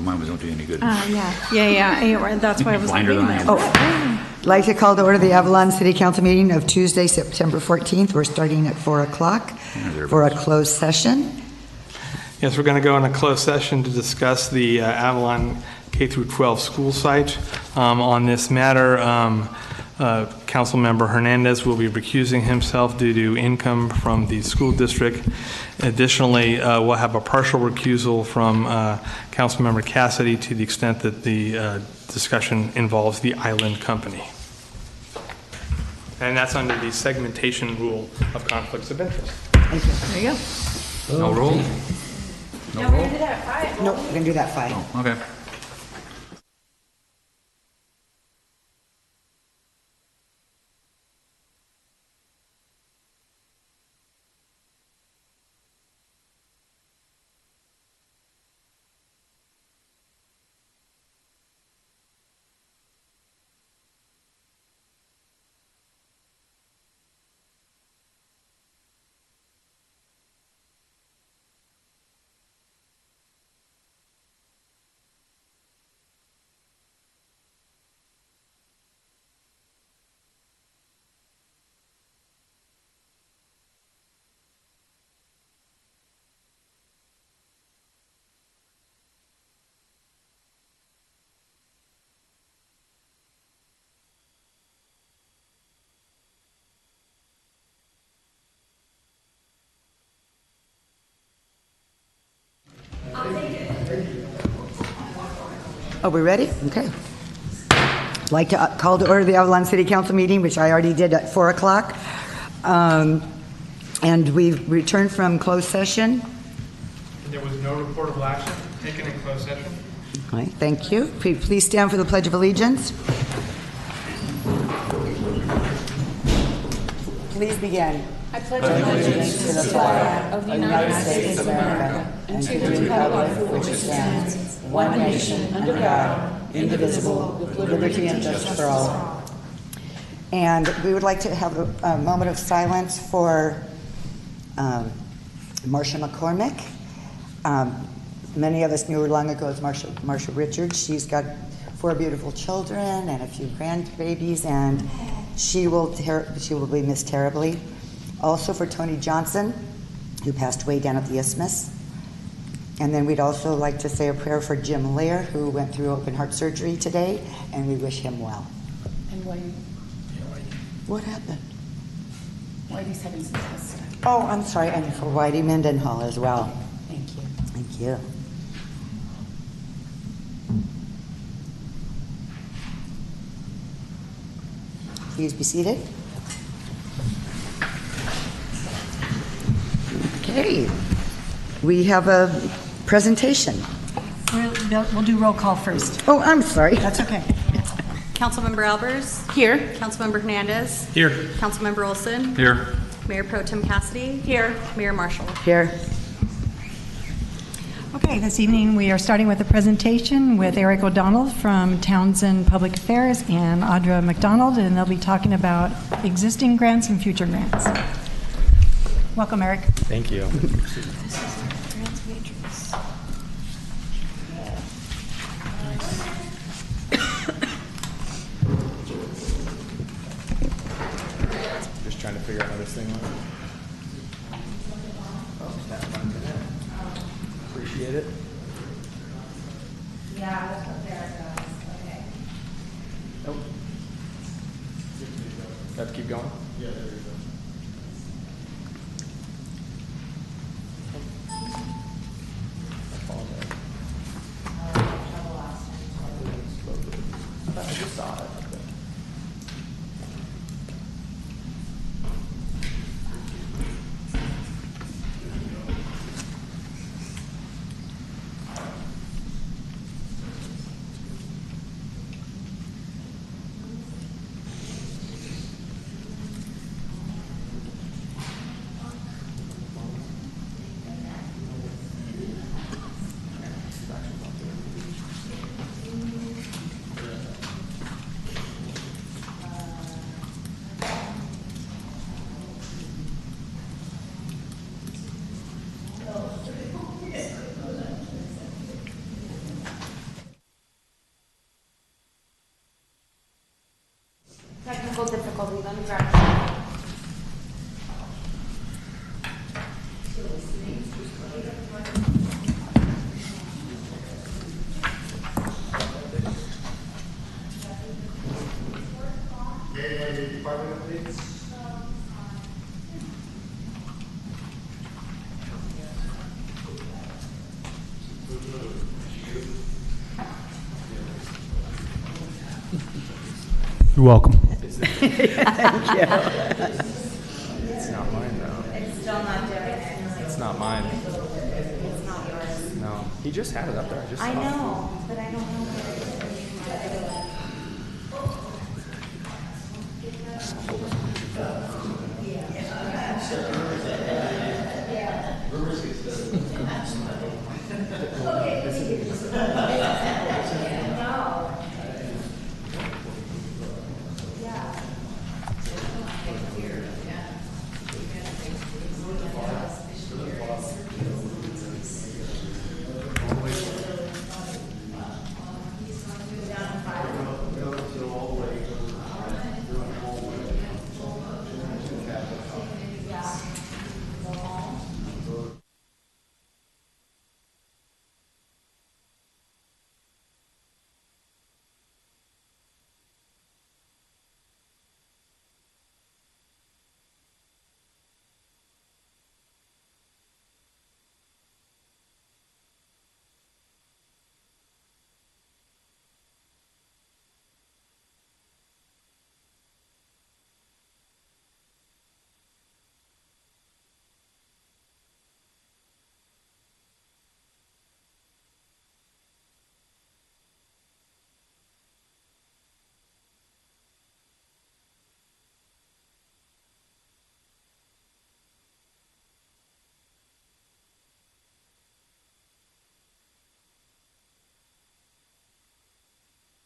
mine wasn't doing any good. Yeah. That's why I was Blinder than I am. I'd like to call to order the Avalon City Council meeting of Tuesday, September 14th. We're starting at 4 o'clock for a closed session. Yes, we're going to go in a closed session to discuss the Avalon K-12 school site. On this matter, Councilmember Hernandez will be recusing himself due to income from the school district. Additionally, we'll have a partial recusal from Councilmember Cassidy to the extent that the discussion involves the Island Company. And that's under the segmentation rule of conflicts of interest. There you go. No roll? No roll? No, we're going to do that 5. Oh, okay. Are we ready? Okay. I'd like to call to order the Avalon City Council meeting, which I already did at 4 o'clock. And we've returned from closed session. There was no reportable action taken in closed session. All right, thank you. Please stand for the Pledge of Allegiance. Please begin. I pledge allegiance to the flag of the United States of America and to the republic for which it stands, one nation, under God, indivisible, with liberty and justice for all. And we would like to have a moment of silence for Marcia McCormick. Many of us knew her long ago as Marcia Richards. She's got 4 beautiful children and a few grandbabies, and she will be missed terribly. Also for Tony Johnson, who passed away down at the Isthmus. And then we'd also like to say a prayer for Jim Lear, who went through open heart surgery today, and we wish him well. And What happened? Whitey's having some tests today. Oh, I'm sorry, and for Whitey Mendenhall as well. Thank you. Thank you. Please be seated. Okay, we have a presentation. We'll do roll call first. Oh, I'm sorry. That's okay. Councilmember Albers? Here. Councilmember Hernandez? Here. Councilmember Olson? Here. Mayor Pro Tem Cassidy? Here. Mayor Marshall? Here. Okay, this evening we are starting with a presentation with Eric O'Donnell from Townsend Public Affairs and Audra McDonald, and they'll be talking about existing grants and future grants. Welcome, Eric. Thank you. Just trying to figure out how this thing works. Oh, that 1 minute. Appreciate it. Yeah, that's what there goes. Okay. Nope. Got to keep going? Yeah, there you go. I just saw it. You're welcome. It's not mine, though. It's still not doing it. It's not mine. It's not yours. No. He just had it up there. I just I saw it. know, but I don't know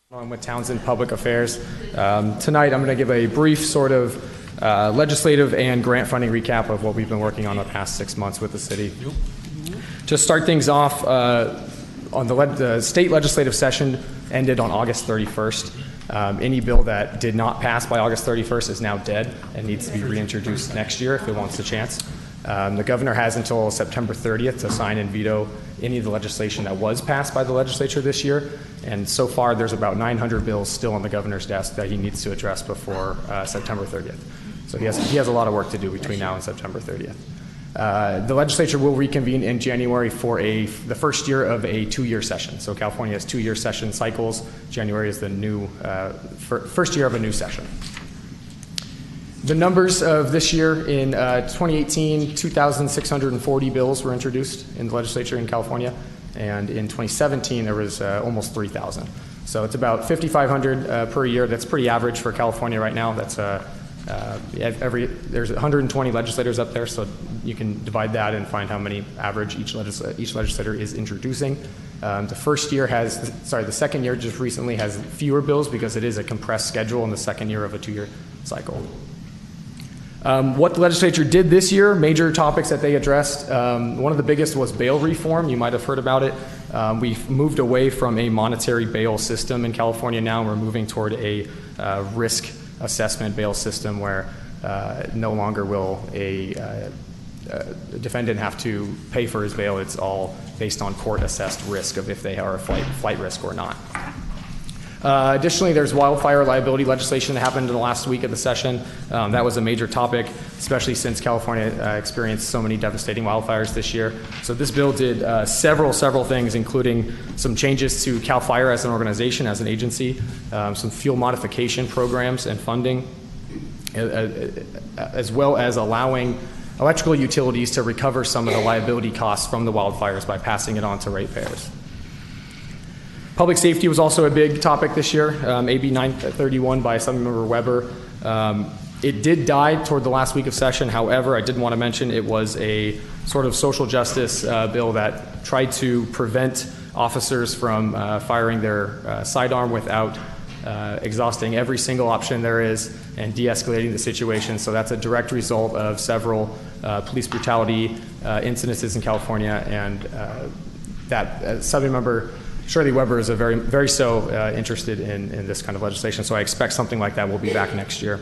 where I'm with Townsend Public Affairs. Tonight, I'm going to give a brief sort of legislative and grant funding recap of what we've been working on the past 6 months with the city. To start things off, on the state legislative session ended on August 31st. Any bill that did not pass by August 31st is now dead and needs to be reintroduced next year if it wants a chance. The governor has until September 30th to sign and veto any of the legislation that was passed by the legislature this year. And so far, there's about 900 bills still on the governor's desk that he needs to address before September 30th. So he has a lot of work to do between now and September 30th. The legislature will reconvene in January for the first year of a 2-year session. So California has 2-year session cycles. January is the new first year of a new session. The numbers of this year in 2018, 2,640 bills were introduced in the legislature in California, and in 2017 there was almost 3,000. So it's about 5,500 per year. That's pretty average for California right now. That's there's 120 legislators up there, so you can divide that and find how many average each legislator is introducing. The second year just recently has fewer bills because it is a compressed schedule in the second year of a 2-year cycle. What the legislature did this year, major topics that they addressed, one of the biggest was bail reform. You might have heard about it. We've moved away from a monetary bail system in California now. We're moving toward a risk assessment bail system where no longer will a defendant have to pay for his bail. It's all based on court-assessed risk of if they are a flight risk or not. Additionally, there's wildfire liability legislation that happened in the last week of the session. That was a major topic, especially since California experienced so many devastating wildfires this year. So this bill did several things, including some changes to CAL FIRE as an organization, as an agency, some fuel modification programs and funding, as well as allowing electrical utilities to recover some of the liability costs from the wildfires by passing it on to ratepayers. Public safety was also a big topic this year, AB 931 by Assemblymember Weber. It did die toward the last week of session. However, I did want to mention it was a sort of social justice bill that tried to prevent officers from firing their sidearm without exhausting every single option there is and de-escalating the situation. So that's a direct result of several police brutality incidences in California, and that Assemblymember Shirley Weber is very interested in this kind of legislation, so I expect something like that will be back next year.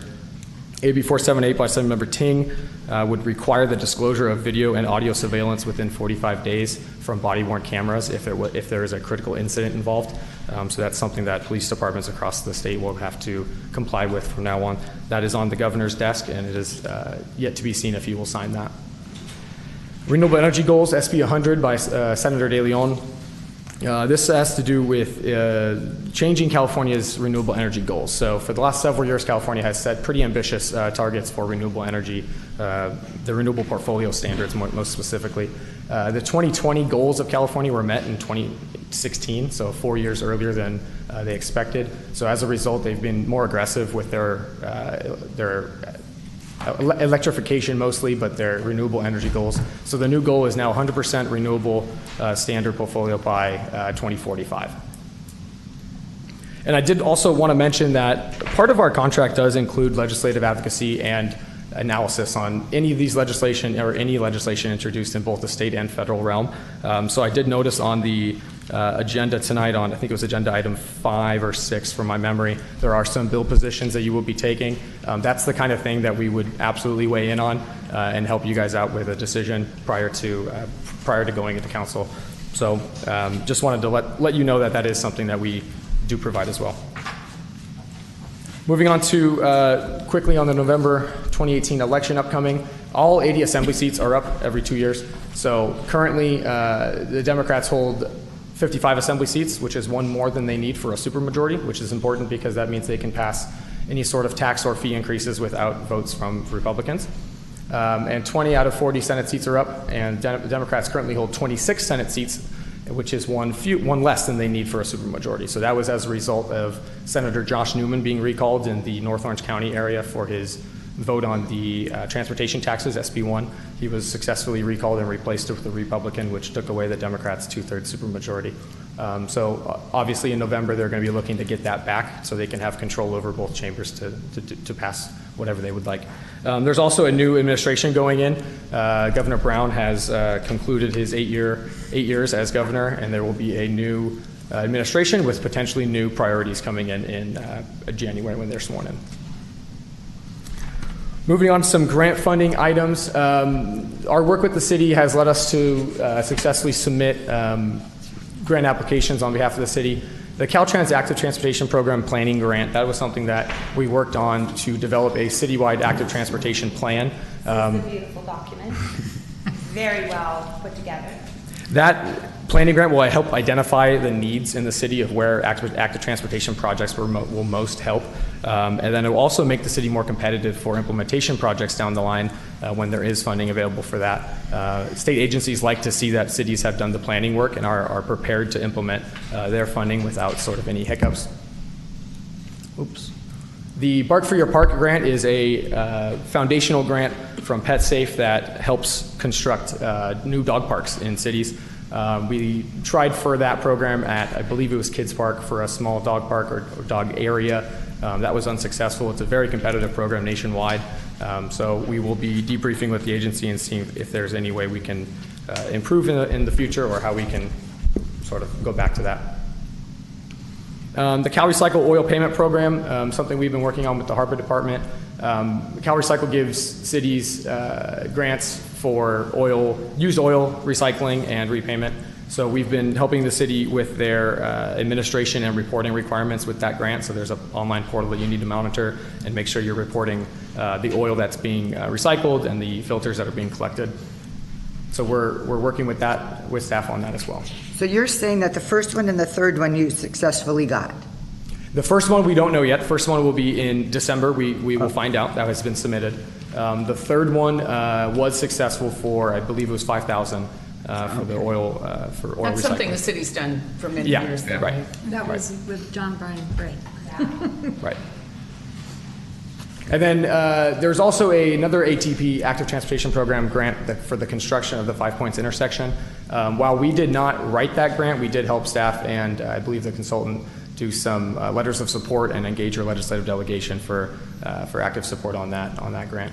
AB 478 by Assembly Member Ting would require the disclosure of video and audio surveillance within 45 days from body-worn cameras if there is a critical incident involved. So that's something that police departments across the state will have to comply with from now on. That is on the governor's desk, and it is yet to be seen if he will sign that. Renewable energy goals, SB 100 by Senator De Leon. This has to do with changing California's renewable energy goals. So for the last several years, California has set pretty ambitious targets for renewable energy, the renewable portfolio standards most specifically. The 2020 goals of California were met in 2016, so 4 years earlier than they expected. So as a result, they've been more aggressive with their electrification mostly, but their renewable energy goals. So the new goal is now 100% renewable standard portfolio by 2045. And I did also want to mention that part of our contract does include legislative advocacy and analysis on any of these legislation or any legislation introduced in both the state and federal realm. So I did notice on the agenda tonight on, I think it was agenda item 5 or 6 from my memory, there are some bill positions that you will be taking. That's the kind of thing that we would absolutely weigh in on and help you guys out with a decision prior to going into council. So just wanted to let you know that that is something that we do provide as well. Moving on to quickly on the November 2018 election upcoming, all 80 assembly seats are up every 2 years. So currently the Democrats hold 55 assembly seats, which is one more than they need for a supermajority, which is important because that means they can pass any sort of tax or fee increases without votes from Republicans. And 20 out of 40 Senate seats are up, and Democrats currently hold 26 Senate seats, which is one less than they need for a supermajority. So that was as a result of Senator Josh Newman being recalled in the North Orange County area for his vote on the transportation taxes, SB1. He was successfully recalled and replaced with a Republican, which took away the Democrats' 2/3 supermajority. So obviously in November, they're going to be looking to get that back so they can have control over both chambers to pass whatever they would like. There's also a new administration going in. Governor Brown has concluded his 8 years as governor, and there will be a new administration with potentially new priorities coming in January when they're sworn in. Moving on to some grant funding items. Our work with the city has led us to successfully submit grant applications on behalf of the city. The Caltrans Active Transportation Program Planning Grant, that was something that we worked on to develop a citywide active transportation plan. It's a beautiful document. Very well put together. That planning grant will help identify the needs in the city of where active transportation projects will most help. And then it will also make the city more competitive for implementation projects down the line when there is funding available for that. State agencies like to see that cities have done the planning work and are prepared to implement their funding without sort of any hiccups. Oops. The Bark for Your Park grant is a foundational grant from PetSafe that helps construct new dog parks in cities. We tried for that program at, I believe it was Kids Park, for a small dog park or dog area. That was unsuccessful. It's a very competitive program nationwide. So we will be debriefing with the agency and seeing if there's any way we can improve in the future or how we can sort of go back to that. The Cal Recycle Oil Payment Program, something we've been working on with the Harbor Department. Cal Recycle gives cities grants for used oil recycling and repayment. So we've been helping the city with their administration and reporting requirements with that grant. So there's an online portal that you need to monitor and make sure you're reporting the oil that's being recycled and the filters that are being collected. So we're working with staff on that as well. So you're saying that the first one and the third one you successfully got? The first one we don't know yet. The first one will be in December. We will find out. That has been submitted. The third one was successful for, I believe it was $5,000 for the oil for oil That's recycling. something the city's done for many years. Though, right. That was with John Bryan Gray. Right. And then there's also another ATP, Active Transportation Program grant for the construction of the 5 Points intersection. While we did not write that grant, we did help staff and I believe the consultant do some letters of support and engage your legislative delegation for active support on that grant.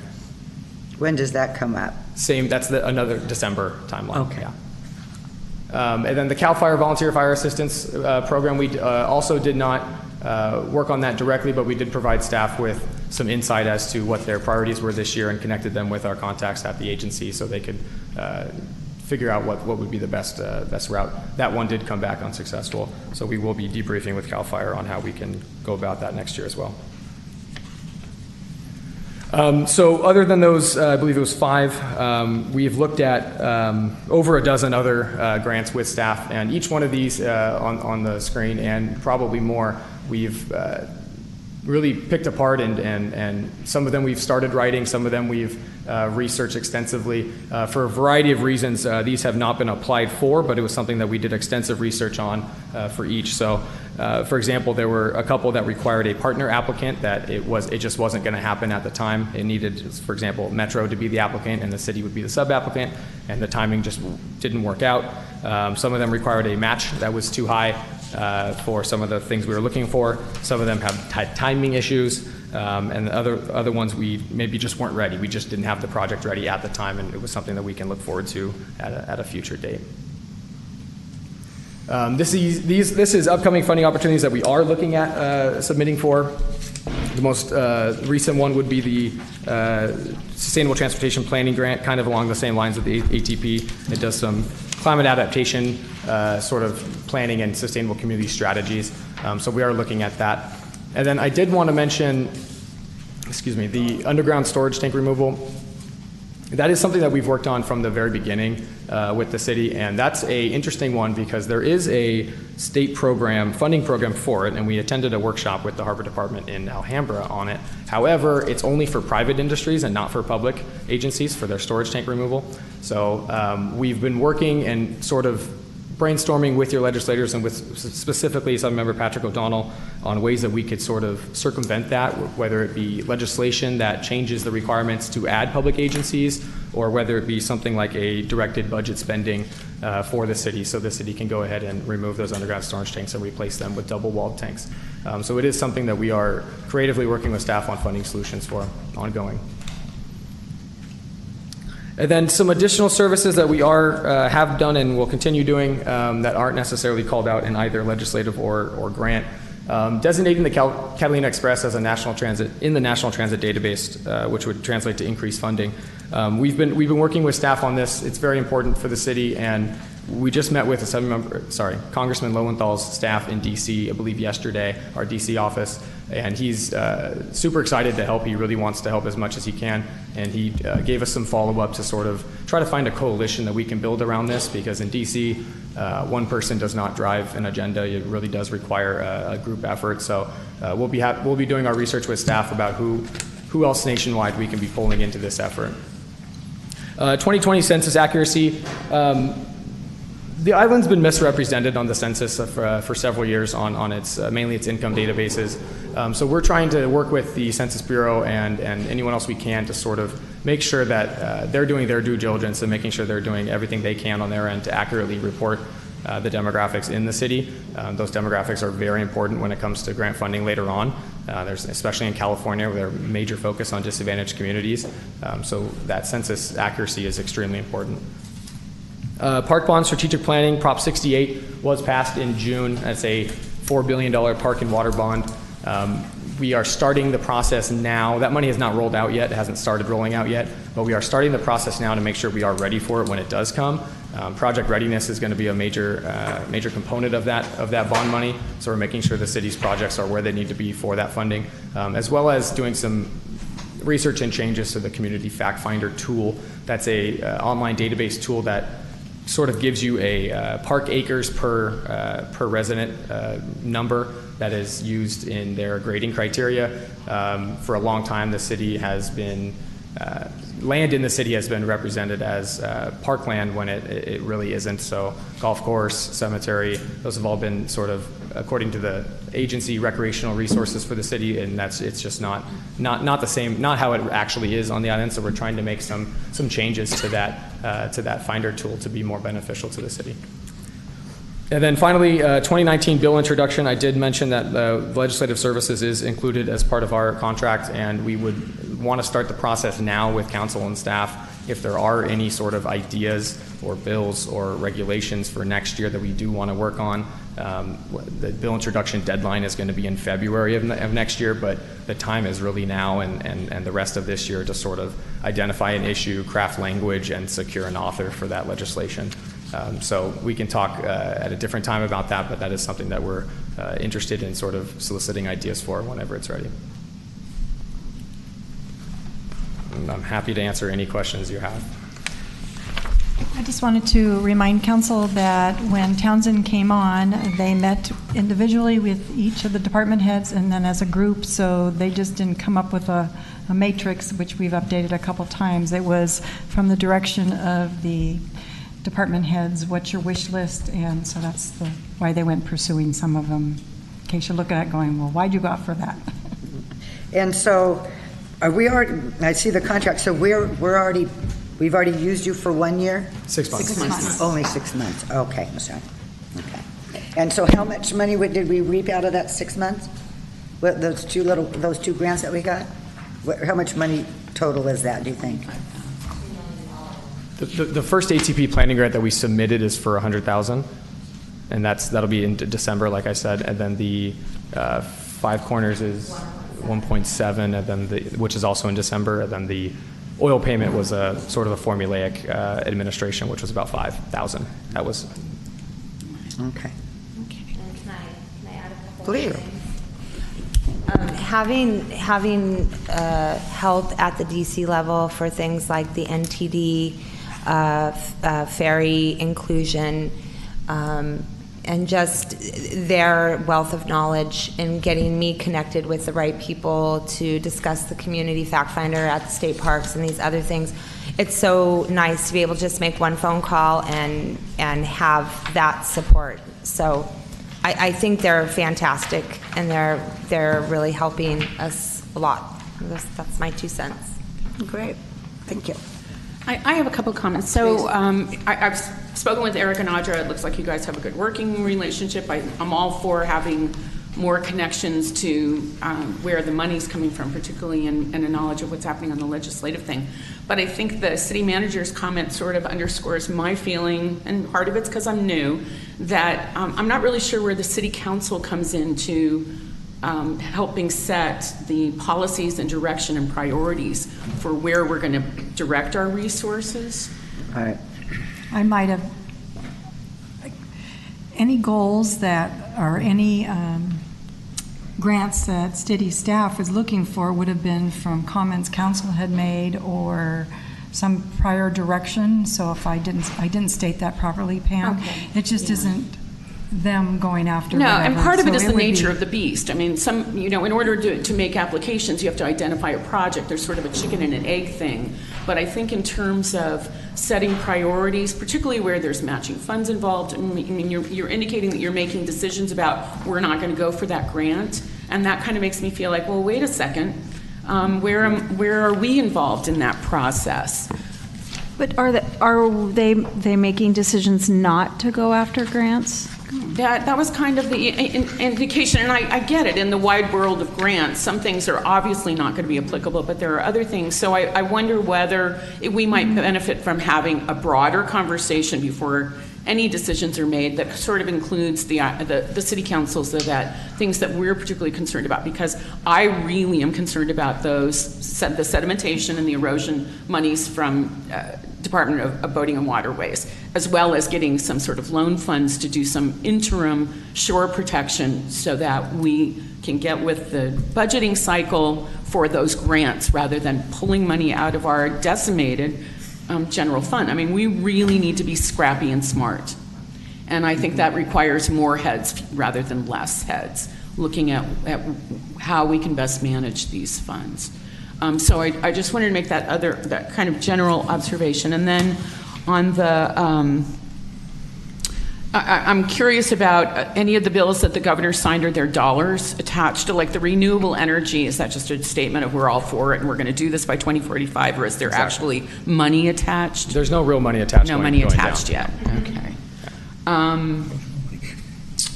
When does that come up? Same, that's another December timeline. Okay. Yeah. And then the CAL FIRE Volunteer Fire Assistance Program, we also did not work on that directly, but we did provide staff with some insight as to what their priorities were this year and connected them with our contacts at the agency so they could figure out what would be the best route. That one did come back unsuccessful, so we will be debriefing with CAL FIRE on how we can go about that next year as well. So other than those, I believe it was 5, we've looked at over a dozen other grants with staff, and each one of these on the screen, and probably more, we've really picked apart, and some of them we've started writing, some of them we've researched extensively. For a variety of reasons, these have not been applied for, but it was something that we did extensive research on for each. So, for example, there were a couple that required a partner applicant that it just wasn't going to happen at the time. It needed, for example, Metro to be the applicant and the city would be the sub-applicant, and the timing just didn't work out. Some of them required a match that was too high for some of the things we were looking for. Some of them had timing issues, and the other ones we maybe just weren't ready. We just didn't have the project ready at the time, and it was something that we can look forward to at a future date. This is upcoming funding opportunities that we are looking at submitting for. The most recent one would be the Sustainable Transportation Planning Grant, kind of along the same lines of the ATP. It does some climate adaptation sort of planning and sustainable community strategies. So we are looking at that. And then I did want to mention, the underground storage tank removal. That is something that we've worked on from the very beginning with the city, and that's an interesting one because there is a state program, funding program for it, and we attended a workshop with the Harbor Department in Alhambra on it. However, it's only for private industries and not for public agencies for their storage tank removal. So we've been working and sort of brainstorming with your legislators and with specifically Assemblymember Patrick O'Donnell on ways that we could sort of circumvent that, whether it be legislation that changes the requirements to add public agencies, or whether it be something like a directed budget spending for the city, so the city can go ahead and remove those underground storage tanks and replace them with double-walled tanks. So it is something that we are creatively working with staff on funding solutions for ongoing. And then some additional services that we have done and will continue doing that aren't necessarily called out in either legislative or grant. Designating the Catalina Express as a national transit in the National Transit Database, which would translate to increased funding. We've been working with staff on this. It's very important for the city, and we just met with Congressman Lowenthal's staff in D.C. I believe yesterday, our D.C. office, and he's super excited to help. He really wants to help as much as he can, and he gave us some follow-up to sort of try to find a coalition that we can build around this, because in D.C., one person does not drive an agenda. It really does require a group effort. So we'll be doing our research with staff about who else nationwide we can be pulling into this effort. 2020 census accuracy. The island's been misrepresented on the census for several years on its mainly its income databases. So we're trying to work with the Census Bureau and anyone else we can to sort of make sure that they're doing their due diligence and making sure they're doing everything they can on their end to accurately report the demographics in the city. Those demographics are very important when it comes to grant funding later on. There's, especially in California, where there's a major focus on disadvantaged communities. So that census accuracy is extremely important. Park bond strategic planning, Prop 68, was passed in June. That's a $4 billion park and water bond. We are starting the process now. That money has not rolled out yet. It hasn't started rolling out yet, but we are starting the process now to make sure we are ready for it when it does come. Project readiness is going to be a major component of that bond money. So we're making sure the city's projects are where they need to be for that funding, as well as doing some research and changes to the Community Fact Finder tool. That's a online database tool that sort of gives you a park acres per resident number that is used in their grading criteria. For a long time, the city has been land in the city has been represented as parkland when it really isn't. So golf course, cemetery, those have all been sort of, according to the agency, recreational resources for the city, and it's just not the same, not how it actually is on the island. So we're trying to make some changes to that finder tool to be more beneficial to the city. And then finally, 2019 bill introduction. I did mention that legislative services is included as part of our contract, and we would want to start the process now with council and staff. If there are any sort of ideas or bills or regulations for next year that we do want to work on, The bill introduction deadline is going to be in February of next year, but the time is really now and the rest of this year to sort of identify an issue, craft language, and secure an author for that legislation. So we can talk at a different time about that, but that is something that we're interested in sort of soliciting ideas for whenever it's ready. And I'm happy to answer any questions you have. I just wanted to remind council that when Townsend came on, they met individually with each of the department heads and then as a group, so they just didn't come up with a matrix, which we've updated a couple times. It was from the direction of the department heads, what's your wish list, and so that's why they went pursuing some of them, in case you're looking at going, well, why'd you go out for that? And so, I see the contract, so we've already used you for 1 year? 6 months. 6 months. Only 6 months, okay, I'm sorry. Okay. And so how much money did we reap out of that 6 months? What, those two grants that we got? How much money total is that, do you think? The first ATP planning grant that we submitted is for $100,000, and that'll be in December, like I said, and then the Five Corners is 1.7, and then which is also in December, and then the oil payment was a sort of a formulaic administration, which was about $5,000. That was Okay. And can I add a couple Please. things? Having help at the DC level for things like the NTD, ferry inclusion, and just their wealth of knowledge in getting me connected with the right people to discuss the community fact finder at the state parks and these other things. It's so nice to be able to just make one phone call and have that support. So I think they're fantastic, and they're really helping us a lot. That's my 2 cents. Great, thank you. I have a couple of comments. So I've spoken with Eric and Audra. It looks like you guys have a good working relationship. I'm all for having more connections to where the money's coming from, particularly and a knowledge of what's happening on the legislative thing. But I think the city manager's comment sort of underscores my feeling, and part of it's because I'm new, that I'm not really sure where the city council comes into helping set the policies and direction and priorities for where we're going to direct our resources. All right. I might have, any goals that, or any grants that city staff was looking for would have been from comments council had made or some prior direction. So if I didn't state that properly, Pam, Okay. it just isn't them going after No, whatever. and part of it So is the would nature be- of the beast. I mean, in order to make applications, you have to identify a project. There's sort of a chicken and an egg thing. But I think in terms of setting priorities, particularly where there's matching funds involved, I mean, you're indicating that you're making decisions about we're not going to go for that grant. And that kind of makes me feel like, well, wait a second. Where are we involved in that process? But are they making decisions not to go after grants? That was kind of the indication, and I get it. In the wide world of grants, some things are obviously not going to be applicable, but there are other things. So I wonder whether we might benefit from having a broader conversation before any decisions are made that sort of includes the city councils, so that things that we're particularly concerned about, because I really am concerned about the sedimentation and the erosion monies from Department of Boating and Waterways, as well as getting some sort of loan funds to do some interim shore protection so that we can get with the budgeting cycle for those grants rather than pulling money out of our decimated general fund. I mean, we really need to be scrappy and smart. And I think that requires more heads rather than less heads, looking at how we can best manage these funds. So I just wanted to make that kind of general observation. And then on the, I'm curious about any of the bills that the governor signed. Are there dollars attached to, like the renewable energy? Is that just a statement of we're all for it and we're going to do this by 2045, or is there actually money attached? There's no real money attached. No money attached yet. Okay.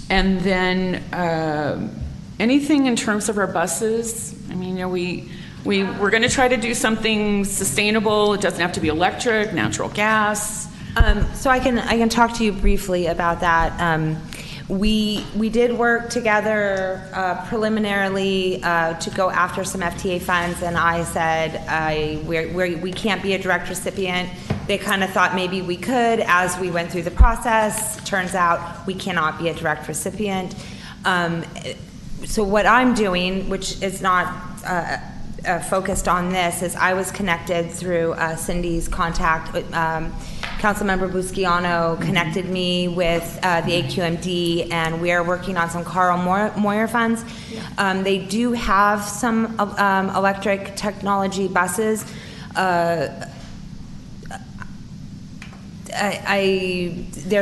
And then anything in terms of our buses? I mean, we're going to try to do something sustainable. It doesn't have to be electric, natural gas. So I can talk to you briefly about that. We did work together preliminarily to go after some FTA funds, and I said we can't be a direct recipient. They kind of thought maybe we could as we went through the process. Turns out we cannot be a direct recipient. So what I'm doing, which is not focused on this, is I was connected through Cindy's contact. Councilmember Busquiano connected me with the AQMD, and we're working on some Carl Moyer funds. They do have some electric technology buses. They're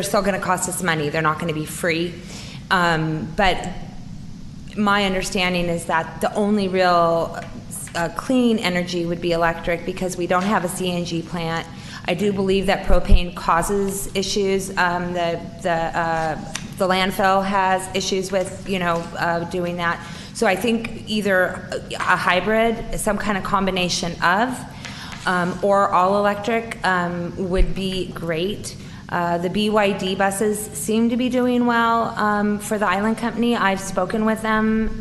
still going to cost us money. They're not going to be free. But my understanding is that the only real clean energy would be electric, because we don't have a CNG plant. I do believe that propane causes issues. The landfill has issues with, doing that. So I think either a hybrid, some kind of combination of, or all electric would be great. The BYD buses seem to be doing well for the Island Company. I've spoken with them.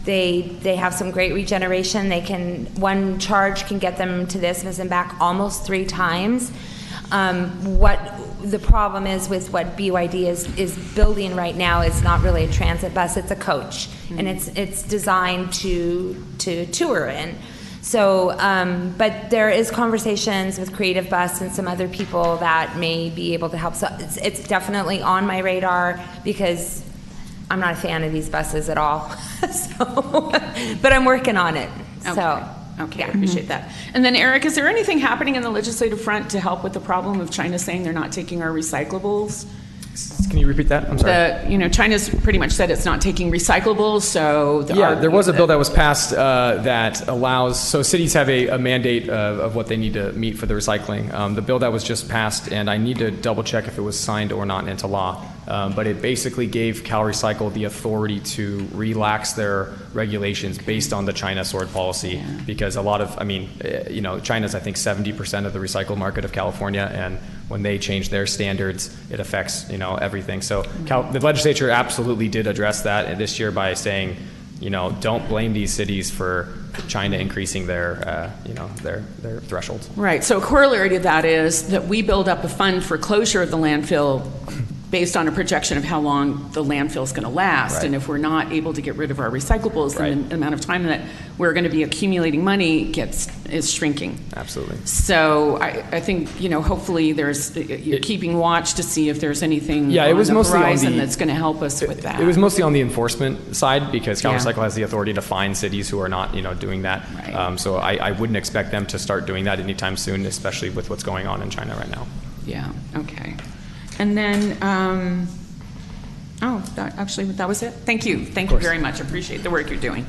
They have some great regeneration. One charge can get them to the Isthmus and back almost 3 times. What the problem is with what BYD is building right now is not really a transit bus, it's a coach. And it's designed to tour in. So, but there is conversations with Creative Bus and some other people that may be able to help. So it's definitely on my radar, because I'm not a fan of these buses at all. But I'm working on it. Okay. So, okay, yeah. I appreciate that. And then, Eric, is there anything happening in the legislative front to help with the problem of China saying they're not taking our recyclables? Can you repeat that? I'm sorry. China's pretty much said it's not taking recyclables, so... There was a bill that was passed that allows, so cities have a mandate of what they need to meet for the recycling. The bill that was just passed, and I need to double check if it was signed or not into law, but it basically gave CalRecycle the authority to relax their regulations based on the China sword policy, because a lot of, China's, I think, 70% of the recycle market of California, and when they change their standards, it affects, everything. So the legislature absolutely did address that this year by saying, don't blame these cities for China increasing their thresholds. Right. So a corollary to that is that we build up a fund for closure of the landfill based on a projection of how long the landfill is going to last. Right. And if we're not able to get rid of our recyclables, then the amount of time that we're going to be accumulating money is shrinking. Absolutely. So I think, hopefully you're keeping watch to see if there's anything it was on the mostly horizon that's going to help us with that. It was mostly on the enforcement side, because CalRecycle has the authority to fine cities who are not, doing that. Right. So I wouldn't expect them to start doing that anytime soon, especially with what's going on in China right now. Yeah, okay. And then, that was it? Thank you. Thank you very much. I appreciate the work you're doing.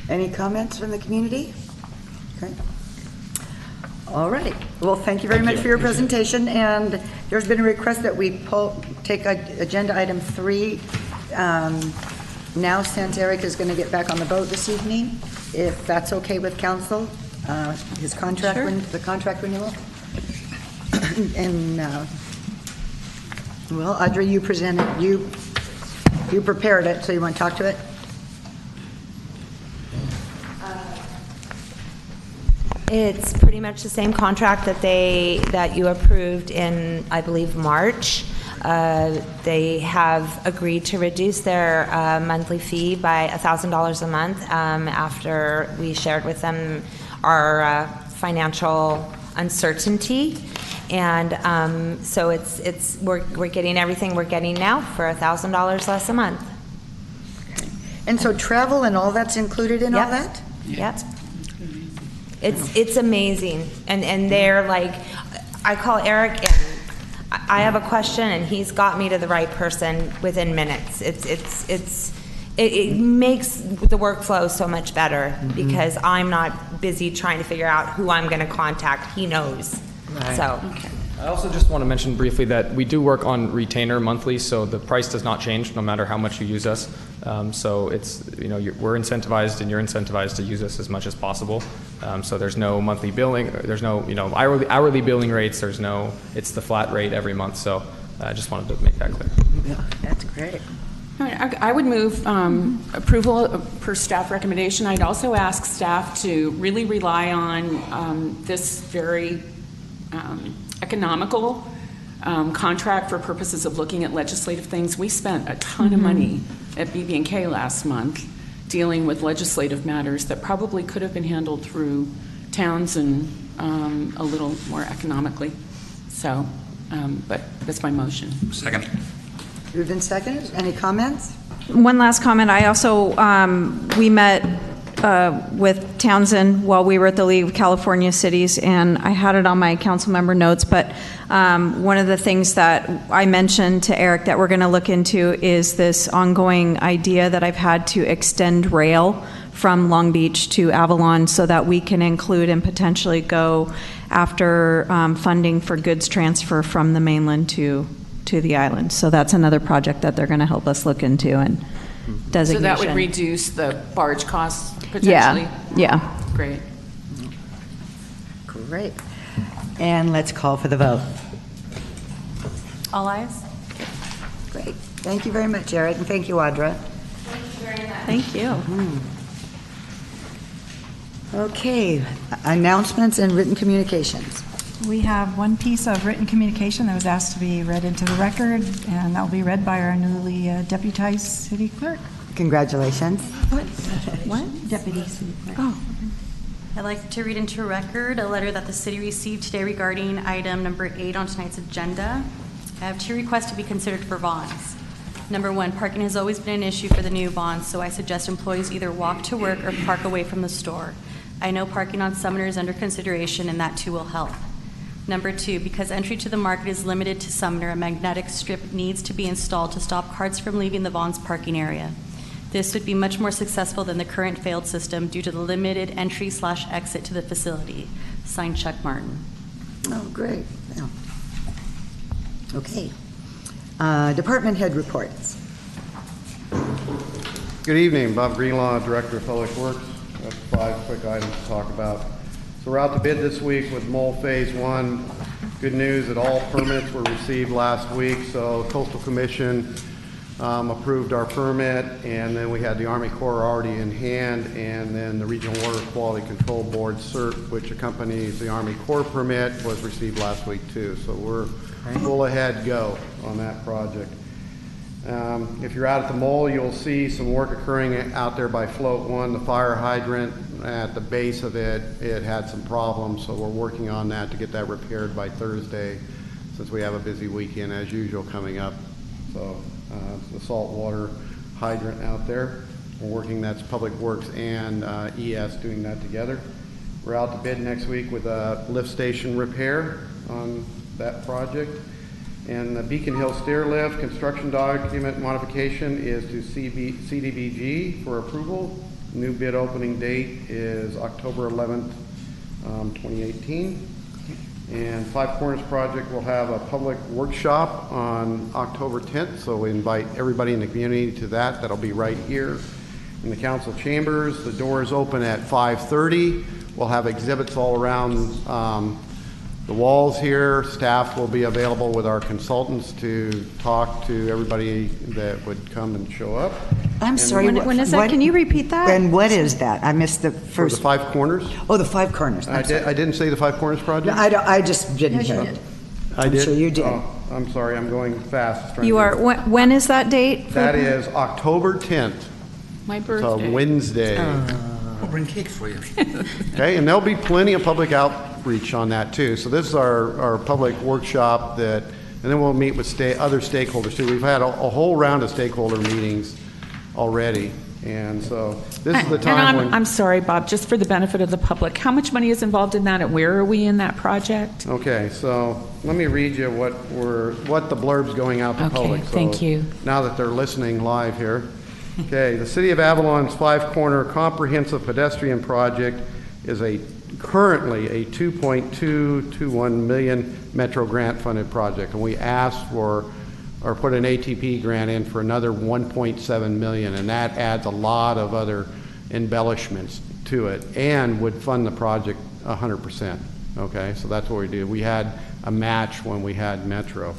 Any comments from the community? Okay. All right. Well, thank you very much for your presentation. And there's been a request that we take agenda item 3. Now, since Eric is going to get back on the boat this evening, if that's okay with council, his contract, the contract renewal. And well, Audrey, you presented, you prepared it, so you want to talk to it? It's pretty much the same contract that you approved in, I believe, March. They have agreed to reduce their monthly fee by $1,000 a month after we shared with them our financial uncertainty. And so we're getting everything we're getting now for $1,000 less a month. And so travel and all that's included in all that? Yep. It's amazing. And they're like, I call Eric and I have a question and he's got me to the right person within minutes. It makes the workflow so much better because I'm not busy trying to figure out who I'm going to contact. He knows. Right. So. I also just want to mention briefly that we do work on retainer monthly, so the price does not change no matter how much you use us. So it's, we're incentivized and you're incentivized to use us as much as possible. So there's no monthly billing, there's no, hourly billing rates, it's the flat rate every month. So I just wanted to make that clear. That's great. I would move approval per staff recommendation. I'd also ask staff to really rely on this very economical contract for purposes of looking at legislative things. We spent a ton of money at BB&K last month dealing with legislative matters that probably could have been handled through Townsend a little more economically. So, but that's my motion. Second. Moved and seconded. Any comments? One last comment. I also, we met with Townsend while we were at the League of California Cities, and I had it on my council member notes, but one of the things that I mentioned to Eric that we're going to look into is this ongoing idea that I've had to extend rail from Long Beach to Avalon so that we can include and potentially go after funding for goods transfer from the mainland to the island. So that's another project that they're going to help us look into and designation. So that would reduce the barge costs potentially? Yeah. Great. Great. And let's call for the vote. All ayes? Great. Thank you very much, Eric, and thank you, Audra. Thank you. Okay, announcements and written communications. We have one piece of written communication that was asked to be read into the record, and that will be read by our newly deputized city clerk. Congratulations. What? Deputy city clerk. Oh. I'd like to read into record a letter that the city received today regarding item number 8 on tonight's agenda. I have 2 requests to be considered for bonds. Number 1, parking has always been an issue for the new bonds, so I suggest employees either walk to work or park away from the store. I know parking on Sumner is under consideration, and that too will help. Number 2, because entry to the market is limited to Sumner, a magnetic strip needs to be installed to stop carts from leaving the Vaughn's parking area. This would be much more successful than the current failed system due to the limited entry/exit to the facility. Signed, Chuck Martin. Oh, great. Yeah. Okay. Department head reports. Good evening. Bob Greenlaw, Director of Public Works. I have 5 quick items to talk about. So we're out to bid this week with Mole Phase 1. Good news that all permits were received last week. So Coastal Commission approved our permit, and then we had the Army Corps already in hand, and then the Regional Water Quality Control Board cert, which accompanies the Army Corps permit, was received last week too. So we're full ahead go on that project. If you're out at the mole, you'll see some work occurring out there by Float 1, the fire hydrant. At the base of it, it had some problems, so we're working on that to get that repaired by Thursday, since we have a busy weekend as usual coming up. So the saltwater hydrant out there, we're working, that's Public Works and ES doing that together. We're out to bid next week with a lift station repair on that project. And the Beacon Hill stair lift construction document modification is to CDBG for approval. New bid opening date is October 11th, 2018. And Five Corners project will have a public workshop on October 10th, so we invite everybody in the community to that. That'll be right here in the council chambers. The doors open at 5:30. We'll have exhibits all around the walls here. Staff will be available with our consultants to talk to everybody that would come and show up. I'm sorry. When is that? Can you repeat that? And what is that? I missed the For first. the Five Corners. Oh, the Five Corners. I didn't say the Five Corners project? I just didn't hear it. I I'm did? sure you did. Oh, I'm sorry, I'm going fast. You are, when is that date? That is October 10th. My It's birthday. a Wednesday. I'll bring cakes for you. Okay, and there'll be plenty of public outreach on that too. So this is our public workshop that, and then we'll meet with other stakeholders too. We've had a whole round of stakeholder meetings already. And so this is the time when... I'm sorry, Bob, just for the benefit of the public, how much money is involved in that, and where are we in that project? Okay, so let me read you what the blurb's going out to Okay, public. thank So you. Now that they're listening live here. Okay, the City of Avalon's Five Corner Comprehensive Pedestrian Project is currently a $2.221 million Metro grant funded project, and we asked for or put an ATP grant in for another $1.7 million, and that adds a lot of other embellishments to it and would fund the project 100%. Okay, so that's what we do. We had a match when we had Metro.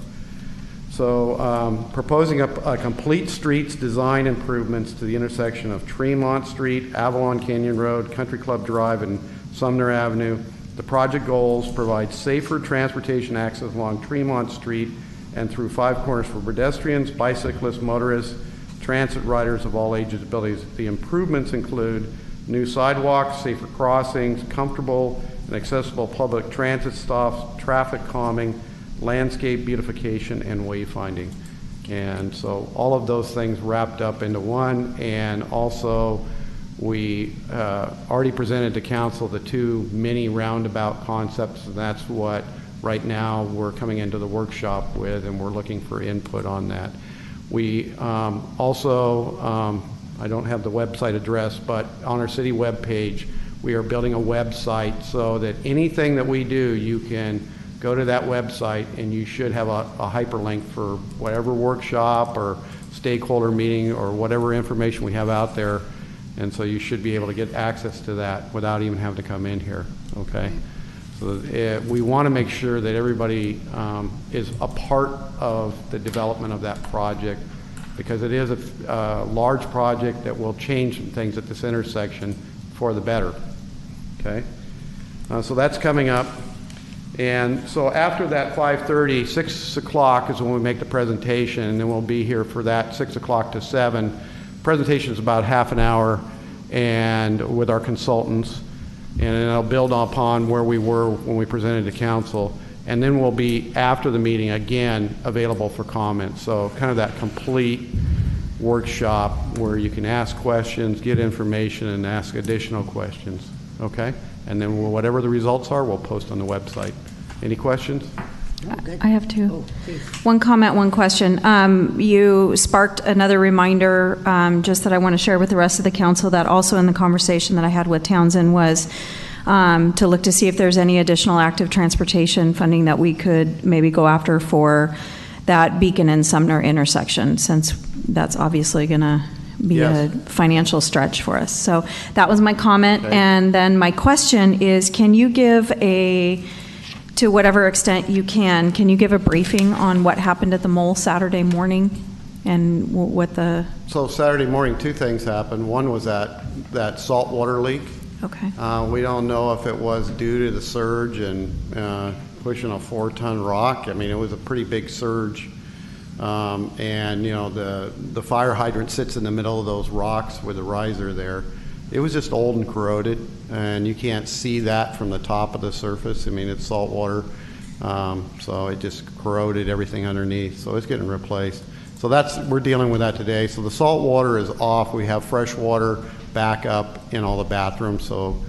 So proposing a complete streets design improvements to the intersection of Tremont Street, Avalon Canyon Road, Country Club Drive, and Sumner Avenue. The project goals provide safer transportation access along Tremont Street and through Five Corners for pedestrians, bicyclists, motorists, transit riders of all ages and abilities. The improvements include new sidewalks, safer crossings, comfortable and accessible public transit stops, traffic calming, landscape beautification, and wayfinding. And so all of those things wrapped up into one. And also we already presented to council the 2 mini roundabout concepts, and that's what right now we're coming into the workshop with, and we're looking for input on that. We also, I don't have the website address, but on our city webpage, we are building a website so that anything that we do, you can go to that website and you should have a hyperlink for whatever workshop or stakeholder meeting or whatever information we have out there. And so you should be able to get access to that without even having to come in here, okay? So we want to make sure that everybody is a part of the development of that project, because it is a large project that will change some things at this intersection for the better, okay? So that's coming up. And so after that 5:30, 6 o'clock is when we make the presentation, and then we'll be here for that 6 o'clock to 7. Presentation is about half an hour and with our consultants, and then I'll build upon where we were when we presented to council, and then we'll be after the meeting again available for comments. So kind of that complete workshop where you can ask questions, get information, and ask additional questions, okay? And then whatever the results are, we'll post on the website. Any questions? I have 2. One comment, one question. You sparked another reminder, just that I want to share with the rest of the council, that also in the conversation that I had with Townsend was to look to see if there's any additional active transportation funding that we could maybe go after for that Beacon and Sumner intersection, since that's obviously going to be a financial stretch for us. So that was my comment. Okay. And then my question is, can you give to whatever extent you can you give a briefing on what happened at the mole Saturday morning and what the... So Saturday morning, 2 things happened. One was that saltwater leak. Okay. We don't know if it was due to the surge and pushing a 4-ton rock. I mean, it was a pretty big surge. And you know, the fire hydrant sits in the middle of those rocks with a riser there. It was just old and corroded, and you can't see that from the top of the surface. I mean, it's salt water, so it just corroded everything underneath. So it's getting replaced. So we're dealing with that today. So the salt water is off. We have fresh water back up in all the bathrooms. So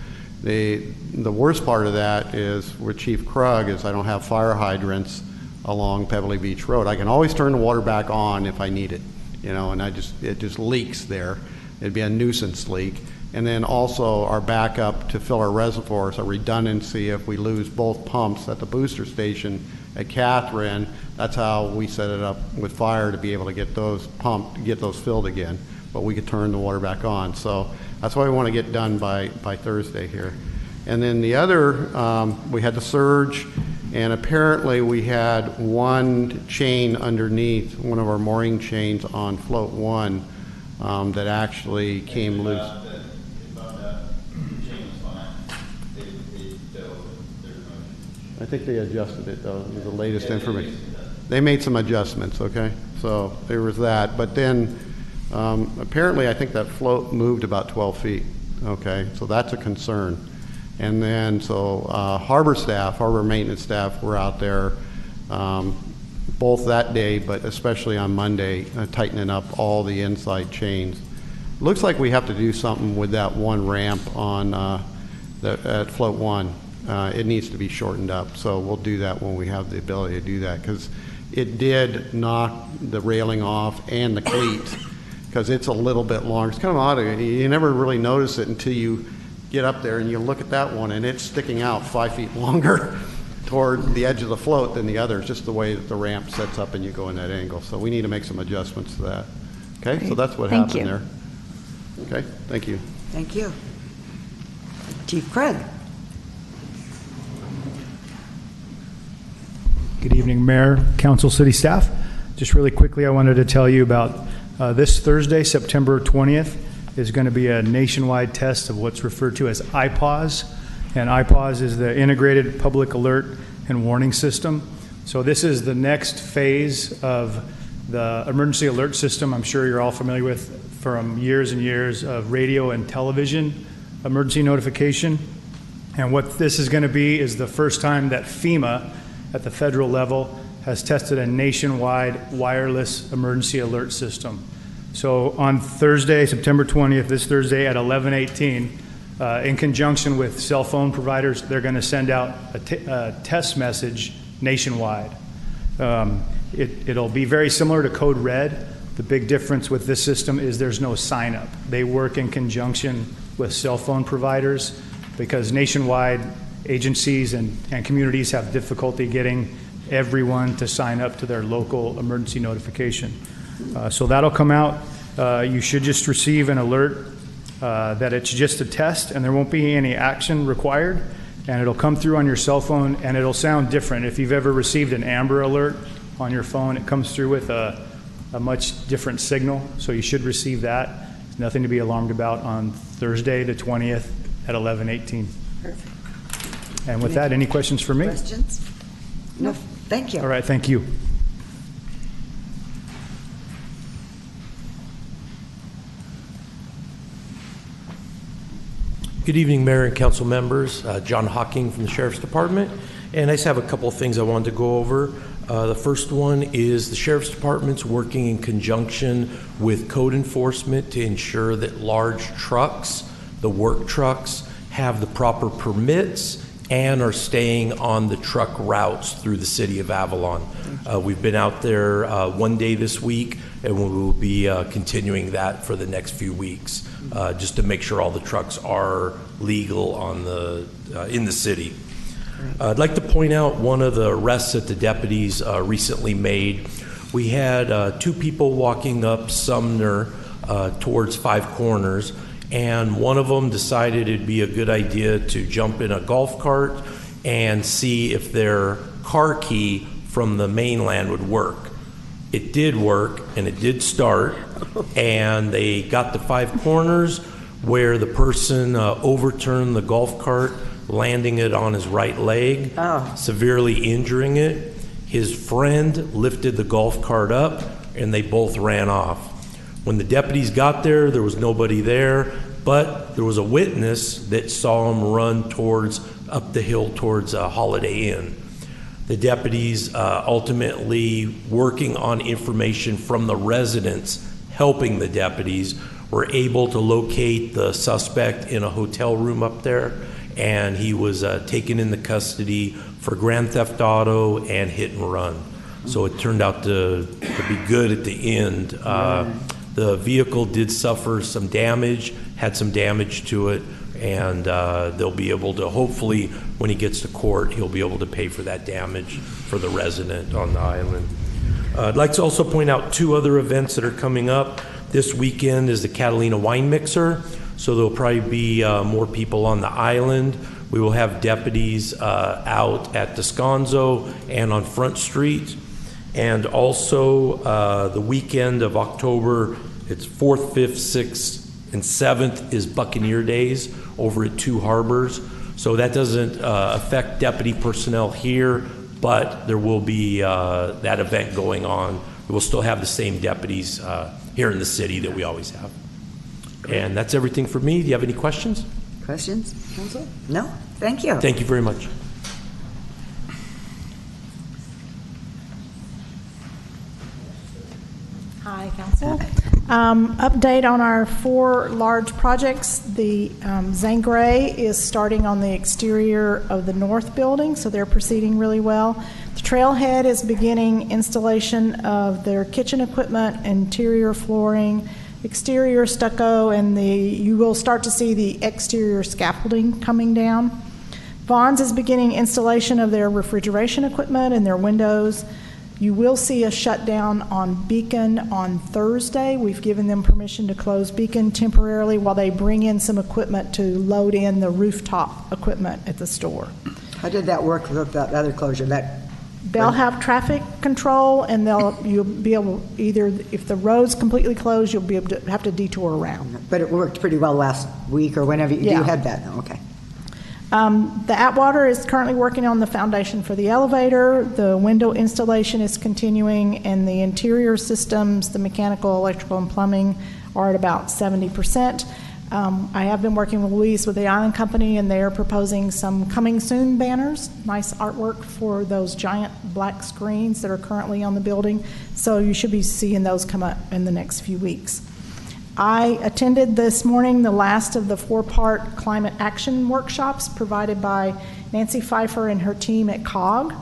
the worst part of that is with Chief Krug is I don't have fire hydrants along Pebbly Beach Road. I can always turn the water back on if I need it, you know, and it just leaks there. It'd be a nuisance leak. And then also our backup to fill our reservoirs, a redundancy if we lose both pumps at the booster station at Catherine. That's how we set it up with fire to be able to get those pumped, get those filled again. But we could turn the water back on. So that's why we want to get done by Thursday here. And then the other, we had the surge, and apparently we had one chain underneath, one of our mooring chains on float 1 that actually came loose. I think they adjusted it, though, the latest information. They made some adjustments, okay? So there was that. But then apparently I think that float moved about 12 feet, okay? So that's a concern. And then so harbor maintenance staff were out there both that day, but especially on Monday, tightening up all the inside chains. Looks like we have to do something with that one ramp on at float 1. It needs to be shortened up, so we'll do that when we have the ability to do that, because it did knock the railing off and the cleat, because it's a little bit long. It's kind of odd. You never really notice it until you get up there and you look at that one, and it's sticking out 5 feet longer toward the edge of the float than the others, just the way that the ramp sets up and you go in that angle. So we need to make some adjustments to that. Okay, great. So that's what happened there. Okay, thank you. Thank you. Chief Krug. Good evening, Mayor, Council, City staff. Just really quickly, I wanted to tell you about this Thursday, September 20th, is going to be a nationwide test of what's referred to as IPAWS. And IPAWS is the Integrated Public Alert and Warning System. So this is the next phase of the emergency alert system I'm sure you're all familiar with from years and years of radio and television emergency notification. And what this is going to be is the first time that FEMA at the federal level has tested a nationwide wireless emergency alert system. So on Thursday, September 20th, this Thursday at 11:18, in conjunction with cell phone providers, they're going to send out a test message nationwide. It'll be very similar to Code Red. The big difference with this system is there's no sign up. They work in conjunction with cell phone providers because nationwide agencies and communities have difficulty getting everyone to sign up to their local emergency notification. So that'll come out. You should just receive an alert that it's just a test and there won't be any action required, and it'll come through on your cell phone and it'll sound different. If you've ever received an Amber Alert on your phone, it comes through with a much different signal, so you should receive that. There's nothing to be alarmed about on Thursday the 20th at 11:18. Perfect. And with that, any questions for me? Questions? No. Thank you. All right, thank you. Good evening, Mayor and Council members. John Hawking from the Sheriff's Department. And I just have a couple of things I wanted to go over. The first one is the Sheriff's Department's working in conjunction with code enforcement to ensure that large trucks, the work trucks, have the proper permits and are staying on the truck routes through the city of Avalon. We've been out there one day this week, and we will be continuing that for the next few weeks, just to make sure all the trucks are legal on in the city. I'd like to point out one of the arrests that the deputies recently made. We had two people walking up Sumner towards Five Corners, and one of them decided it'd be a good idea to jump in a golf cart and see if their car key from the mainland would work. It did work, and it did start, and they got to Five Corners where the person overturned the golf cart, landing it on his right leg, severely injuring it. His friend lifted the golf cart up, and they both ran off. When the deputies got there, there was nobody there, but there was a witness that saw him run up the hill towards Holiday Inn. The deputies ultimately, working on information from the residents, helping the deputies, were able to locate the suspect in a hotel room up there, and he was taken into custody for grand theft auto and hit and run. So it turned out to be good at the end. The vehicle did suffer some damage, had some damage to it, and they'll be able to, hopefully, when he gets to court, he'll be able to pay for that damage for the resident on the island. I'd like to also point out two other events that are coming up. This weekend is the Catalina Wine Mixer, so there'll probably be more people on the island. We will have deputies out at Descanso and on Front Street. And also the weekend of October, it's 4th, 5th, 6th, and 7th is Buccaneer Days over at Two Harbors. So that doesn't affect deputy personnel here, but there will be that event going on. We'll still have the same deputies here in the city that we always have. And that's everything for me. Do you have any questions? Questions, Council? No? Thank you. Thank you very much. Hi, Council. Update on our 4 large projects. The Zangray is starting on the exterior of the north building, so they're proceeding really well. The Trailhead is beginning installation of their kitchen equipment, interior flooring, exterior stucco, and you will start to see the exterior scaffolding coming down. Vons is beginning installation of their refrigeration equipment and their windows. You will see a shutdown on Beacon on Thursday. We've given them permission to close Beacon temporarily while they bring in some equipment to load in the rooftop equipment at the store. How did that work with that other closure? That They'll have traffic control, and you'll be able, either, if the road's completely closed, you'll be able to have to detour around. But it worked pretty well last week or whenever you had that. Oh, okay. The Atwater is currently working on the foundation for the elevator. The window installation is continuing, and the interior systems, the mechanical, electrical, and plumbing are at about 70%. I have been working with Louise with the Island Company, and they are proposing some coming soon banners, nice artwork for those giant black screens that are currently on the building. So you should be seeing those come up in the next few weeks. I attended this morning the last of the 4-part climate action workshops provided by Nancy Pfeiffer and her team at COG.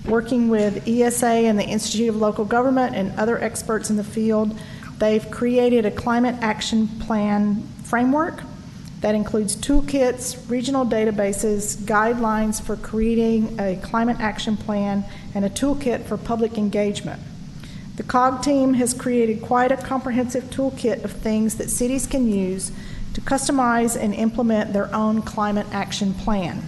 Working with ESA and the Institute of Local Government and other experts in the field, they've created a climate action plan framework that includes toolkits, regional databases, guidelines for creating a climate action plan, and a toolkit for public engagement. The COG team has created quite a comprehensive toolkit of things that cities can use to customize and implement their own climate action plan.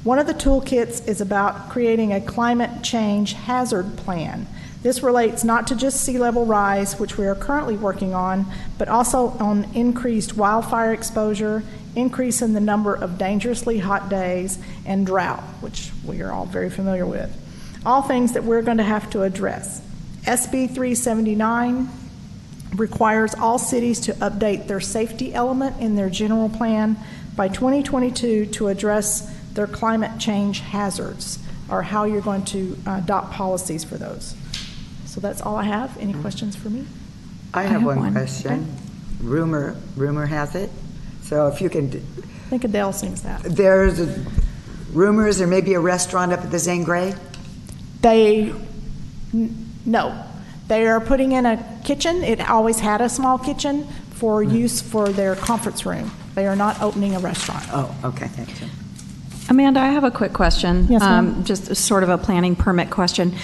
One of the toolkits is about creating a climate change hazard plan. This relates not to just sea level rise, which we are currently working on, but also on increased wildfire exposure, increase in the number of dangerously hot days, and drought, which we are all very familiar with. All things that we're going to have to address. SB 379 requires all cities to update their safety element in their general plan by 2022 to address their climate change hazards, or how you're going to adopt policies for those. So that's all I have. Any questions for me? I have one question. Okay. Rumor has it. So if you can... I think Adele sings that. There's rumors there may be a restaurant up at the Zangray? No. They are putting in a kitchen. It always had a small kitchen for use for their conference room. They are not opening a restaurant. Oh, okay. Thank you. Amanda, I have a quick question. Yes, ma'am. Just sort of a planning permit question.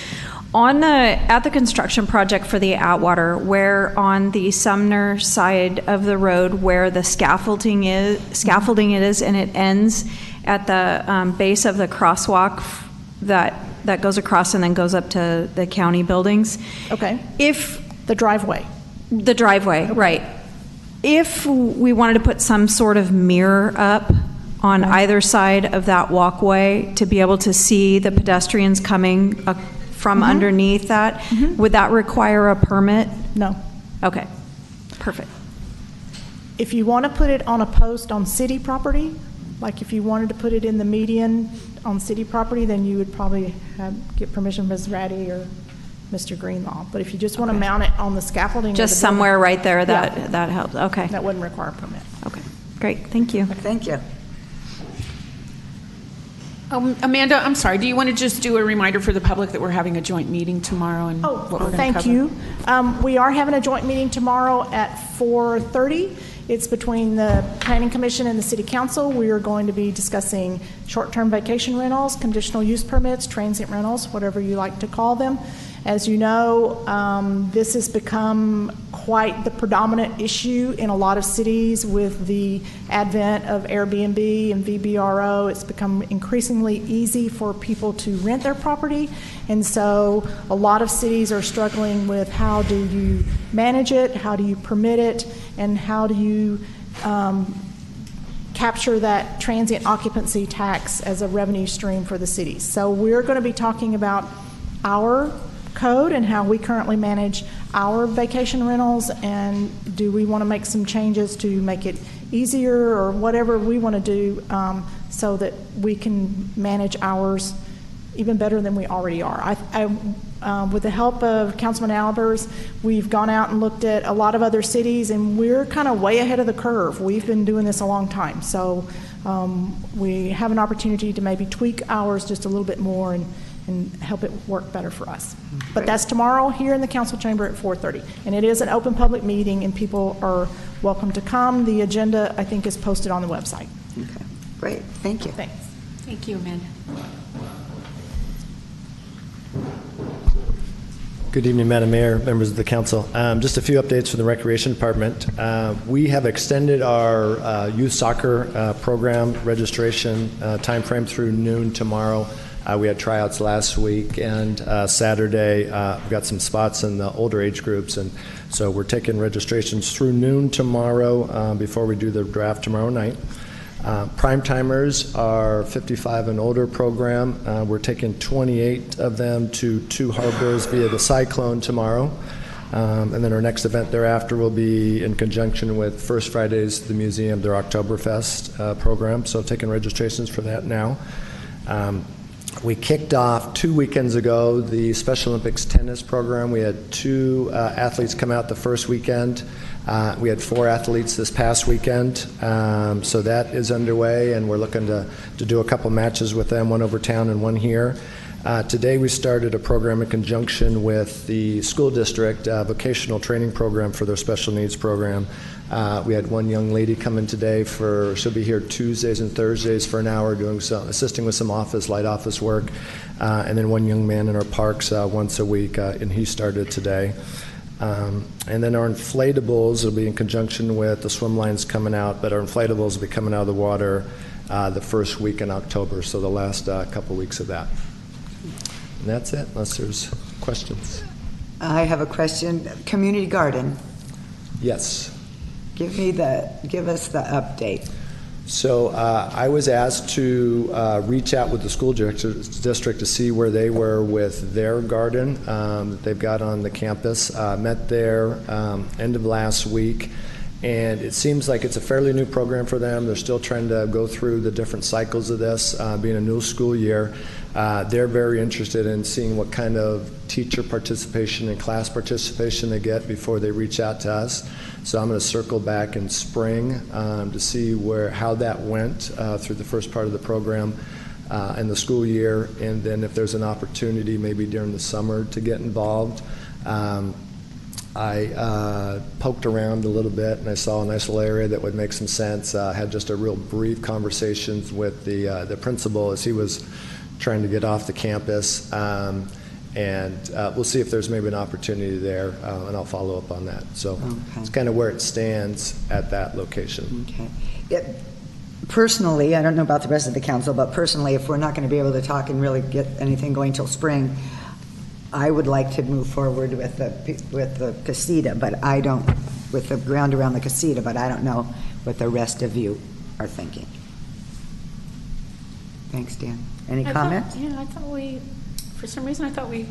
At the construction project for the Atwater, where on the Sumner side of the road where the scaffolding is, and it ends at the base of the crosswalk that goes across and then goes up to the county buildings. Okay. The driveway, okay. Right. If we wanted to put some sort of mirror up on either side of that walkway to be able to see the pedestrians coming from underneath that, would that require a permit? No. Okay, perfect. If you want to put it on a post on city property, like if you wanted to put it in the median on city property, then you would probably get permission from Ms. Ratty or Mr. Greenlaw. But if you just want to mount it on the scaffolding, just somewhere right there, that helps. Okay, that wouldn't require a permit. Okay, great. Thank you. Thank you. Amanda, I'm sorry, do you want to just do a reminder for the public that we're having a joint meeting tomorrow and what we're going to cover? Thank you. We are having a joint meeting tomorrow at 4:30. It's between the Planning Commission and the City Council. We are going to be discussing short-term vacation rentals, conditional use permits, transient rentals, whatever you like to call them. As you know, this has become quite the predominant issue in a lot of cities with the advent of Airbnb and VBRO. It's become increasingly easy for people to rent their property, and so a lot of cities are struggling with how do you manage it, how do you permit it, and how do you capture that transient occupancy tax as a revenue stream for the cities. So we're going to be talking about our code and how we currently manage our vacation rentals, and do we want to make some changes to make it easier or whatever we want to do so that we can manage ours even better than we already are. With the help of Councilman Albers, we've gone out and looked at a lot of other cities, and we're kind of way ahead of the curve. We've been doing this a long time, so we have an opportunity to maybe tweak ours just a little bit more and help it work better for us. But that's tomorrow here in the council chamber at 4:30. And it is an open public meeting, and people are welcome to come. The agenda, I think, is posted on the website. Okay, great. Thank you. Thanks. Thank you, Amanda. Good evening, Madam Mayor, members of the council. Just a few updates from the Recreation Department. We have extended our youth soccer program registration timeframe through noon tomorrow. We had tryouts last week, and Saturday we got some spots in the older age groups, and so we're taking registrations through noon tomorrow before we do the draft tomorrow night. Prime timers are 55 and older program. We're taking 28 of them to Two Harbors via the Cyclone tomorrow. And then our next event thereafter will be in conjunction with First Fridays, the museum, their Oktoberfest program. So taking registrations for that now. We kicked off 2 weekends ago the Special Olympics tennis program. We had 2 athletes come out the first weekend. We had 4 athletes this past weekend. So that is underway, and we're looking to do a couple matches with them, one over town and one here. Today we started a program in conjunction with the school district, vocational training program for their special needs program. We had one young lady come in today she'll be here Tuesdays and Thursdays for an hour assisting with some light office work. And then one young man in our parks once a week, and he started today. And then our inflatables will be in conjunction with the swim lines coming out, but our inflatables will be coming out of the water the first week in October, so the last couple weeks of that. And that's it, unless there's questions. I have a question. Community garden. Yes. Give us the update. So I was asked to reach out with the school district to see where they were with their garden that they've got on the campus. Met there end of last week, and it seems like it's a fairly new program for them. They're still trying to go through the different cycles of this, being a new school year. They're very interested in seeing what kind of teacher participation and class participation they get before they reach out to us. So I'm going to circle back in spring to see how that went through the first part of the program in the school year, and then if there's an opportunity maybe during the summer to get involved. I poked around a little bit, and I saw a nice little area that would make some sense. Had just a real brief conversations with the principal as he was trying to get off the campus, and we'll see if there's maybe an opportunity there, and I'll follow up on that. So it's kind of where it stands at that location. Okay. Personally, I don't know about the rest of the council, but personally, if we're not going to be able to talk and really get anything going till spring, I would like to move forward with the casita, but I don't, with the ground around the casita, but I don't know what the rest of you are thinking. Thanks, Dan. Any comments? I thought for some reason, I thought we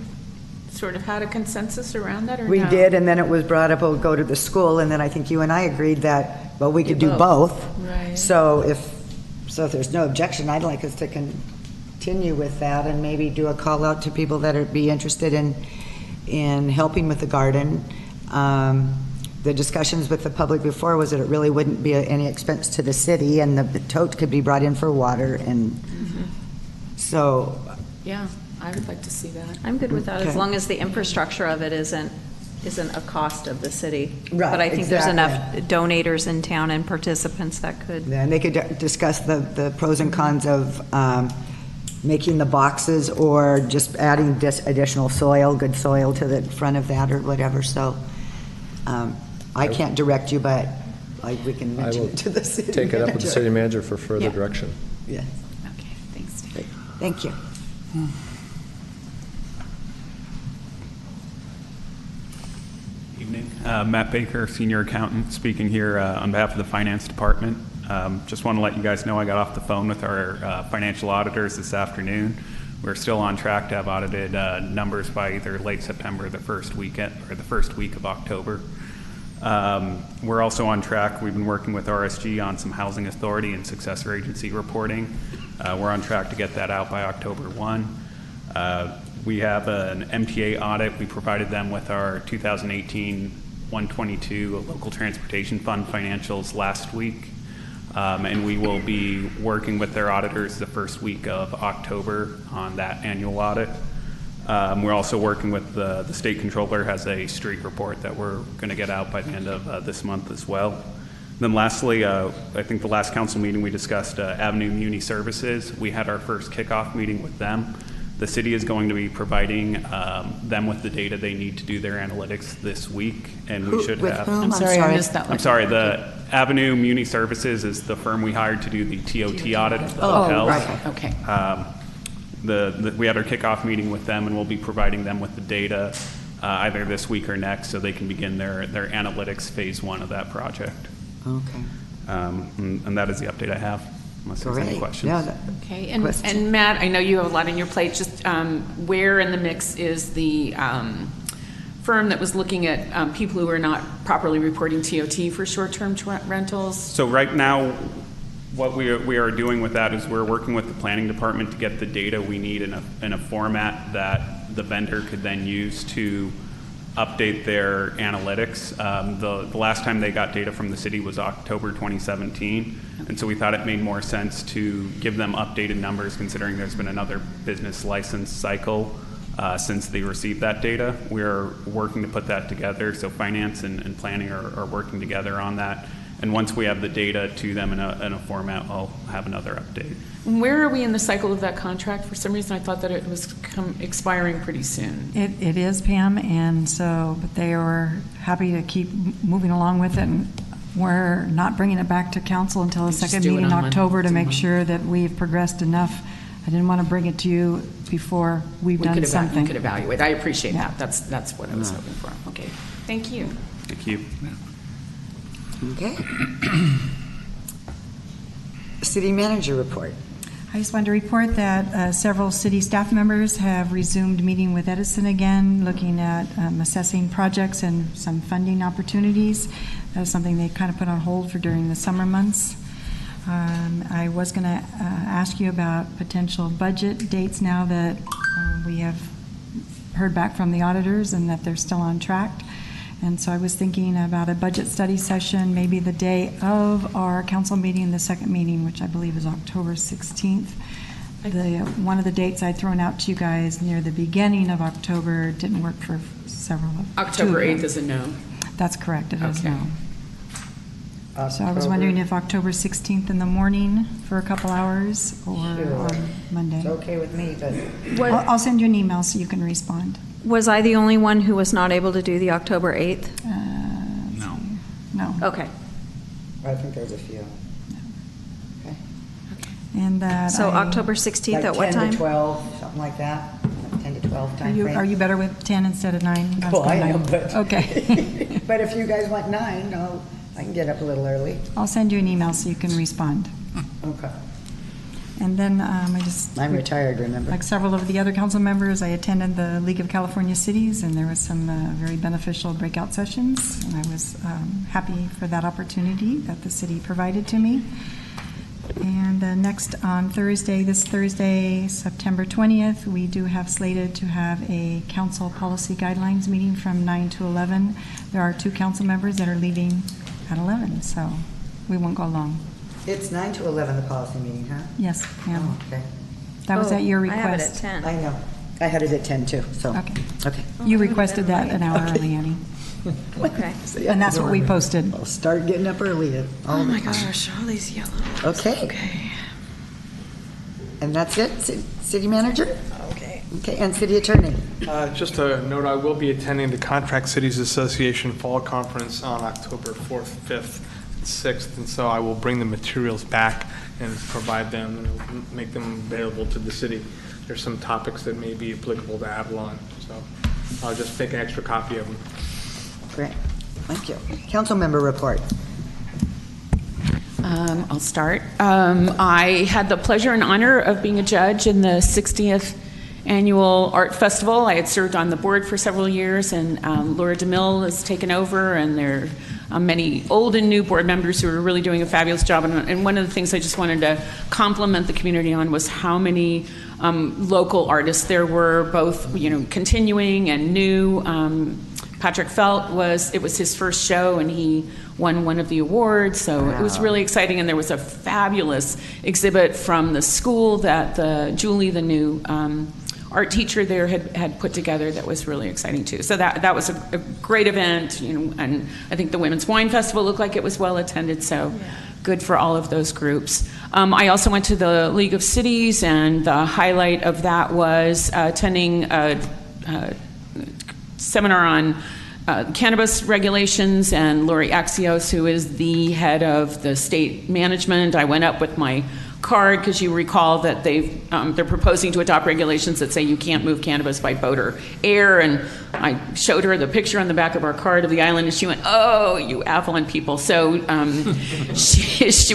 sort of had a consensus around that, or We no? did, and then it was brought up, we'll go to the school, and then I think you and I agreed that, well, we could do both. Right. So if there's no objection, I'd like us to continue with that and maybe do a call out to people that would be interested in helping with the garden. The discussions with the public before was that it really wouldn't be any expense to the city, and the tote could be brought in for water, and so. Yeah, I would like to see that. I'm good with that, as Okay. long as the infrastructure of it isn't a cost of the city. Right, But I think there's enough exactly. donators in town and participants that could. And they could discuss the pros and cons of making the boxes or just adding additional soil, good soil to the front of that or whatever. So I can't direct you, but we can mention it to the city Take it up with the manager. city manager for further direction. Yes. Okay, thanks. Thank you. Evening. Matt Baker, Senior Accountant, speaking here on behalf of the Finance Department. Just want to let you guys know I got off the phone with our financial auditors this afternoon. We're still on track to have audited numbers by either late September or the first week of October. We're also on track. We've been working with RSG on some housing authority and successor agency reporting. We're on track to get that out by October 1. We have an MTA audit. We provided them with our 2018-122 Local Transportation Fund financials last week. And we will be working with their auditors the first week of October on that annual audit. We're also working with the state controller has a street report that we're going to get out by the end of this month as well. Then lastly, I think the last council meeting we discussed Avenue Muni Services. We had our first kickoff meeting with them. The city is going to be providing them with the data they need to do their analytics this week, and we should have. Whom? I'm sorry, I missed that one. I'm sorry. The Avenue Muni Services is the firm we hired to do the TOT audit of the hotels. Right. Okay. we had our kickoff meeting with them, and we'll be providing them with the data either this week or next, so they can begin their analytics phase 1 of that project. Okay. And that is the update I have, unless there's any questions. Yeah, Okay, and Matt, I know you have a lot on your plate. Just where in the mix is the firm that was looking at people who are not properly reporting TOT for short-term rentals? So right now, what we are doing with that is we're working with the planning department to get the data we need in a format that the vendor could then use to update their analytics. The last time they got data from the city was October 2017, and so we thought it made more sense to give them updated numbers, considering there's been another business license cycle since they received that data. We're working to put that together, so finance and planning are working together on that. And once we have the data to them in a format, I'll have another update. Where are we in the cycle of that contract? For some reason, I thought that it was expiring pretty soon. It is, Pam, and so, but they are happy to keep moving along with it. And we're not bringing it back to council until the second meeting in October to make sure that we've progressed enough. I didn't want to bring it to you before we've done something. We could evaluate. I appreciate that. That's what I was hoping for. Okay. Thank you. Thank you. Okay. City manager report. I just wanted to report that several city staff members have resumed meeting with Edison again, looking at assessing projects and some funding opportunities. That was something they kind of put on hold for during the summer months. I was going to ask you about potential budget dates now that we have heard back from the auditors and that they're still on track. And so I was thinking about a budget study session, maybe the day of our council meeting, the second meeting, which I believe is October 16th. One of the dates I'd thrown out to you guys near the beginning of October didn't work for several of October 8th is a no. That's correct, it is Okay. no. So I was wondering if October 16th in the morning for a couple hours or on Monday. It's okay with me, but I'll send you an email so you can respond. Was I the only one who was not able to do the October 8th? No. Okay. I think there's a few. And So October 16th Like at what 10 time? to 12, something like that. Like 10 to 12 time frame. Are you better with 10 instead of 9? That's Well, I fine. am, but. Okay. But if you guys want 9, I can get up a little early. I'll send you an email so you can respond. Okay. And then I'm retired, remember? Like several of the other council members, I attended the League of California Cities, and there was some very beneficial breakout sessions, and I was happy for that opportunity that the city provided to me. And next on this Thursday, September 20th, we do have slated to have a council policy guidelines meeting from 9 to 11. There are 2 council members that are leaving at 11, so we won't go long. It's 9 to 11, the policy meeting, huh? Yes, ma'am. Oh, okay. That was at your I request. have it at 10. I know. I had it at 10 too, so. Okay. You requested that an hour early, Annie. Okay. And that's what we posted. I'll start getting up early. Oh my gosh, all these yellow. Okay. And that's it? City manager? Okay. Okay, and city attorney? Just a note, I will be attending the Contract Cities Association Fall Conference on October 4th, 5th, and 6th, and so I will bring the materials back and provide them and make them available to the city. There's some topics that may be applicable to Avalon, so I'll just make an extra copy of them. Great, thank you. Council member report. I'll start. I had the pleasure and honor of being a judge in the 60th Annual Art Festival. I had served on the board for several years, and Laura DeMille has taken over, and there are many old and new board members who are really doing a fabulous job. And one of the things I just wanted to compliment the community on was how many local artists there were, both continuing and new. Patrick Felt it was his first show, and he won one of the awards, so It was really exciting. And there was a fabulous exhibit from the school that Julie, the new art teacher there, had put together that was really exciting too. So that was a great event, and I think the Women's Wine Festival looked like it was well attended, so good for all of those groups. I also went to the League of Cities, and the highlight of that was attending a seminar on cannabis regulations, and Lori Axios, who is the head of the state management. I went up with my card, because you recall that they're proposing to adopt regulations that say you can't move cannabis by boat or air. And I showed her the picture on the back of our card of the island, and she went, "Oh, you Avalon people!" So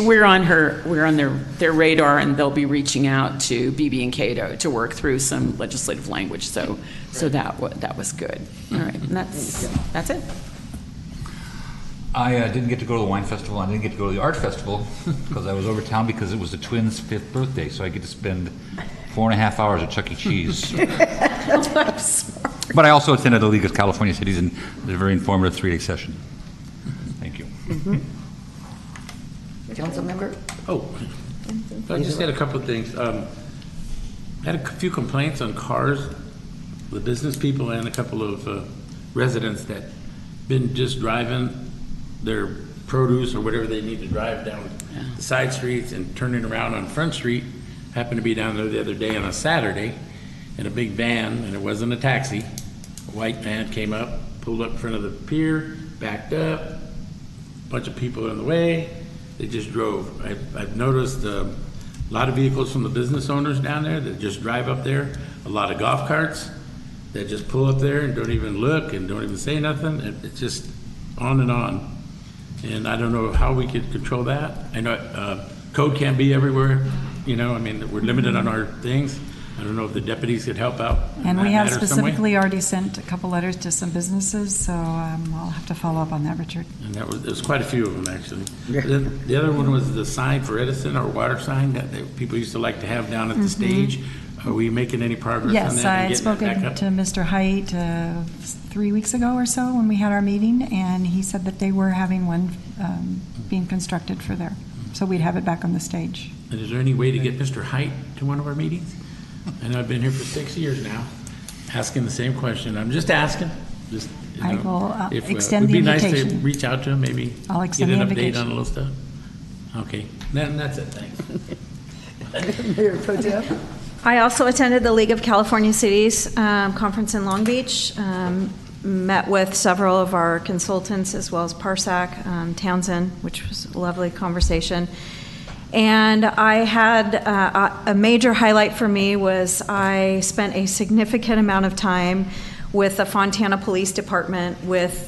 we're on their radar, and they'll be reaching out to BB&K to work through some legislative language. So that was good. All right, and that's it. I didn't get to go to the wine festival. I didn't get to go to the art festival because I was over town because it was the twins' 5th birthday. So I get to spend 4.5 hours at Chuck E. Cheese. But I also attended the League of California Cities, and it was a very informative 3-day session. Thank you. Council member? Oh, I just had a couple of things. I had a few complaints on cars, the business people, and a couple of residents that been just driving their produce or whatever they need to drive down the side streets and turning around on Front Street. Happened to be down there the other day on a Saturday in a big van, and it wasn't a taxi. A white van came up, pulled up in front of the pier, backed up, a bunch of people in the way. They just drove. I've noticed a lot of vehicles from the business owners down there that just drive up there, a lot of golf carts that just pull up there and don't even look and don't even say nothing. It's just on and on. And I don't know how we could control that. I know code can't be everywhere. You know, I mean, we're limited on our things. I don't know if the deputies could help out. And we have specifically already sent a couple letters to some businesses, so I'll have to follow up on that, Richard. And there's quite a few of them, actually. The other one was the sign for Edison, our water sign that people used to like to have down at the stage. Are we making any progress on that? Yes, I had spoken to Mr. Height 3 weeks ago or so when we had our meeting, and he said that they were having one being constructed for there. So we'd have it back on the stage. And is there any way to get Mr. Height to one of our meetings? I know I've been here for 6 years now, asking the same question. I'm just asking. Just, I will extend the invitation. It would be nice to reach out to him, maybe I'll extend get an the update invitation. on a little stuff. Okay, that's it. Thanks. Mayor Pro Tem? I also attended the League of California Cities conference in Long Beach, met with several of our consultants as well as Parsac, Townsend, which was a lovely conversation. And I had a major highlight for me was I spent a significant amount of time with the Fontana Police Department.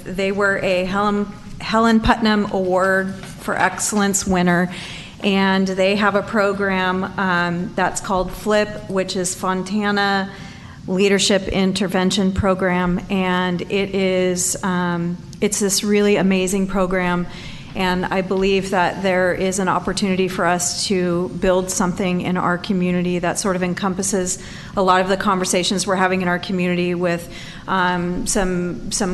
They were a Helen Putnam Award for Excellence winner. And they have a program that's called FLIP, which is Fontana Leadership Intervention Program. And it is, it's this really amazing program. And I believe that there is an opportunity for us to build something in our community that sort of encompasses a lot of the conversations we're having in our community with some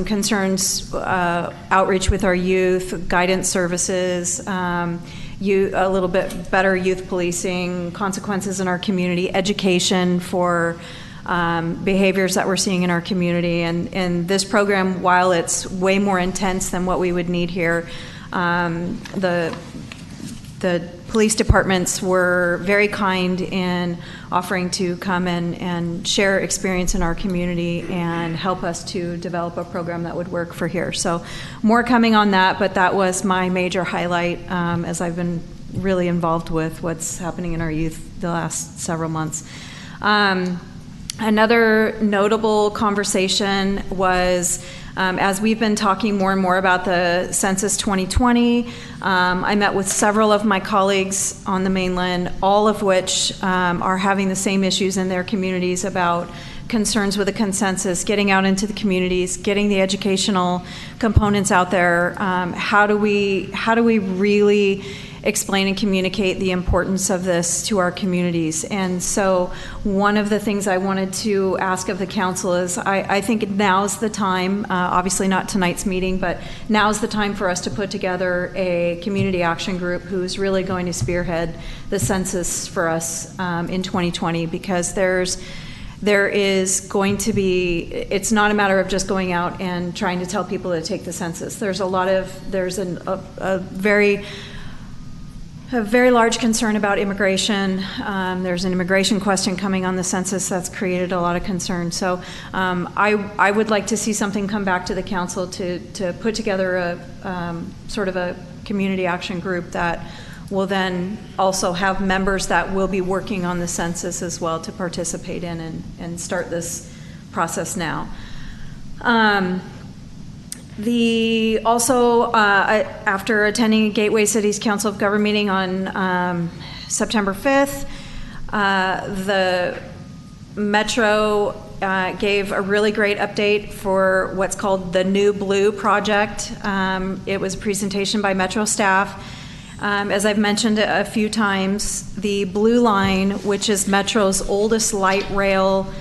concerns, outreach with our youth, guidance services, a little bit better youth policing, consequences in our community, education for behaviors that we're seeing in our community. And this program, while it's way more intense than what we would need here, the police departments were very kind in offering to come and share experience in our community and help us to develop a program that would work for here. So more coming on that, but that was my major highlight as I've been really involved with what's happening in our youth the last several months. Another notable conversation was as we've been talking more and more about the Census 2020, I met with several of my colleagues on the mainland, all of which are having the same issues in their communities about concerns with the consensus, getting out into the communities, getting the educational components out there. How do we really explain and communicate the importance of this to our communities? And so one of the things I wanted to ask of the council is I think now's the time, obviously not tonight's meeting, but now's the time for us to put together a community action group who's really going to spearhead the census for us in 2020, because there is going to be, it's not a matter of just going out and trying to tell people to take the census. There's a very large concern about immigration. There's an immigration question coming on the census that's created a lot of concern. So I would like to see something come back to the council to put together a sort of a community action group that we'll then also have members that will be working on the census as well to participate in and start this process now. After attending Gateway City's Council of Government meeting on September 5th, the Metro gave a really great update for what's called the New Blue project. It was a presentation by Metro staff. As I've mentioned a few times, the Blue Line, which is Metro's oldest light rail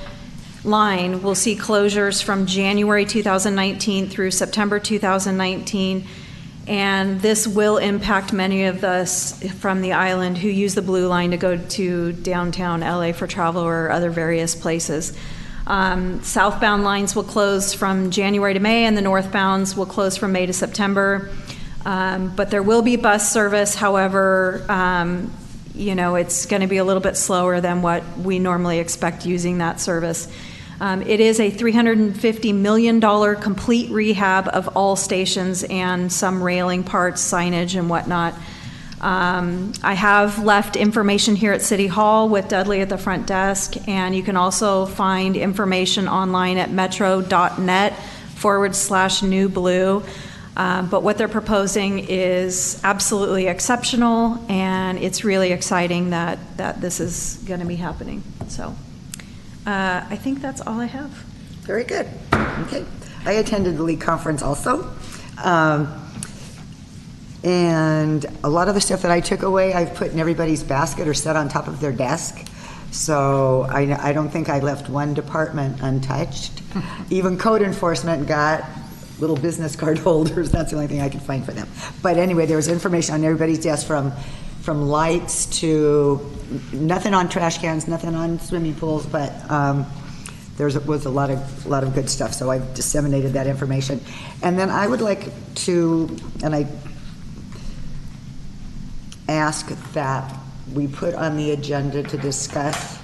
line, will see closures from January 2019 through September 2019, and this will impact many of us from the island who use the Blue Line to go to downtown LA for travel or other various places. Southbound lines will close from January to May, and the northbounds will close from May to September. But there will be bus service. However, it's going to be a little bit slower than what we normally expect using that service. It is a $350 million complete rehab of all stations and some railing parts, signage, and whatnot. I have left information here at City Hall with Dudley at the front desk, and you can also find information online at metro.net/New Blue. But what they're proposing is absolutely exceptional, and it's really exciting that this is going to be happening. So I think that's all I have. Very good. Okay. I attended the League conference also. And a lot of the stuff that I took away, I've put in everybody's basket or set on top of their desk. So I don't think I left one department untouched. Even code enforcement got little business card holders. That's the only thing I could find for them. But anyway, there was information on everybody's desk from lights to nothing on trash cans, nothing on swimming pools, but there was a lot of good stuff. So I've disseminated that information. And then I would like to, and I ask that we put on the agenda to discuss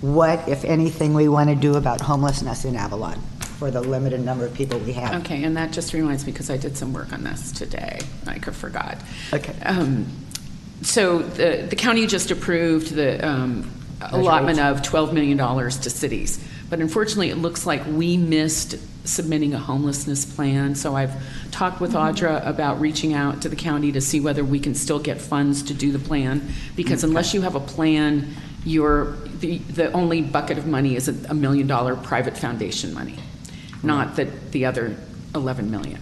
what, if anything, we want to do about homelessness in Avalon for the limited number of people we have. Okay, and that just reminds me, because I did some work on this today. I forgot. Okay. So the county just approved the allotment of $12 million to cities. But unfortunately, it looks like we missed submitting a homelessness plan. So I've talked with Audra about reaching out to the county to see whether we can still get funds to do the plan. Because unless you have a plan, the only bucket of money is $1 million private foundation money, not the other $11 million.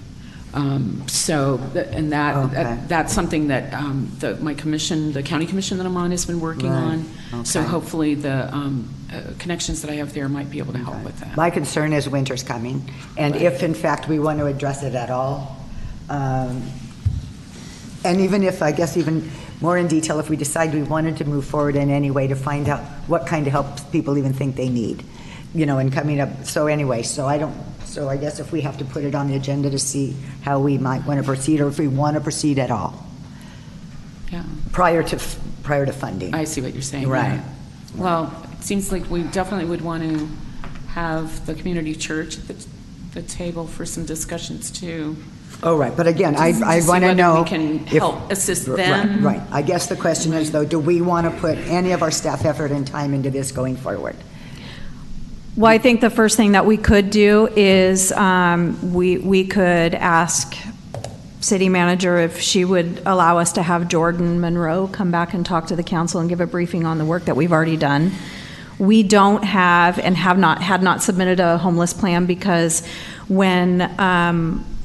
That's something that my commission, the county commission that I'm on, has been working on. Okay. So hopefully the connections that I have there might be able to help with that. My concern is winter's coming, and if in fact we want to address it at all, and even if, I guess even more in detail, if we decide we wanted to move forward in any way to find out what kind of help people even think they need, and coming up. So anyway, so I guess if we have to put it on the agenda to see how we might want to proceed, or if we want to proceed at all. Yeah. Prior to funding. I see what you're saying. Right. Yeah. Well, it seems like we definitely would want to have the community church at the table for some discussions too. Oh, right. But again, I want to know we can help assist them. Right. I guess the question is, though, do we want to put any of our staff effort and time into this going forward? Well, I think the first thing that we could do is we could ask city manager if she would allow us to have Jordan Monroe come back and talk to the council and give a briefing on the work that we've already done. We don't have and had not submitted a homeless plan because when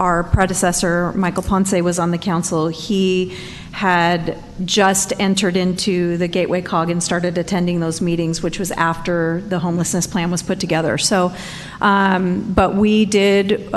our predecessor, Michael Ponce, was on the council, he had just entered into the Gateway COG and started attending those meetings, which was after the homelessness plan was put together. So, but we did,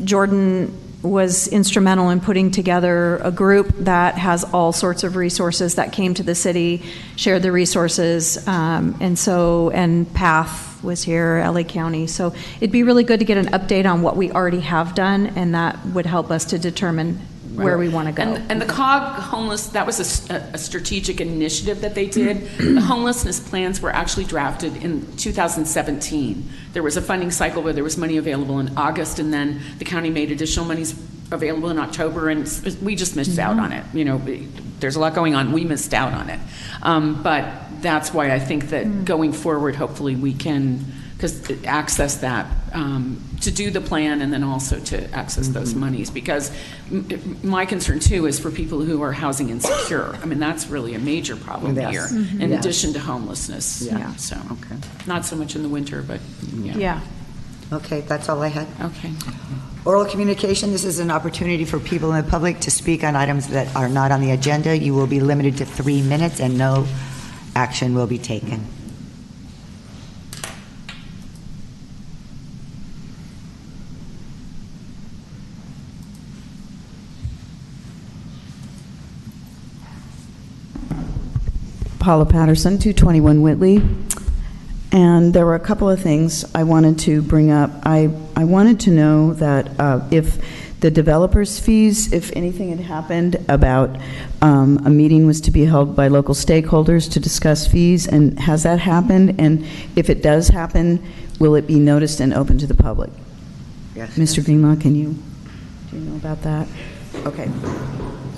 Jordan was instrumental in putting together a group that has all sorts of resources that came to the city, shared the resources, and PATH was here, LA County. So it'd be really good to get an update on what we already have done, and that would help us to determine where we want to go. And the COG homeless, that was a strategic initiative that they did. The homelessness plans were actually drafted in 2017. There was a funding cycle where there was money available in August, and then the county made additional monies available in October, and we just missed out on it. there's a lot going on. We missed out on it. But that's why I think that going forward, hopefully we can access that to do the plan and then also to access those monies. Because my concern too is for people who are housing insecure. I mean, that's really a major problem here, in addition to homelessness. Yeah. So, not so much in the winter, but yeah. Okay, that's all I had. Okay. Oral communication, this is an opportunity for people in the public to speak on items that are not on the agenda. You will be limited to 3 minutes and no action will be taken. Paula Patterson, 221 Whitley. And there were a couple of things I wanted to bring up. I wanted to know that if the developers' fees, if anything had happened about a meeting was to be held by local stakeholders to discuss fees, and has that happened? And if it does happen, will it be noticed and open to the public? Yes. Mr. Greenlaw, do you know about that? Okay.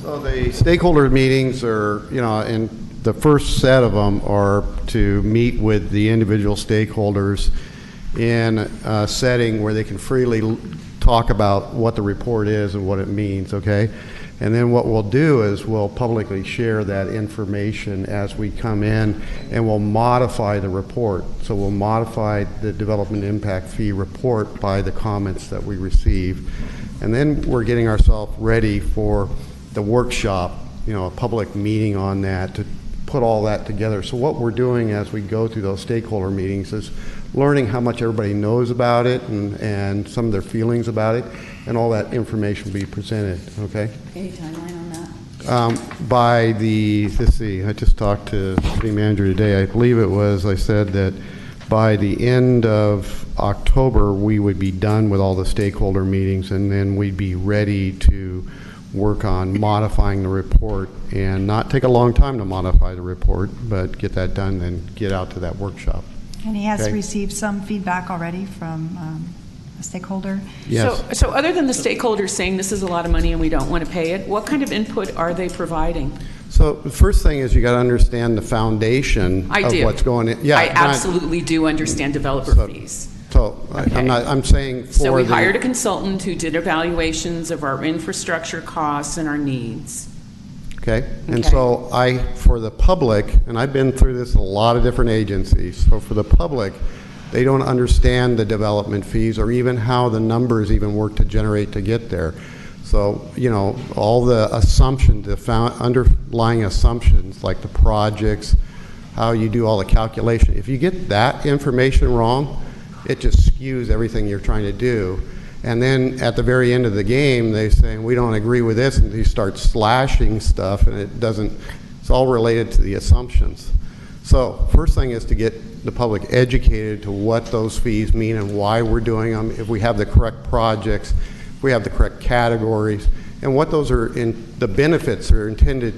So the stakeholder meetings are, and the first set of them are to meet with the individual stakeholders in a setting where they can freely talk about what the report is and what it means, okay? And then what we'll do is we'll publicly share that information as we come in, and we'll modify the report. So we'll modify the development impact fee report by the comments that we receive. And then we're getting ourselves ready for the workshop, a public meeting on that to put all that together. So what we're doing as we go through those stakeholder meetings is learning how much everybody knows about it and some of their feelings about it, and all that information will be presented, okay? Any timeline on that? By let's see, I just talked to the city manager today. I believe I said that by the end of October, we would be done with all the stakeholder meetings, and then we'd be ready to work on modifying the report, and not take a long time to modify the report, but get that done and get out to that workshop. And he has Okay. received some feedback already from a stakeholder. Yes. So other than the stakeholders saying this is a lot of money and we don't want to pay it, what kind of input are they providing? So the first thing is you got to understand the foundation I of do. what's going in. Yeah, I absolutely do understand developer fees. So I'm saying for So we the, hired a consultant who did evaluations of our infrastructure costs and our needs. okay, and so for the public, and I've been through this in a lot of different agencies, so for the public, they don't understand the development fees or even how the numbers even work to generate to get there. So, all the assumptions, the underlying assumptions, like the projects, how you do all the calculation, if you get that information wrong, it just skews everything you're trying to do. And then at the very end of the game, they say, we don't agree with this, and you start slashing stuff, and it's all related to the assumptions. So first thing is to get the public educated to what those fees mean and why we're doing them, if we have the correct projects, if we have the correct categories, and what those are the benefits are intended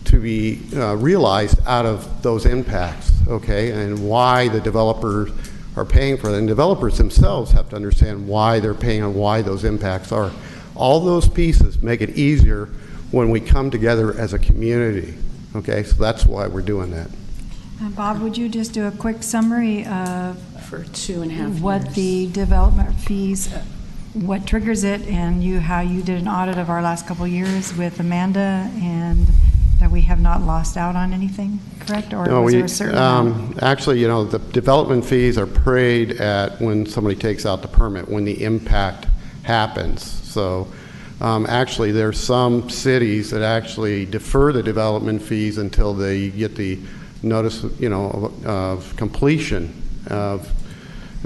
to be realized out of those impacts, okay, and why the developers are paying for it. And developers themselves have to understand why they're paying and why those impacts are. All those pieces make it easier when we come together as a community, okay, so that's why we're doing that. Bob, would you just do a quick summary of for 2.5 what years. the development fees, what triggers it, and how you did an audit of our last couple of years with Amanda, and that we have not lost out on anything, correct? Or No, was there a certain amount? actually, the development fees are paid at when somebody takes out the permit, when the impact happens. So actually, there's some cities that actually defer the development fees until they get the notice, of completion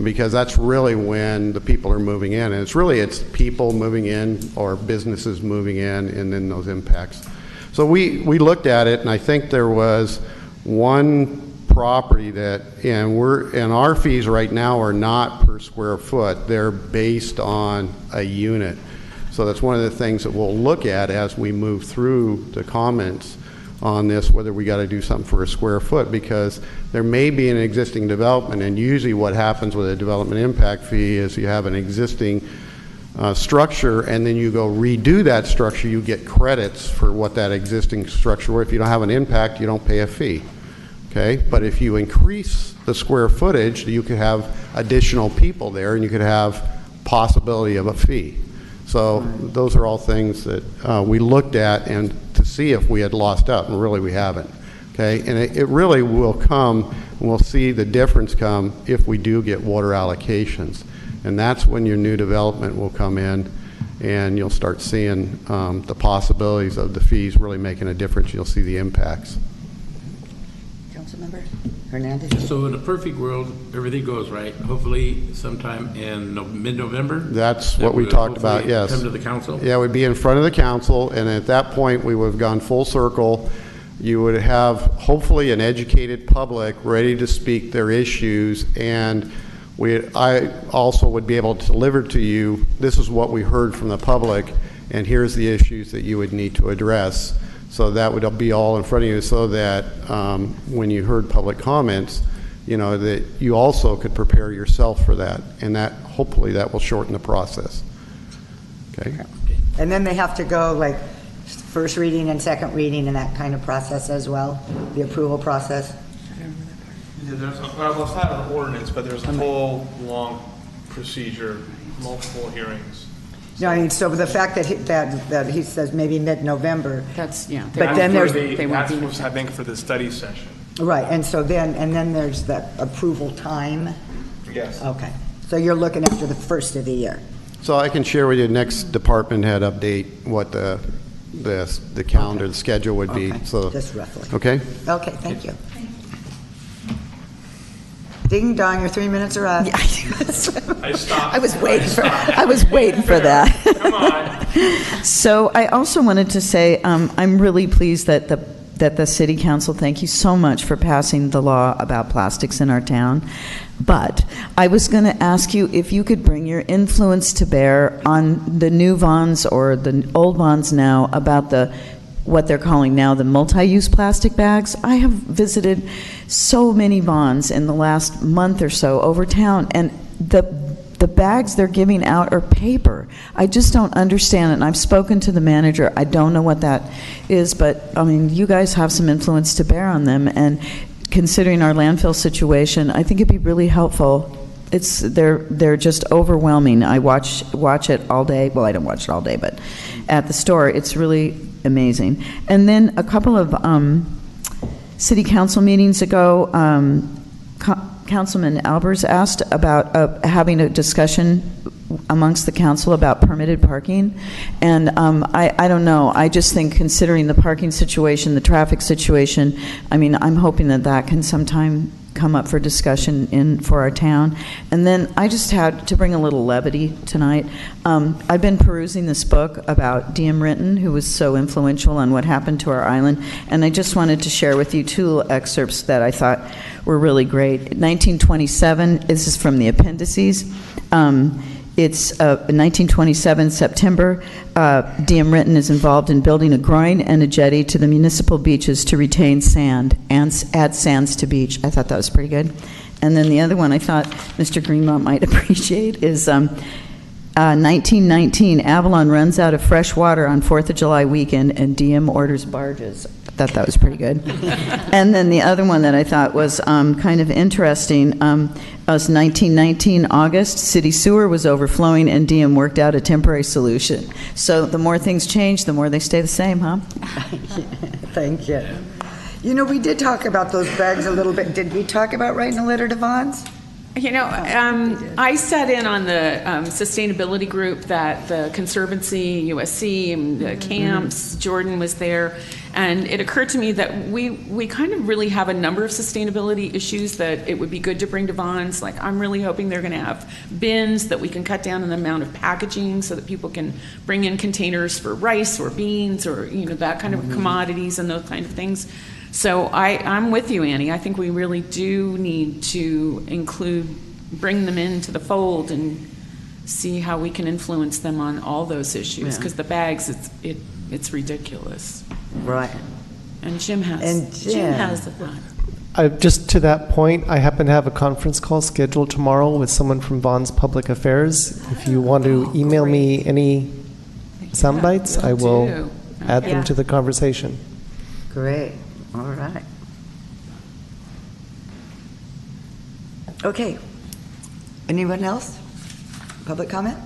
because that's really when the people are moving in. And it's people moving in or businesses moving in, and then those impacts. So we looked at it, and I think there was one property and our fees right now are not per square foot. They're based on a unit. So that's one of the things that we'll look at as we move through the comments on this, whether we got to do something for a square foot, because there may be an existing development, and usually what happens with a development impact fee is you have an existing structure, and then you go redo that structure, you get credits for what that existing structure were. If you don't have an impact, you don't pay a fee. Okay? But if you increase the square footage, you could have additional people there, and you could have possibility of a fee. So those are all things that we looked at and to see if we had lost out, and really we haven't. Okay? And it really will come, and we'll see the difference come if we do get water allocations. And that's when your new development will come in, and you'll start seeing the possibilities of the fees really making a difference. You'll see the impacts. Councilmember Hernandez? So in a perfect world, everything goes right. Hopefully sometime in mid-November? That's what we talked about, yes. Come to the council? Yeah, we'd be in front of the council, and at that point, we would have gone full circle. You would have, hopefully, an educated public ready to speak their issues, and I also would be able to deliver to you, this is what we heard from the public, and here's the issues that you would need to address. So that would be all in front of you, so that when you heard public comments, you know, that you also could prepare yourself for that, and that hopefully that will shorten the process. Okay? And then they have to go like first reading and second reading and that kind of process as well, the approval process. Yeah, well, it's not an ordinance, but there's a whole long procedure, multiple hearings. No, I mean, so the fact that he says maybe mid-November. That's, yeah. But then there's. That's, I think, for the study session. Right, and so then there's the approval time. Yes. Okay, so you're looking after the first of the year. So I can share with you next department head update what the calendar, the schedule would be. Okay, so just roughly. Okay. Okay, thank you. Ding dong, your 3 minutes are up. Yeah, I stopped. I was waiting for that. Come on. So I also wanted to say I'm really pleased that the city council, thank you so much for passing the law about plastics in our town. But I was going to ask you if you could bring your influence to bear on the new Vons or the old Vons now about what they're calling now the multi-use plastic bags. I have visited so many Vons in the last month or so over town, and the bags they're giving out are paper. I just don't understand it, and I've spoken to the manager. I don't know what that is, but I mean, you guys have some influence to bear on them, and considering our landfill situation, I think it'd be really helpful. They're just overwhelming. I watch it all day. Well, I don't watch it all day, but at the store, it's really amazing. And then a couple of city council meetings ago, Councilman Albers asked about having a discussion amongst the council about permitted parking. And I don't know. I just think considering the parking situation, the traffic situation, I mean, I'm hoping that can sometime come up for discussion for our town. And then I just had to bring a little levity tonight. I've been perusing this book about D.M. Rinton, who was so influential on what happened to our island, and I just wanted to share with you two excerpts that I thought were really great. 1927, this is from the appendices. It's 1927, September. D.M. Rinton is involved in building a groin and a jetty to the municipal beaches to retain sand and add sands to beach. I thought that was pretty good. And then the other one I thought Mr. Greenmont might appreciate is 1919, Avalon runs out of fresh water on 4th of July weekend and D.M. orders barges. I thought that was pretty good. And then the other one that I thought was kind of interesting was 1919 August, city sewer was overflowing and DM worked out a temporary solution. So the more things change, the more they stay the same, huh? Thank you. You know, we did talk about those bags a little bit. Did we talk about writing a letter to Vons? You know, I sat in on the sustainability group that the Conservancy, USC, and the camps, Jordan was there, and it occurred to me that we kind of really have a number of sustainability issues that it would be good to bring to Vons. Like, I'm really hoping they're going to have bins, that we can cut down on the amount of packaging so that people can bring in containers for rice or beans or, you know, that kind of commodities and those kind of things. So I'm with you, Annie. I think we really do need to bring them into the fold and see how we can influence them on all those issues. Because the bags, it's ridiculous. Right. And Jim has the fun. Just to that point, I happen to have a conference call scheduled tomorrow with someone from Vaughn's Public Affairs. If you want to email me any sound bites, I will add them to the conversation. Great. All right. Okay. Anyone else? Public comment?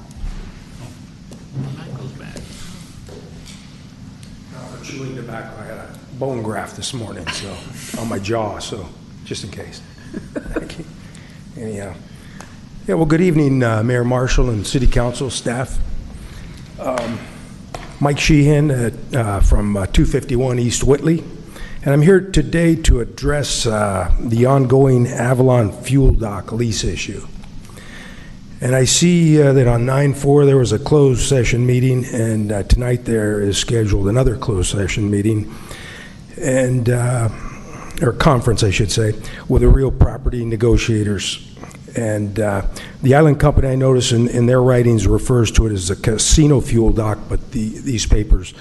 Chewing tobacco. I had a bone graft this morning, so on my jaw, so just in case. Thank you. Anyhow, yeah. Well, good evening, Mayor Marshall and City Council staff. Mike Sheehan from 251 East Whitley, and I'm here today to address the ongoing Avalon Fuel Dock lease issue. And I see that on 9/4 there was a closed session meeting, and tonight there is scheduled another closed session meeting, and or conference, I should say, with the real property negotiators. And the Island Company, I notice in their writings, refers to it as a casino fuel dock, but these papers,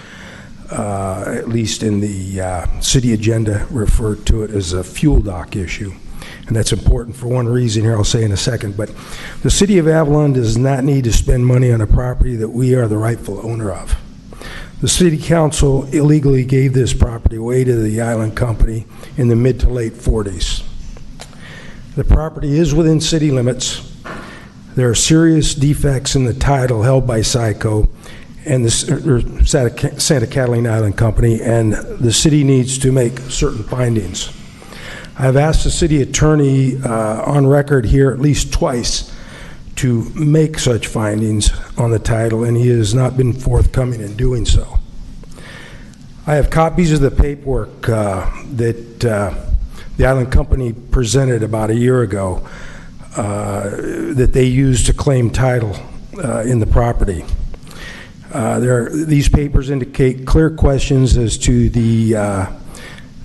at least in the city agenda, refer to it as a fuel dock issue. And that's important for one reason here, I'll say in a second. But the city of Avalon does not need to spend money on a property that we are the rightful owner of. The city council illegally gave this property away to the Island Company in the mid to late 40s. The property is within city limits. There are serious defects in the title held by SICO and the Santa Catalina Island Company, and the city needs to make certain findings. I've asked the city attorney on record here at least twice to make such findings on the title, and he has not been forthcoming in doing so. I have copies of the paperwork that the Island Company presented about a year ago that they used to claim title in the property. These papers indicate clear questions as to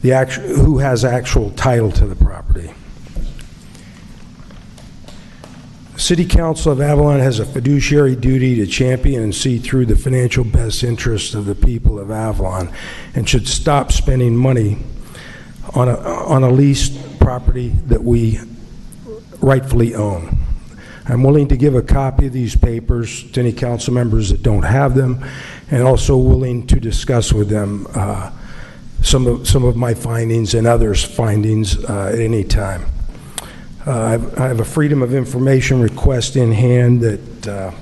who has actual title to the property. City Council of Avalon has a fiduciary duty to champion and see through the financial best interests of the people of Avalon, and should stop spending money on a leased property that we rightfully own. I'm willing to give a copy of these papers to any council members that don't have them, and also willing to discuss with them some of my findings and others' findings at any time. I have a Freedom of Information request in hand that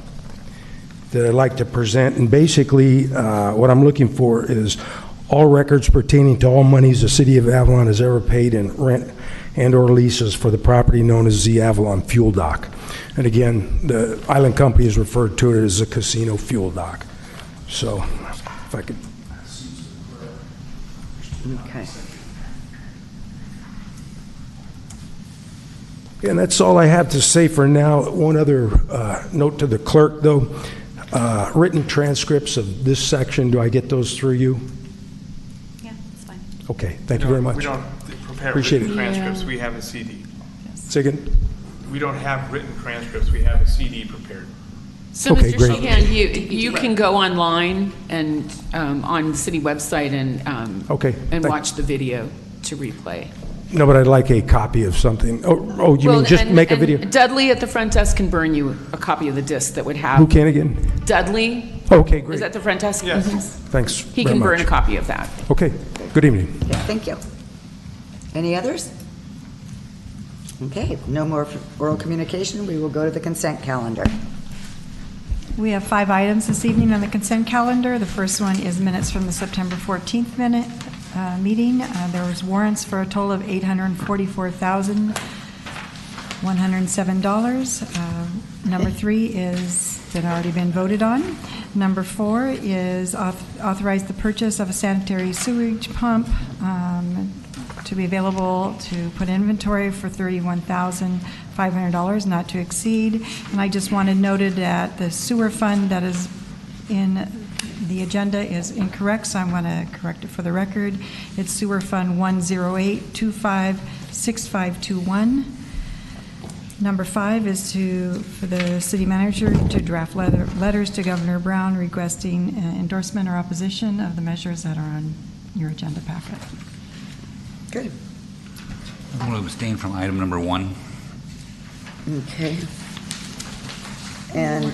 I'd like to present, and basically what I'm looking for is all records pertaining to all monies the city of Avalon has ever paid in rent and or leases for the property known as the Avalon Fuel Dock. And again, the Island Company has referred to it as a casino fuel dock. So if I could. Okay. And that's all I have to say for now. One other note to the clerk, though. Written transcripts of this section, do I get those through you? Yeah, that's fine. Okay, thank you very much. We don't prepare Appreciate written it. transcripts, we have a CD. Say again? We don't have written transcripts, we have a CD prepared. So, Okay, Mr. great. Sheehan, you can go online and on the city website and Okay, and thank- watch the video to replay. No, but I'd like a copy of something. Oh, you mean just make a video? Dudley at the front desk can burn you a copy of the disc that would have. Who can again? Dudley. Okay, great. Is that the front desk? Yes. Mhm. Thanks He very can burn a much. copy of that. Okay, good evening. Yeah, thank you. Any others? Okay, no more oral communication. We will go to the consent calendar. We have 5 items this evening on the consent calendar. The first one is minutes from the September 14th meeting. There was warrants for a total of $844,107. Number 3 is that already been voted on. Number 4 is authorize the purchase of a sanitary sewage pump to be available to put inventory for $31,500, not to exceed. And I just wanted noted that the sewer fund that is in the agenda is incorrect, so I'm going to correct it for the record. It's Sewer Fund 108256521. Number 5 is for the city manager to draft letters to Governor Brown requesting endorsement or opposition of the measures that are on your agenda packet. Good. I'm going to abstain from item number 1. Okay. And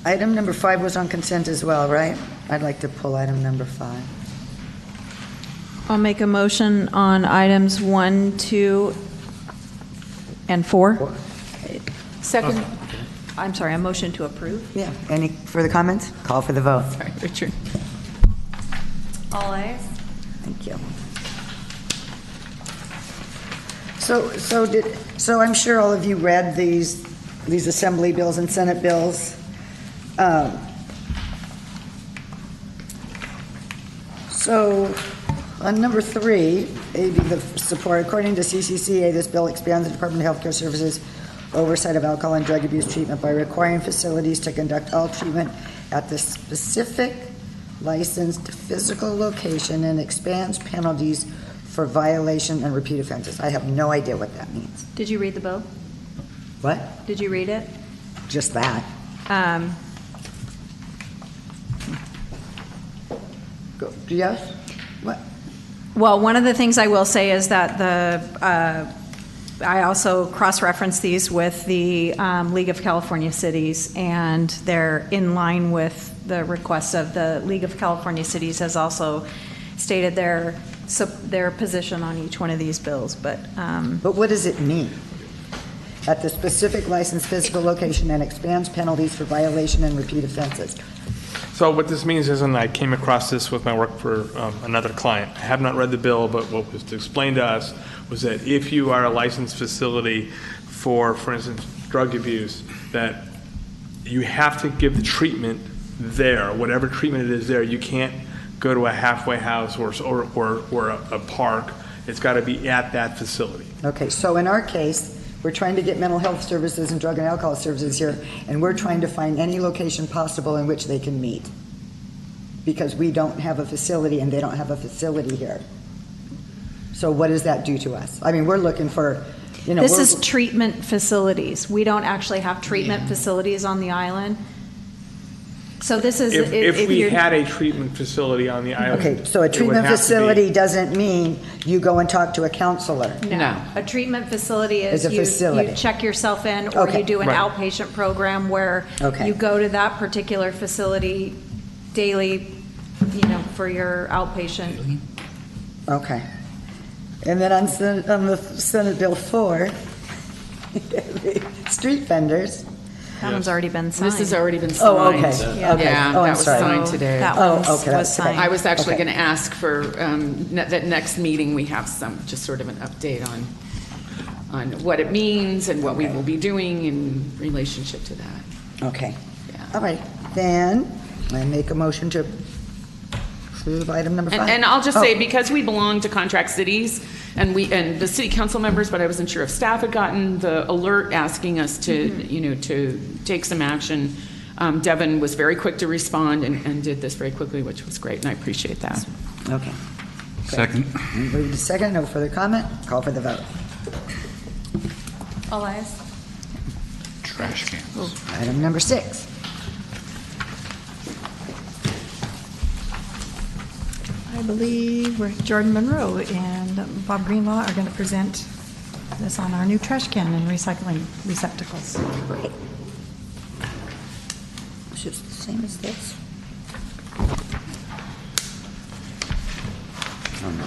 item number 5 was on consent as well, right? I'd like to pull item number 5. I'll make a motion on items 1, 2, and 4. Second. I'm sorry, a motion to approve. Yeah. Any further comments? Call for the vote. Sorry, Richard. All ayes. Thank you. So I'm sure all of you read these assembly bills and Senate bills. So on number 3, A, B, the support, according to CCCA, this bill expands the Department of Healthcare Services oversight of alcohol and drug abuse treatment by requiring facilities to conduct all treatment at the specific licensed physical location and expands penalties for violation and repeat offenses. I have no idea what that means. Did you read the bill? What? Did you read it? Just that. Yes? What? Well, one of the things I will say is that I also cross-referenced these with the League of California Cities, and they're in line with the request of the League of California Cities has also stated their position on each one of these bills. But what does it mean? At the specific licensed physical location and expands penalties for violation and repeat offenses. So what this means is, and I came across this with my work for another client. I have not read the bill, but what was explained to us was that if you are a licensed facility for instance, drug abuse, that you have to give the treatment there, whatever treatment it is there. You can't go to a halfway house or a park. It's got to be at that facility. Okay, so in our case, we're trying to get mental health services and drug and alcohol services here, and we're trying to find any location possible in which they can meet. Because we don't have a facility and they don't have a facility here. So what does that do to us? I mean, we're looking for, this is treatment facilities. We don't actually have treatment facilities on the island. So this is if we had a treatment facility on the island. Okay, so a treatment facility doesn't mean you go and talk to a counselor. No. A treatment facility is a facility. You check yourself in, or Okay. you do an Right. outpatient program where Okay. you go to that particular facility daily, for your outpatient. Okay. And then on the Senate Bill 4, street vendors. That one's already been signed. This has already been signed. Oh, okay. Okay. Yeah, Oh, I'm that was sorry. signed today. That Oh, one okay, was signed. I was actually Okay. going to ask for, that next meeting, we have just sort of an update on what it means and what we will be doing in relationship to that. Okay. All right. Then I make a motion to approve item number 5. And I'll just say, Oh. because we belong to contract cities, and the city council members, but I wasn't sure if staff had gotten the alert asking us to, to take some action. Devin was very quick to respond and did this very quickly, which was great, and I appreciate that. Okay. Second. Moved to second. No further comment. Call for the vote. All ayes. Trash cans. Item number 6. I believe Jordan Monroe and Bob Greenlaw are going to present this on our new trash can and recycling receptacles. Great. It's just the same as this. Oh, no.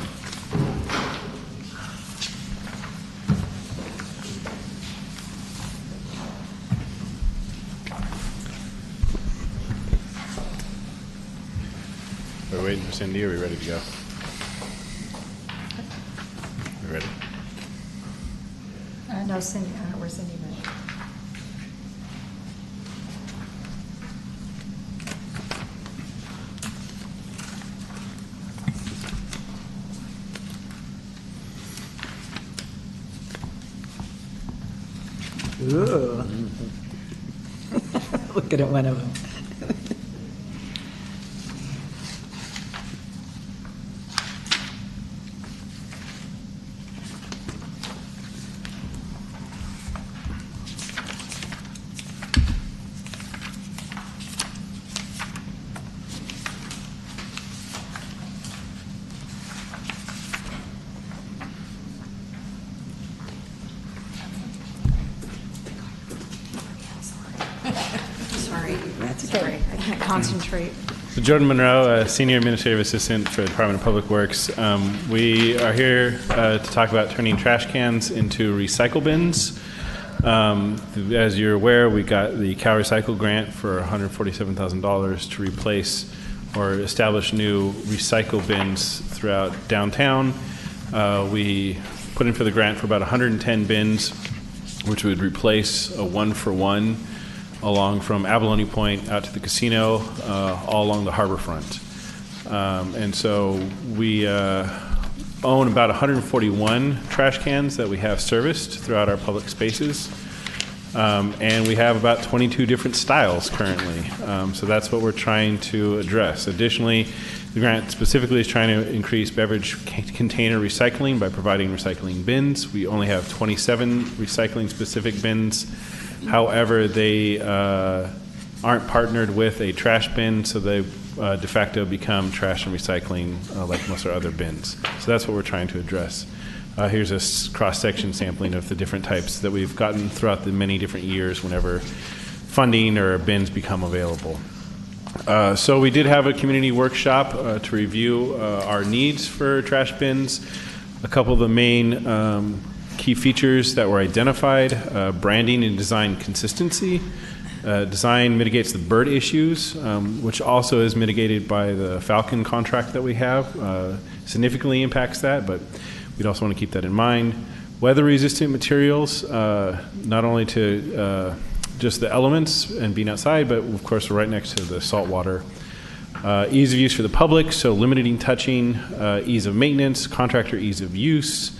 We're waiting for Cindy. Are we ready to go? We ready? No, Cindy, where's Cindy? Ooh. Looking at one of them. Sorry, I can't concentrate. So Jordan Monroe, Senior Administrative Assistant for the Department of Public Works. We are here to talk about turning trash cans into recycle bins. As you're aware, we got the Cal Recycle grant for $147,000 to replace or establish new recycle bins throughout downtown. We put in for the grant for about 110 bins, which would replace a one-for-one along from Abalone Point out to the casino, all along the harbor front. And so we own about 141 trash cans that we have serviced throughout our public spaces. And we have about 22 different styles currently. So that's what we're trying to address. Additionally, the grant specifically is trying to increase beverage container recycling by providing recycling bins. We only have 27 recycling specific bins. However, they aren't partnered with a trash bin, so they de facto become trash and recycling like most of our other bins. So that's what we're trying to address. Here's a cross-section sampling of the different types that we've gotten throughout the many different years whenever funding or bins become available. So we did have a community workshop to review our needs for trash bins. A couple of the main key features that were identified, branding and design consistency. Design mitigates the bird issues, which also is mitigated by the Falcon contract that we have. Significantly impacts that, but we'd also want to keep that in mind. Weather-resistant materials, not only to just the elements and being outside, but of course we're right next to the salt water. Ease of use for the public, so limiting touching, ease of maintenance, contractor ease of use.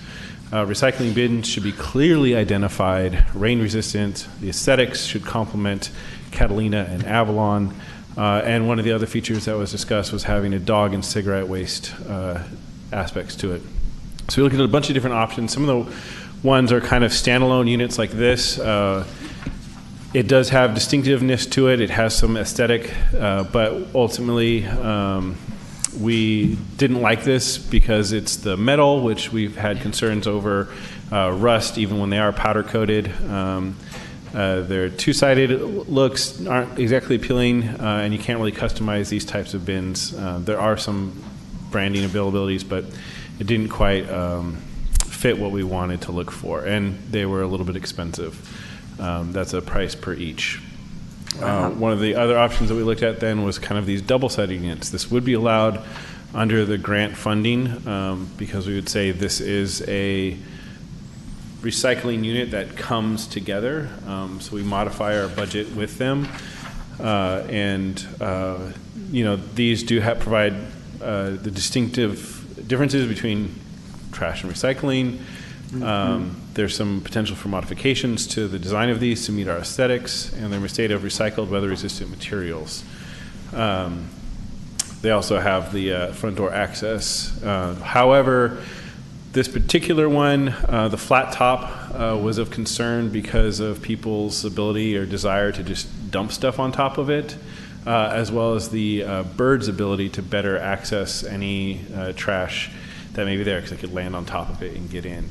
Recycling bins should be clearly identified, rain resistant. The aesthetics should complement Catalina and Avalon. And one of the other features that was discussed was having a dog and cigarette waste aspects to it. So we looked at a bunch of different options. Some of the ones are kind of standalone units like this. It does have distinctiveness to it. It has some aesthetic, but ultimately we didn't like this because it's the metal, which we've had concerns over rust even when they are powder coated. Their two-sided looks aren't exactly appealing, and you can't really customize these types of bins. There are some branding availabilities, but it didn't quite fit what we wanted to look for, and they were a little bit expensive. That's a price per each. One of the other options that we looked at then was kind of these double-sided units. This would be allowed under the grant funding because we would say this is a recycling unit that comes together. So we modify our budget with them. These do provide the distinctive differences between trash and recycling. There's some potential for modifications to the design of these to meet our aesthetics, and they're made of recycled weather-resistant materials. They also have the front door access. However, this particular one, the flat top, was of concern because of people's ability or desire to just dump stuff on top of it, as well as the bird's ability to better access any trash that may be there, because they could land on top of it and get in.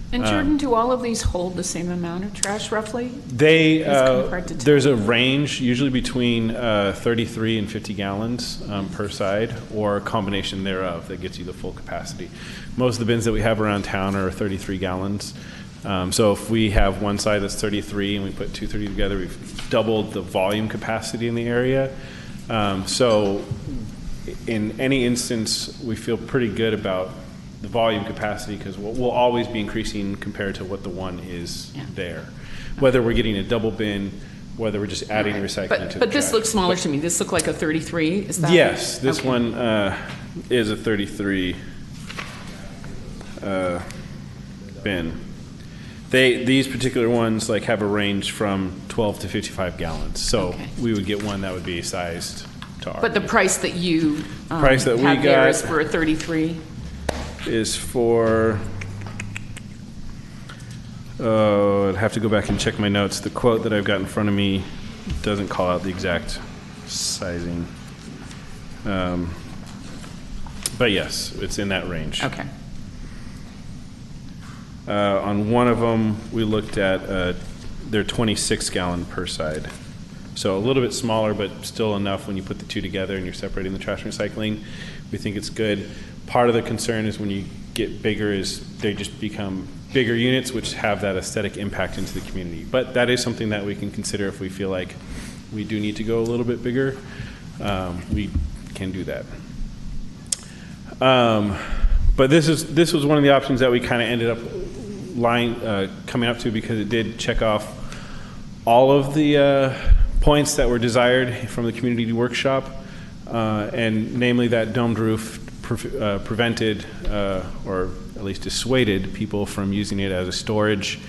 And Jordan, do all of these hold the same amount of trash roughly? There's a range, usually between 33 and 50 gallons per side, or a combination thereof that gets you the full capacity. Most of the bins that we have around town are 33 gallons. So if we have one side that's 33 and we put 230 together, we've doubled the volume capacity in the area. So in any instance, we feel pretty good about the volume capacity, because we'll always be increasing compared to what the one is there. Whether we're getting a double bin, whether we're just adding recycling to the But this trash. looks smaller to me. This looked like a 33, is that? Yes, this Okay. one is a 33 bin. These particular ones have a range from 12 to 55 gallons. So we would get one that would be sized to our But the price that you price that we have there got is for a 33? is for, I'd have to go back and check my notes. The quote that I've got in front of me doesn't call out the exact sizing. But yes, it's in that range. Okay. On one of them, we looked at their 26 gallon per side. So a little bit smaller, but still enough when you put the two together and you're separating the trash and recycling. We think it's good. Part of the concern is when you get bigger is they just become bigger units, which have that aesthetic impact into the community. But that is something that we can consider if we feel like we do need to go a little bit bigger. We can do that. But this was one of the options that we kind of ended up coming up to because it did check off all of the points that were desired from the community workshop, and namely that domed roof prevented or at least dissuaded people from using it as a storage,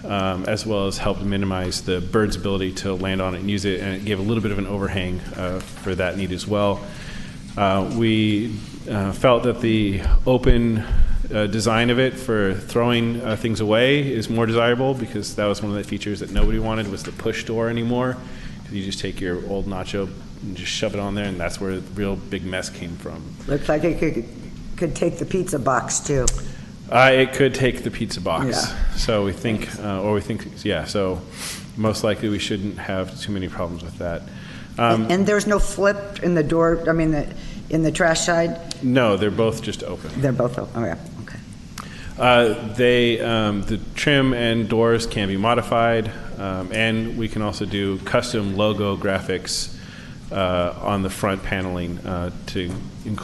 as well as helped minimize the bird's ability to land on it and use it, and it gave a little bit of an overhang for that need as well. We felt that the open design of it for throwing things away is more desirable because that was one of the features that nobody wanted was the push door anymore. You just take your old nacho and just shove it on there, and that's where the real big mess came from. Looks like it could take the pizza box too. It could take the pizza box. Yeah. So we think, so most likely we shouldn't have too many problems with that. And there's no flip in the door, in the trash side? No, they're both just open. They're both open, oh yeah, okay. The trim and doors can be modified, and we can also do custom logo graphics on the front paneling to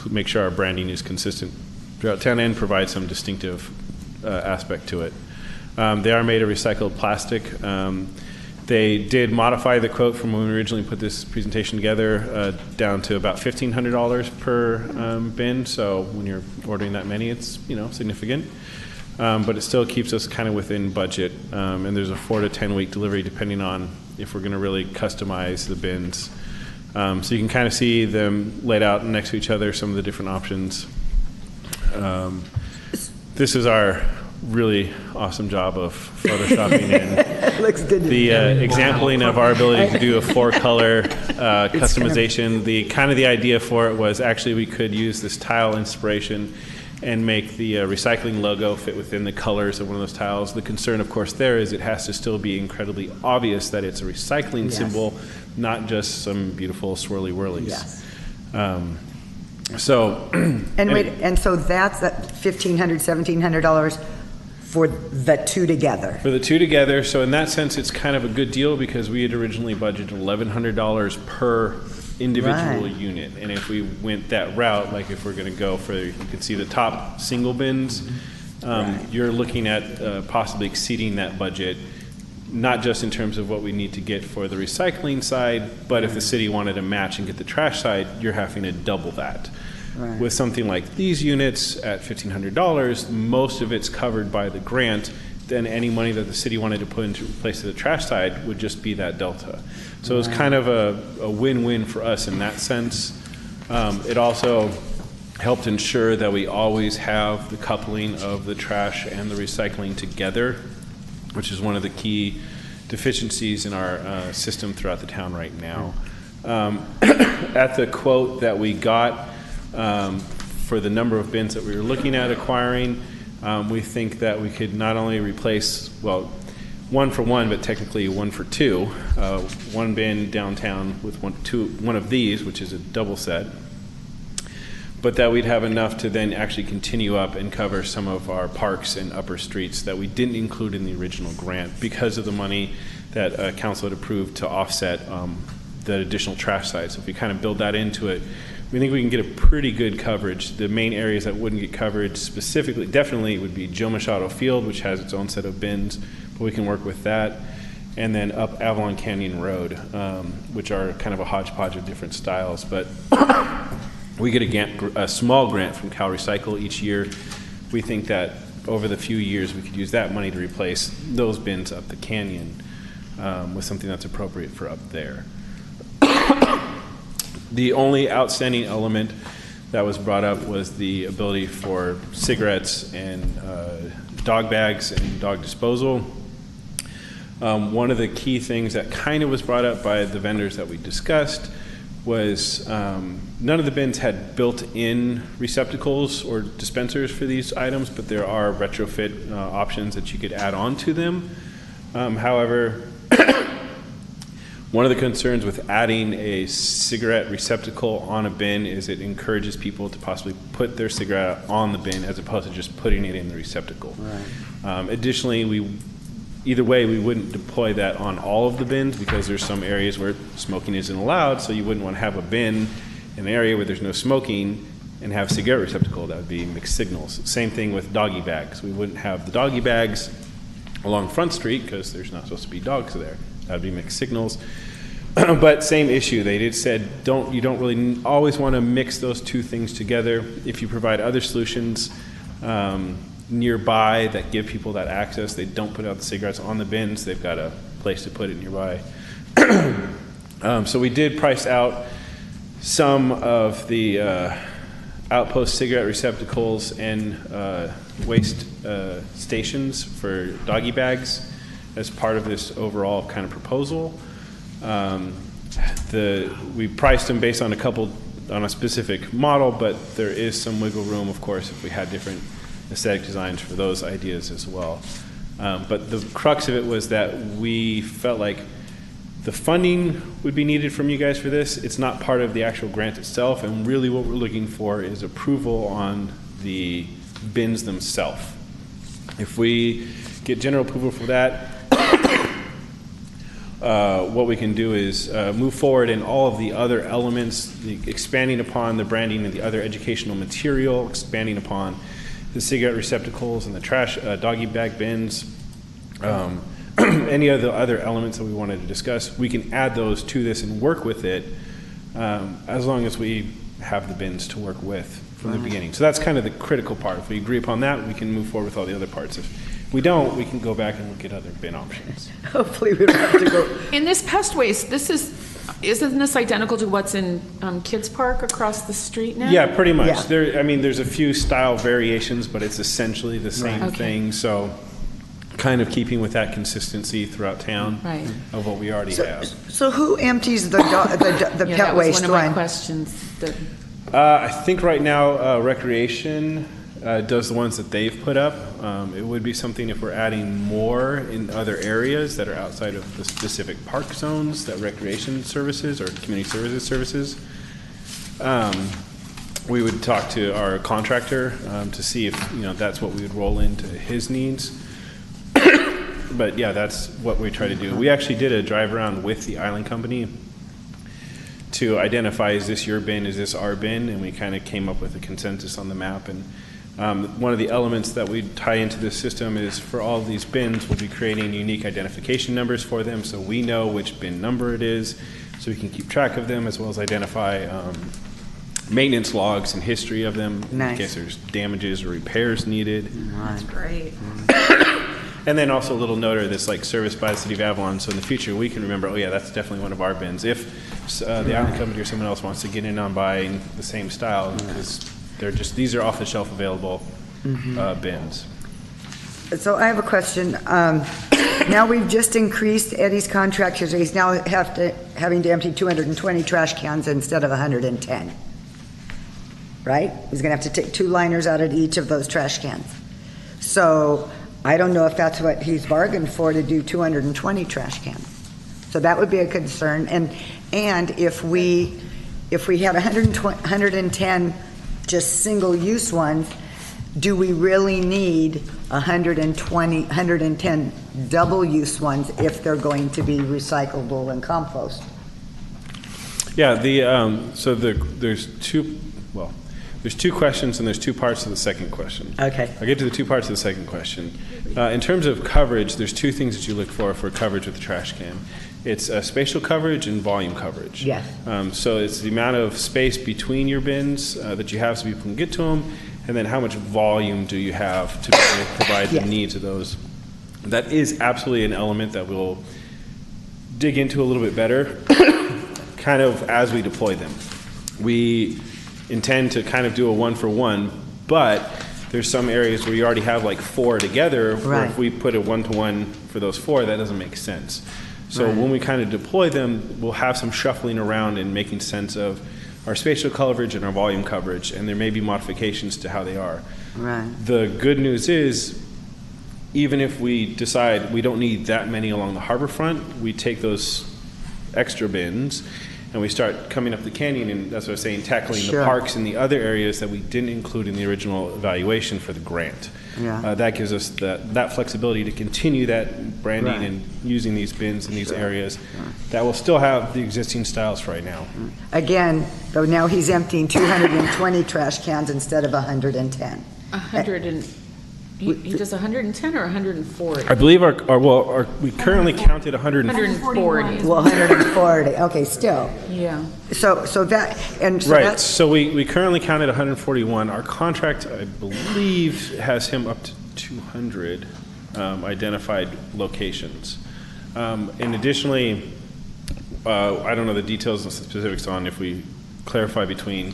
make sure our branding is consistent throughout town and provide some distinctive aspect to it. They are made of recycled plastic. They did modify the quote from when we originally put this presentation together down to about $1,500 per bin. So when you're ordering that many, it's significant. But it still keeps us kind of within budget. And there's a 4 to 10 week delivery depending on if we're going to really customize the bins. So you can kind of see them laid out next to each other, some of the different options. This is our really awesome job of photoshopping in looks good. The exampling of our ability to do a 4-color customization. The idea for it was actually we could use this tile inspiration and make the recycling logo fit within the colors of one of those tiles. The concern, of course, there is it has to still be incredibly obvious that it's a recycling symbol, not just some beautiful swirly whirlies. Yes. So that's that $1,500, $1,700 for the two together. For the two together, so in that sense, it's kind of a good deal because we had originally budgeted $1,100 per individual unit, and if we went that route, like if we're going to go for, you can see the top single bins, you're looking at possibly exceeding that budget, not just in terms of what we need to get for the recycling side, but if the city wanted to match and get the trash side, you're having to double that. Right. With something like these units at $1,500, most of it's covered by the grant. Then any money that the city wanted to put into place of the trash side would just be that delta. So it's kind of a win-win for us in that sense. It also helped ensure that we always have the coupling of the trash and the recycling together, which is one of the key deficiencies in our system throughout the town right now. At the quote that we got for the number of bins that we were looking at acquiring, we think that we could not only replace, one for one, but technically one for two, one bin downtown with one of these, which is a double set, but that we'd have enough to then actually continue up and cover some of our parks and upper streets that we didn't include in the original grant because of the money that council had approved to offset the additional trash side. So if we kind of build that into it, we think we can get a pretty good coverage. The main areas that wouldn't get coverage specifically, definitely would be Joe Machado Field, which has its own set of bins, but we can work with that. And then up Avalon Canyon Road, which are kind of a hodgepodge of different styles. But we get a small grant from Cal Recycle each year. We think that over the few years we could use that money to replace those bins up the canyon with something that's appropriate for up there. The only outstanding element that was brought up was the ability for cigarettes and dog bags and dog disposal. One of the key things that kind of was brought up by the vendors that we discussed was none of the bins had built-in receptacles or dispensers for these items, but there are retrofit options that you could add on to them. However, One of the concerns with adding a cigarette receptacle on a bin is it encourages people to possibly put their cigarette on the bin as opposed to just putting it in the receptacle. Right. Additionally, either way, we wouldn't deploy that on all of the bins because there's some areas where smoking isn't allowed, so you wouldn't want to have a bin in an area where there's no smoking and have cigarette receptacle. That would be mixed signals. Same thing with doggy bags. We wouldn't have the doggy bags along Front Street because there's not supposed to be dogs there. That would be mixed signals. But same issue. They did said you don't really always want to mix those two things together. If you provide other solutions nearby that give people that access, they don't put out the cigarettes on the bins. They've got a place to put it nearby. So we did price out some of the outpost cigarette receptacles and waste stations for doggy bags as part of this overall kind of proposal. We priced them based on on a specific model, but there is some wiggle room, of course, if we had different aesthetic designs for those ideas as well. But the crux of it was that we felt like the funding would be needed from you guys for this. It's not part of the actual grant itself, and really what we're looking for is approval on the bins themselves. If we get general approval for that, what we can do is move forward in all of the other elements, expanding upon the branding and the other educational material, expanding upon the cigarette receptacles and the trash doggy bag bins, any of the other elements that we wanted to discuss. We can add those to this and work with it as long as we have the bins to work with from the beginning. So that's kind of the critical part. If we agree upon that, we can move forward with all the other parts. If we don't, we can go back and look at other bin options. Hopefully we don't have to go. In this pest waste, isn't this identical to what's in Kids Park across the street now? Yeah, pretty much. Yeah. There's a few style variations, but it's essentially the same thing. So kind of keeping with that consistency throughout town of what we already have. So who empties the pet waste one of my questions. I think right now Recreation does the ones that they've put up. It would be something if we're adding more in other areas that are outside of the specific park zones that Recreation services or community services. We would talk to our contractor to see if that's what we would roll into his needs. But yeah, that's what we try to do. We actually did a drive around with the Island Company to identify, is this your bin, is this our bin? And we kind of came up with a consensus on the map. And one of the elements that we tie into this system is for all of these bins, we'll be creating unique identification numbers for them so we know which bin number it is, so we can keep track of them as well as identify maintenance logs and history of them in case there's damages or repairs needed. That's great. And then also a little noter that's like serviced by the City of Avalon, so in the future we can remember, oh yeah, that's definitely one of our bins. If the Island Company or someone else wants to get in on buying the same style, because these are off-the-shelf available bins. So I have a question. Now we've just increased Eddie's contract, so he's now having to empty 220 trash cans instead of 110. Right? He's going to have to take 2 liners out of each of those trash cans. So I don't know if that's what he's bargained for, to do 220 trash cans. So that would be a concern. And if we have 110 just single-use ones, do we really need 110 double-use ones if they're going to be recyclable and compost? Yeah, there's two questions and there's 2 parts to the second question. Okay. I'll get to the 2 parts of the second question. In terms of coverage, there's 2 things that you look for coverage with the trash can. It's spatial coverage and volume coverage. Yes. So it's the amount of space between your bins that you have so people can get to them, and then how much volume do you have to be able to provide the needs of those. That is absolutely an element that we'll dig into a little bit better kind of as we deploy them. We intend to kind of do a 1-for-1, but there's some areas where you already have like 4 together, where if we put a 1-to-1 for those 4, that doesn't make sense. So when we kind of deploy them, we'll have some shuffling around and making sense of our spatial coverage and our volume coverage, and there may be modifications to how they are. Right. The good news is, even if we decide we don't need that many along the harbor front, we take those extra bins, and we start coming up the canyon, and that's what I was saying, tackling Sure. the parks and the other areas that we didn't include in the original evaluation for the grant. Yeah. That gives us that flexibility to continue that branding Right. and using these bins in these Sure. areas that will still have the existing styles for right now. Again, though now he's emptying 220 trash cans instead of 110. 100 and, he does 110 or 140? I believe we currently counted 140. 140. Well, 140, okay, still. Yeah. So that, and so Right, that's, so we currently counted 141. Our contract, I believe, has him up to 200 identified locations. And additionally, I don't know the details and specifics on if we clarify between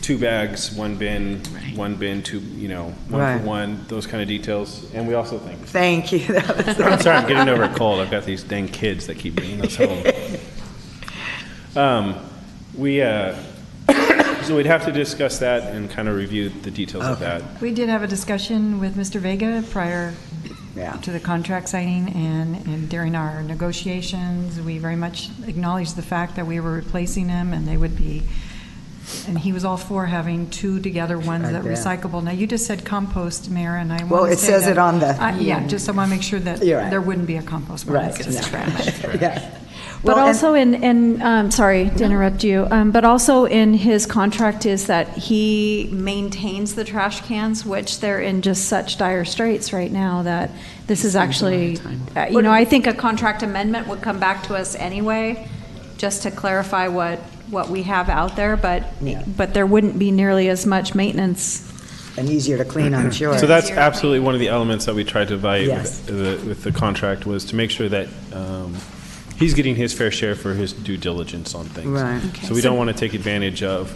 2 bags, 1 bin, 1 bin, 2, one Right. for one, those kind of details. And we also think. thank you. That was- I'm sorry, I'm getting over a cold. I've got these dang kids that keep bringing us home. So we'd have to discuss that and kind of review the details of that. We did have a discussion with Mr. Vega prior to the contract signing, and during our negotiations, we very much acknowledged the fact that we were replacing them, and they would be, and he was all for having 2 together ones I that bet. recyclable. Now, you just said compost, Mayor, and I Well, want to it say says that- it on the- Yeah, just I want to make sure that You're right. there wouldn't be a compost one. Right, It's just yeah. trash. Yeah. But Well, and- also sorry to interrupt you, but also in his contract is that he maintains the trash cans, which they're in just such dire straits right now that this is actually, I think a contract amendment would come back to us anyway, just to clarify what we have out there, but there wouldn't be nearly as much maintenance. And easier to clean, I'm sure. So that's absolutely one of the elements that we tried to evaluate Yes. with the contract, was to make sure that he's getting his fair share for his due diligence on things. Right. Okay. So we don't want to take advantage of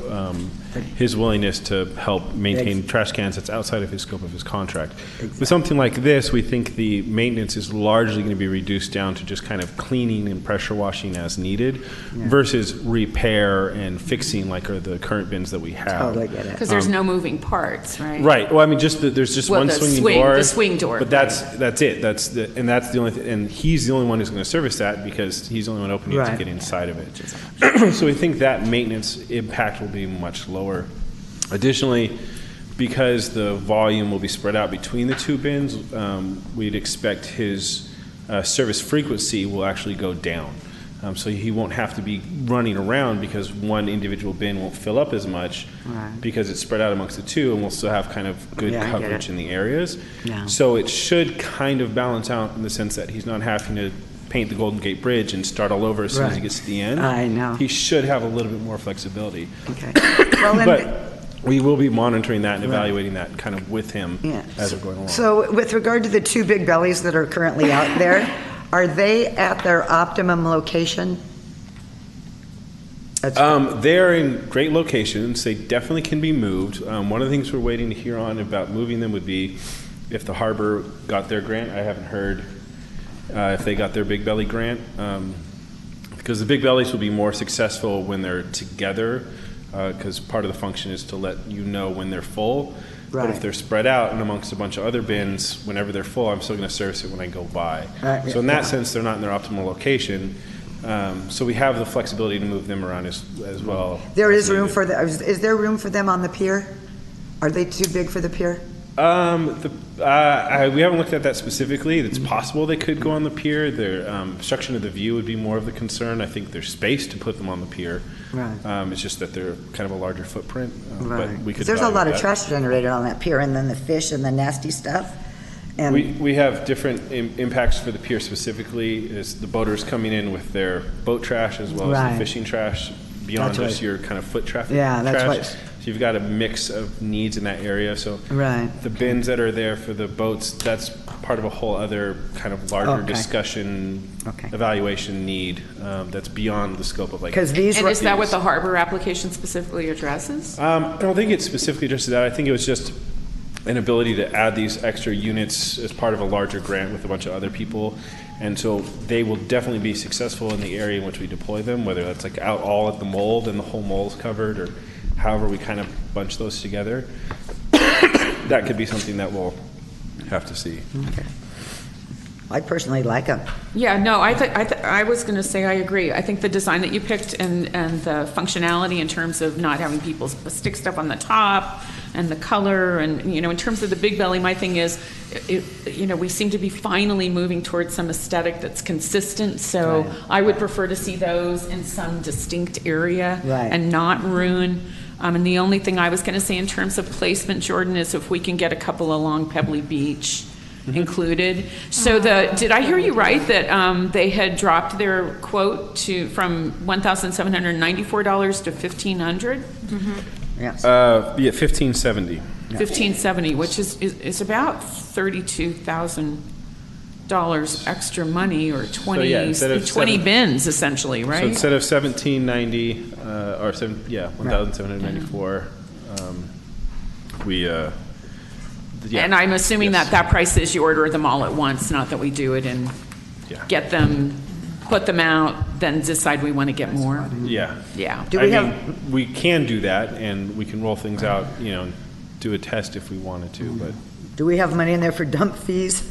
his willingness to help maintain trash cans that's outside of his scope of his contract. With something like this, we think the maintenance is largely going to be reduced down to just kind of cleaning and pressure washing as needed versus repair and fixing like are the current bins that we have. Totally get it. Because there's no moving parts, right? Right. Well, I mean, there's just Well, one the swinging swing- door. the swing door. But that's it. That's the only thing. And he's the only one who's going to service that because he's the only one opening it to Right. get inside of it. So we think that maintenance impact will be much lower. Additionally, because the volume will be spread out between the 2 bins, we'd expect his service frequency will actually go down. So he won't have to be running around because one individual bin won't fill up as much Right. because it's spread out amongst the 2, and we'll still have kind of good Yeah, I get coverage it. in the areas. Yeah. So it should kind of balance out in the sense that he's not having to paint the Golden Gate Bridge and start all over as soon as he Right. gets to the end. I know. He should have a little bit more flexibility. Okay. Well, then- But we will be monitoring that and Right. evaluating that kind of with him Yeah. as we're going along. So with regard to the 2 big bellies that are currently out there, are they at their optimum location? They're in great locations. They definitely can be moved. One of the things we're waiting to hear on about moving them would be if the harbor got their grant. I haven't heard if they got their Big Belly grant. Because the Big Bellies will be more successful when they're together, because part of the function is to let you know when they're full. But Right. if they're spread out and amongst a bunch of other bins, whenever they're full, I'm still going to service it when I go by. Right, So in that yeah. sense, they're not in their optimal location. So we have the flexibility to move them around as well. There is room for is there room for them on the pier? Are they too big for the pier? We haven't looked at that specifically. It's possible they could go on the pier. Their obstruction of the view would be more of the concern. I think there's space to put them on the pier. Right. It's just that they're kind of a larger footprint. Right. But we could. 'Cause there's a lot of evaluate that. trash generated on that pier, and then the fish and the nasty stuff. And We have different impacts for the pier specifically. Is the boaters coming in with their boat trash as well as Right. the fishing trash beyond That's just right. your kind of foot traffic Yeah, that's trash. right. So you've got a mix of needs in that area. So Right. the bins that are there for the boats, that's part of a whole other kind of larger Okay. discussion, evaluation need that's beyond the scope of like. because these And is that what the harbor application specifically addresses? I don't think it specifically addresses that. I think it was just an ability to add these extra units as part of a larger grant with a bunch of other people. And so they will definitely be successful in the area in which we deploy them, whether that's like out all at the mold and the whole mold is covered, or however we kind of bunch those together. That could be something that we'll have to see. Okay. I personally like them. Yeah, no, I was going to say I agree. I think the design that you picked and the functionality in terms of not having people stick stuff on the top and the color and, in terms of the Big Belly, my thing is, we seem to be finally moving towards some aesthetic that's consistent. So Right. I would prefer to see those in some distinct area Right. and not ruin. And the only thing I was going to say in terms of placement, Jordan, is if we can get a couple along Pebbly Beach included. So did I hear you right that they had dropped their quote from $1,794 to $1,500? Yes. Yeah, 1570. 1570, which is about $32,000 extra money, or 20 yeah, instead of 20 bins essentially, right? So instead of 1790, or 1,794, we. Yeah. And I'm assuming Yes. that price is you order them all at once, not that we do it and get them, put them out, then decide we want to get more. Yeah. Yeah. We can do that, and we can roll things out, do a test if we wanted to, but. Do we have money in there for dump fees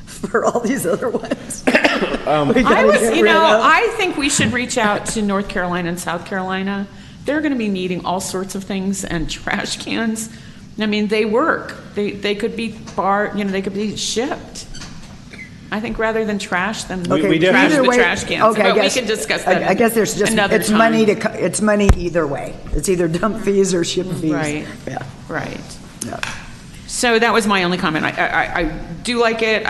for all these other ones? I think we should reach out to North Carolina and South Carolina. They're going to be needing all sorts of things, and trash cans. I mean, they work. They could be they could be shipped. I think rather than trash them, trash the trash cans. Okay, but we can discuss that. I guess there's just another it's time. money either way. It's either dump fees or ship fees. Right. Yeah. Right. Yeah. So that was my only comment. I do like it.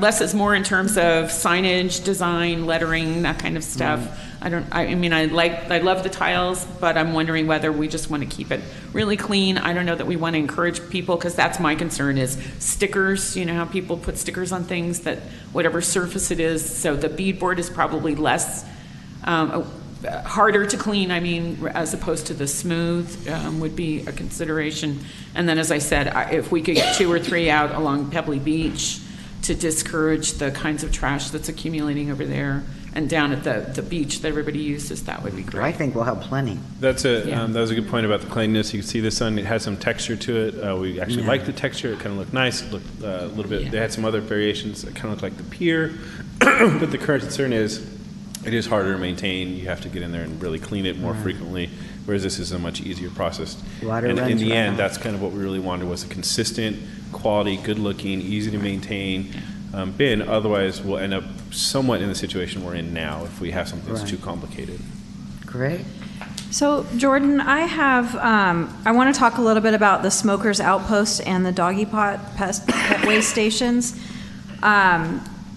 Less is more in terms of signage, design, lettering, that kind of stuff. I love the tiles, but I'm wondering whether we just want to keep it really clean. I don't know that we want to encourage people, because that's my concern is stickers. You know how people put stickers on things, that whatever surface it is. So the beadboard is probably less harder to clean, as opposed to the smooth would be a consideration. And then, as I said, if we could get 2 or 3 out along Pebbly Beach to discourage the kinds of trash that's accumulating over there and down at the beach that everybody uses, that would be great. I think we'll have plenty. That was a good point about the cleanliness. You can see this one, it has some texture to it. We actually liked the texture. It kind of looked nice. It looked a little bit, They had some other variations that kind of looked like the pier. But the current concern is, it is harder to maintain. You have to get in there and really clean it more frequently, whereas this is a much easier process. Water and in runs the right end, now. that's kind of what we really wanted, was a consistent, quality, good-looking, easy to maintain bin. Otherwise, we'll end up somewhat in the situation we're in now if we have something that's too complicated. Great. So, Jordan, I want to talk a little bit about the smokers outpost and the doggy pot pet waste stations.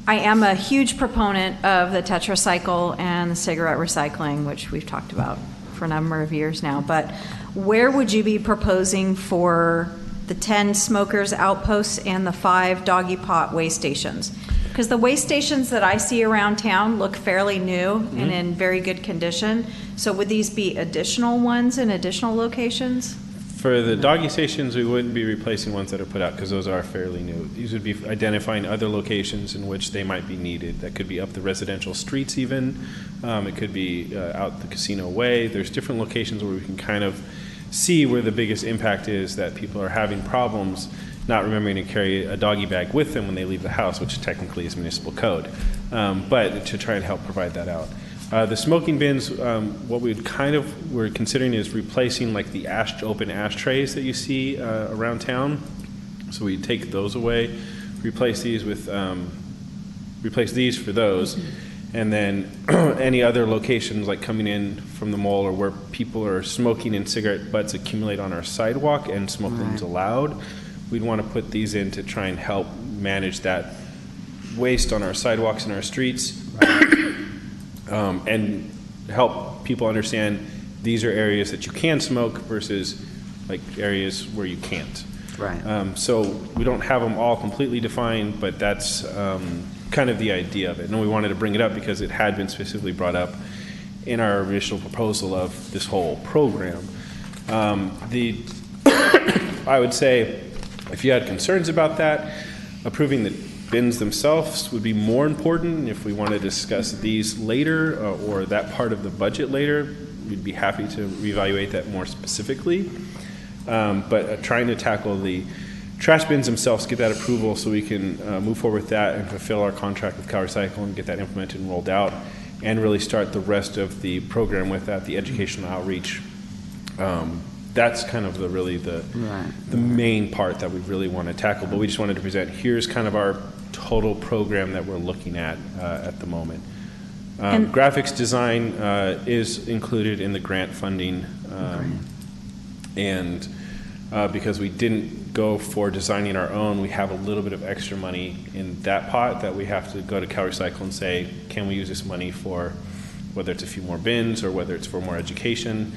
I am a huge proponent of the tetracycle and the cigarette recycling, which we've talked about for a number of years now. But where would you be proposing for the 10 smokers outposts and the 5 doggy pot waste stations? Because the waste stations that I see around town look fairly new and in very good condition. So would these be additional ones in additional locations? For the doggy stations, we wouldn't be replacing ones that are put out, because those are fairly new. These would be identifying other locations in which they might be needed. That could be up the residential streets even. It could be out the casino way. There's different locations where we can kind of see where the biggest impact is, that people are having problems not remembering to carry a doggy bag with them when they leave the house, which technically is municipal code, but to try and help provide that out. The smoking bins, what we're considering is replacing like the open ashtrays that you see around town. So we take those away, replace these for those, and then any other locations like coming in from the mall or where people are smoking and cigarette butts accumulate on our sidewalk and smoke rooms allowed, we'd want to put these in to try and help manage that waste on our sidewalks and our streets. And help people understand these are areas that you can smoke versus like areas where you can't. Right. So we don't have them all completely defined, but that's kind of the idea of it. And we wanted to bring it up because it had been specifically brought up in our initial proposal of this whole program. I would say if you had concerns about that, approving the bins themselves would be more important. If we want to discuss these later or that part of the budget later, we'd be happy to reevaluate that more specifically. But trying to tackle the trash bins themselves, get that approval so we can move forward with that and fulfill our contract with Cal Recycle and get that implemented and rolled out, and really start the rest of the program with that, the educational outreach. That's kind of the main part that we really want to tackle, but we just wanted to present, here's kind of our total program that we're looking at the moment. Graphics design is included in the grant funding, and because we didn't go for designing our own, we have a little bit of extra money in that pot that we have to go to Cal Recycle and say, can we use this money for whether it's a few more bins or whether it's for more education.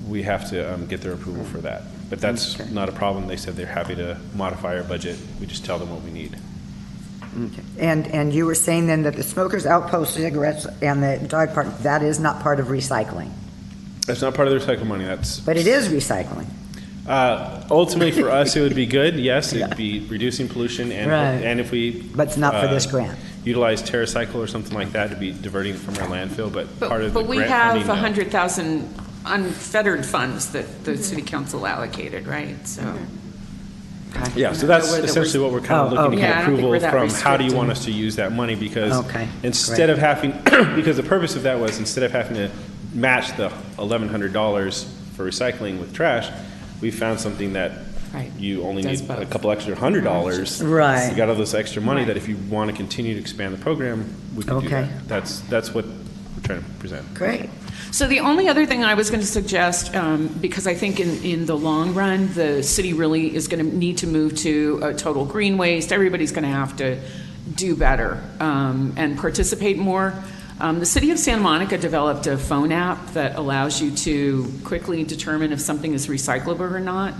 We have to get their approval for that. But that's not a problem. They said they're happy to modify our budget. We just tell them what we need. Okay. And you were saying then that the Smokers Outpost cigarettes and the dog park, that is not part of recycling? That's not part of the recycle money. But it is recycling. Ultimately, for us, it would be good. Yes, it'd be reducing pollution, and if we but it's not for this grant. Utilize TerraCycle or something like that to be diverting from our landfill. But part of the but we grant have funding, 100,000 unfettered funds that the city council allocated, right? So. Yeah, so that's essentially what we're kind of looking to get approval from. How do you want us to use that money? Because instead of having, because the purpose of that was instead of having to match the $1,100 for recycling with trash, we found something that you only need a couple extra $100. Right. You got all this extra money that if you want to continue to expand the program, we can do that. That's what we're trying to present. Great. So the only other thing I was going to suggest, because I think in the long run, the city really is going to need to move to a total green waste. Everybody's going to have to do better and participate more. The city of Santa Monica developed a phone app that allows you to quickly determine if something is recyclable or not.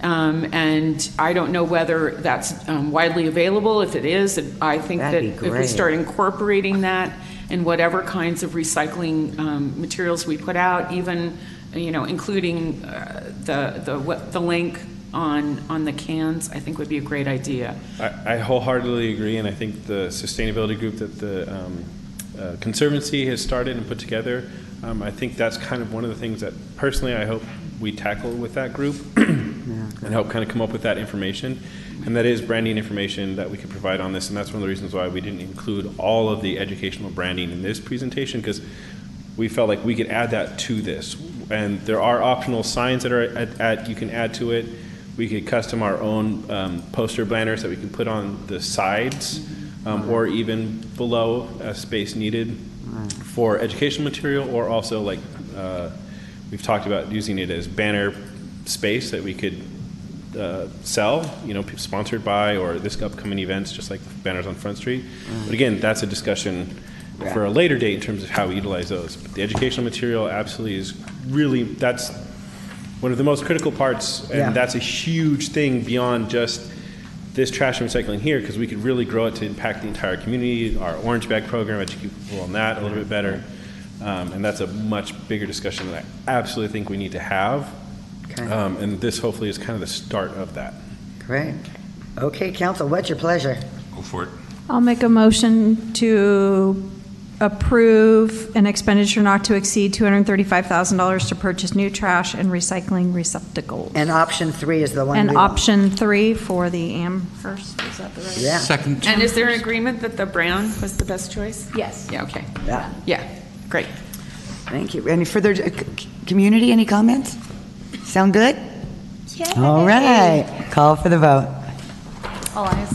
And I don't know whether that's widely available. If it is, I think that if we start incorporating that in whatever kinds of recycling materials we put out, even including the link on the cans, I think would be a great idea. I wholeheartedly agree, and I think the sustainability group that the Conservancy has started and put together, I think that's kind of one of the things that personally I hope we tackle with that group and help kind of come up with that information. And that is branding information that we could provide on this, and that's one of the reasons why we didn't include all of the educational branding in this presentation, because we felt like we could add that to this. And there are optional signs that are you can add to it. We could custom our own poster banners that we can put on the sides or even below as space needed for educational material, or also like we've talked about using it as banner space that we could sell, sponsored by, or this upcoming events, just like the banners on Front Street. But again, that's a discussion for a later date in terms of how we utilize those. But the educational material absolutely is really, that's one of the most critical parts, and that's a huge thing beyond just this trash and recycling here, because we could really grow it to impact the entire community, our orange bag program, educate people on that a little bit better. And that's a much bigger discussion that I absolutely think we need to have. And this hopefully is kind of the start of that. Great. Okay, council, what's your pleasure? Go for it. I'll make a motion to approve an expenditure not to exceed $235,000 to purchase new trash and recycling receptacles. And option 3 is the one. And option 3 for the Amherst, is that the right? Yeah. Second. And is there an agreement that the brown was the best choice? Yes. Yeah, okay. Yeah. Great. Thank you. Any further, community, any comments? Sound good? Yeah. All right. Call for the vote. All ayes.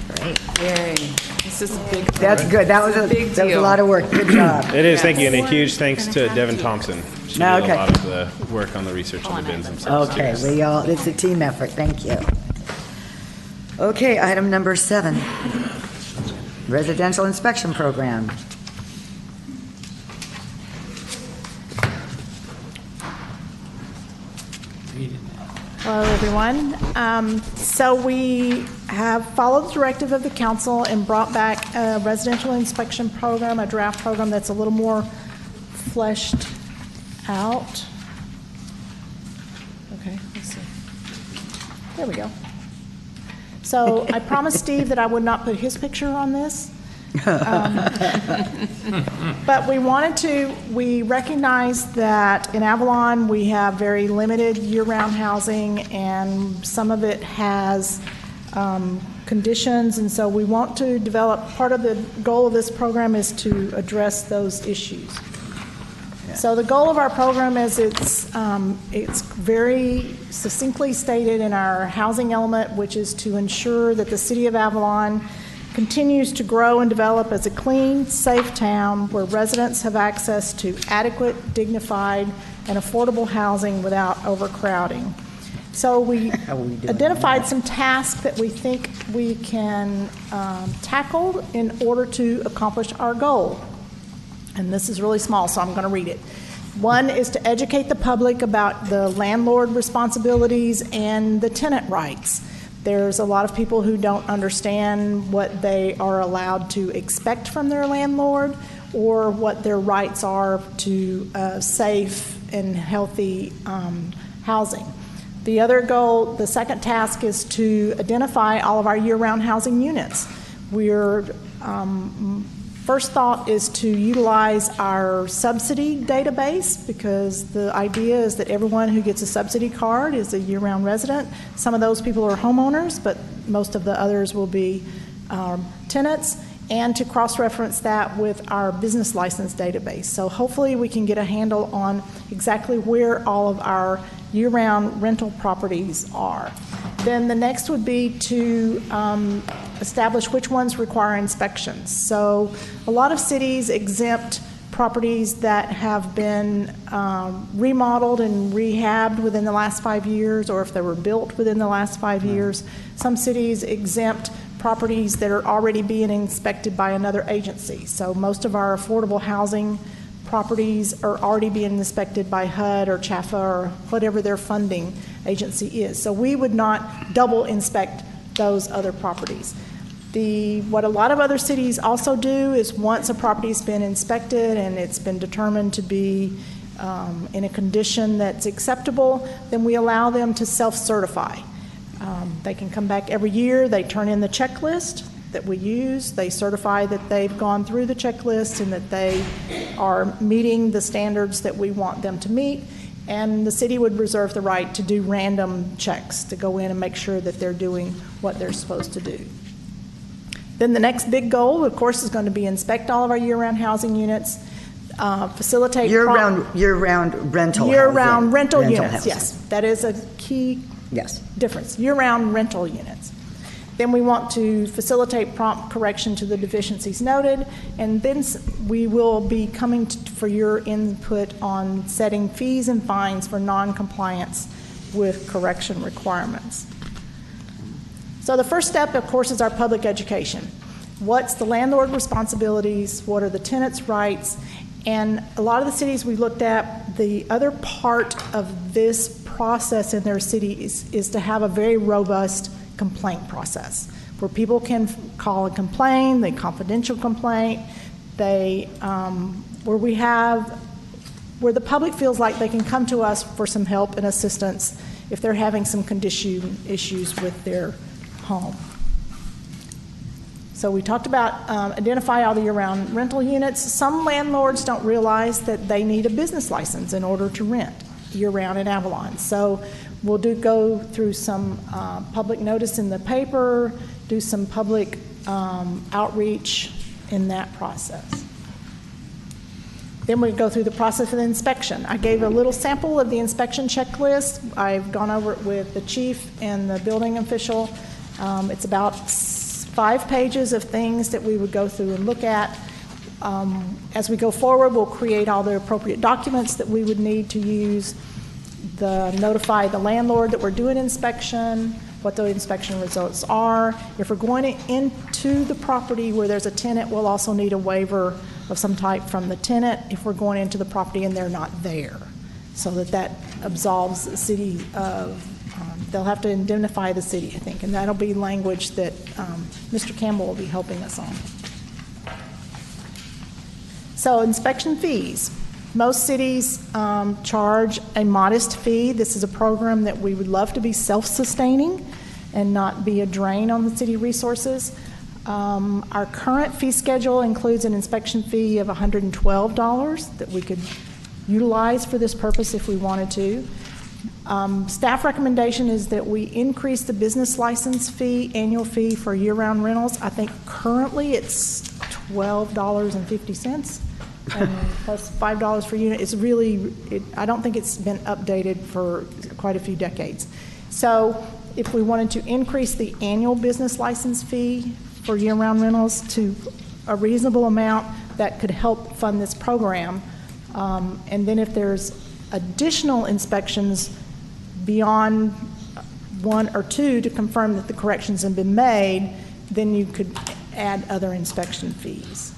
Great. Yay. This is a big. That's good. That was a lot of work. Good job. It is, thank you, and a huge thanks to Devin Thompson. She did a Okay. lot of the work on the research on the bins themselves. Okay, too. it's a team effort. Thank you. Okay, item number 7, residential inspection program. Hello, everyone. So we have followed the directive of the council and brought back a residential inspection program, a draft program that's a little more fleshed out. Okay, let's see. There we go. So I promised Steve that I would not put his picture on this, But we recognize that in Avalon, we have very limited year-round housing, and some of it has conditions, and so we want to develop, part of the goal of this program is to address those issues. So the goal of our program is it's very succinctly stated in our housing element, which is to ensure that the City of Avalon continues to grow and develop as a clean, safe town where residents have access to adequate, dignified, and affordable housing without overcrowding. So we identified some tasks that we think we can tackle in order to accomplish our goal. And this is really small, so I'm going to read it. One is to educate the public about the landlord responsibilities and the tenant rights. There's a lot of people who don't understand what they are allowed to expect from their landlord or what their rights are to safe and healthy housing. The other goal, the second task, is to identify all of our year-round housing units. We're first thought is to utilize our subsidy database, because the idea is that everyone who gets a subsidy card is a year-round resident. Some of those people are homeowners, but most of the others will be tenants, and to cross-reference that with our business license database. So hopefully we can get a handle on exactly where all of our year-round rental properties are. Then the next would be to establish which ones require inspections. So a lot of cities exempt properties that have been remodeled and rehabbed within the last 5 years, or if they were built within the last 5 years. Some cities exempt properties that are already being inspected by another agency. So most of our affordable housing properties are already being inspected by HUD or CHAFA or whatever their funding agency is. So we would not double inspect those other properties. What a lot of other cities also do is once a property's been inspected and it's been determined to be in a condition that's acceptable, then we allow them to self-certify. They can come back every year, they turn in the checklist that we use, they certify that they've gone through the checklist and that they are meeting the standards that we want them to meet, and the city would reserve the right to do random checks to go in and make sure that they're doing what they're supposed to do. Then the next big goal, of course, is going to be inspect all of our year-round housing units, facilitate year-round rental year-round rental units. housing. Yes, that is a key difference. Year-round rental units. Then we want to facilitate prompt correction to the deficiencies noted, and then we will be coming for your input on setting fees and fines for non-compliance with correction requirements. So the first step, of course, is our public education. What's the landlord responsibilities? What are the tenants' rights? And a lot of the cities we looked at, the other part of this process in their city is to have a very robust complaint process where people can call and complain, the confidential complaint, where the public feels like they can come to us for some help and assistance if they're having some condition issues with their home. So we talked about identify all the year-round rental units. Some landlords don't realize that they need a business license in order to rent year-round in Avalon. So we'll go through some public notice in the paper, do some public outreach in that process. Then we go through the process of the inspection. I gave a little sample of the inspection checklist. I've gone over it with the chief and the building official. It's about 5 pages of things that we would go through and look at. As we go forward, we'll create all the appropriate documents that we would need to use, notify the landlord that we're doing inspection, what the inspection results are. If we're going into the property where there's a tenant, we'll also need a waiver of some type from the tenant if we're going into the property and they're not there, so that absolves the city of they'll have to indemnify the city, I think, and that'll be language that Mr. Campbell will be helping us on. So inspection fees. Most cities charge a modest fee. This is a program that we would love to be self-sustaining and not be a drain on the city resources. Our current fee schedule includes an inspection fee of $112 that we could utilize for this purpose if we wanted to. Staff recommendation is that we increase the business license fee, annual fee for year-round rentals. I think currently it's $12.50 and plus $5 per unit. It's really, I don't think it's been updated for quite a few decades. So if we wanted to increase the annual business license fee for year-round rentals to a reasonable amount, that could help fund this program. And then if there's additional inspections beyond 1 or 2 to confirm that the corrections have been made, then you could add other inspection fees.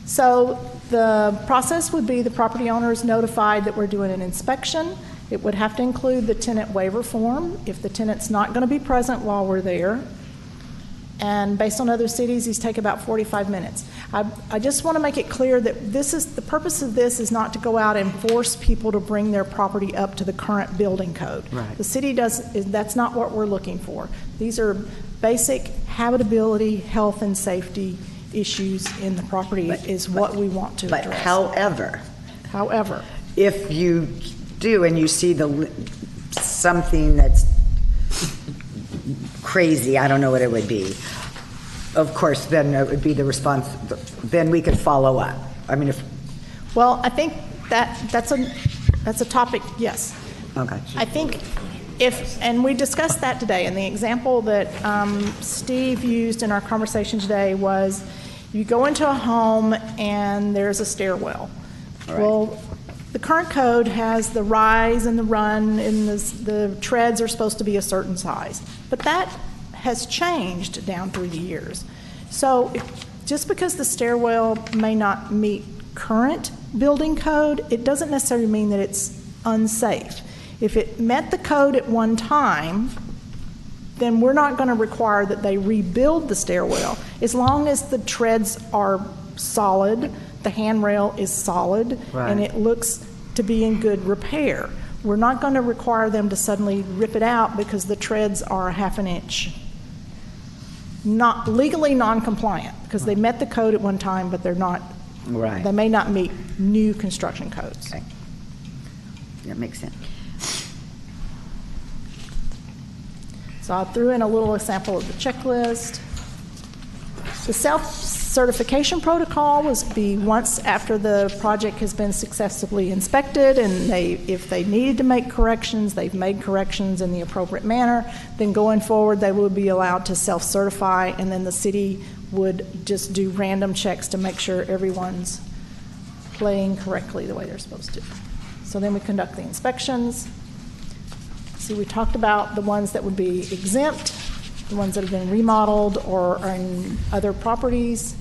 So the process would be the property owner is notified that we're doing an inspection. It would have to include the tenant waiver form if the tenant's not going to be present while we're there. And based on other cities, these take about 45 minutes. I just want to make it clear that the purpose of this is not to go out and force people to bring their property up to the current building code. Right. The city that's not what we're looking for. These are basic habitability, health, and safety issues in the property is what we want to address. However, if you do and you see something that's crazy, I don't know what it would be, of course, then it would be the response, then we could follow up. I mean, well, I think that's a topic, yes. Okay. I think and we discussed that today, and the example that Steve used in our conversation today was you go into a home and there's a stairwell. Right. Well, the current code has the rise and the run, and the treads are supposed to be a certain size. But that has changed down through the years. So just because the stairwell may not meet current building code, it doesn't necessarily mean that it's unsafe. If it met the code at one time, then we're not going to require that they rebuild the stairwell. As long as the treads are solid, the handrail is solid, right, and it looks to be in good repair. We're not going to require them to suddenly rip it out because the treads are a half an inch. Not legally non-compliant because they met the code at one time, but they're not. Right. They may not meet new construction codes. Okay. That makes sense. So I threw in a little example of the checklist. The self-certification protocol was once after the project has been successfully inspected, and if they needed to make corrections, they've made corrections in the appropriate manner, then going forward they would be allowed to self-certify, and then the city would just do random checks to make sure everyone's playing correctly the way they're supposed to. So then we conduct the inspections. See, we talked about the ones that would be exempt, the ones that have been remodeled or are in other properties.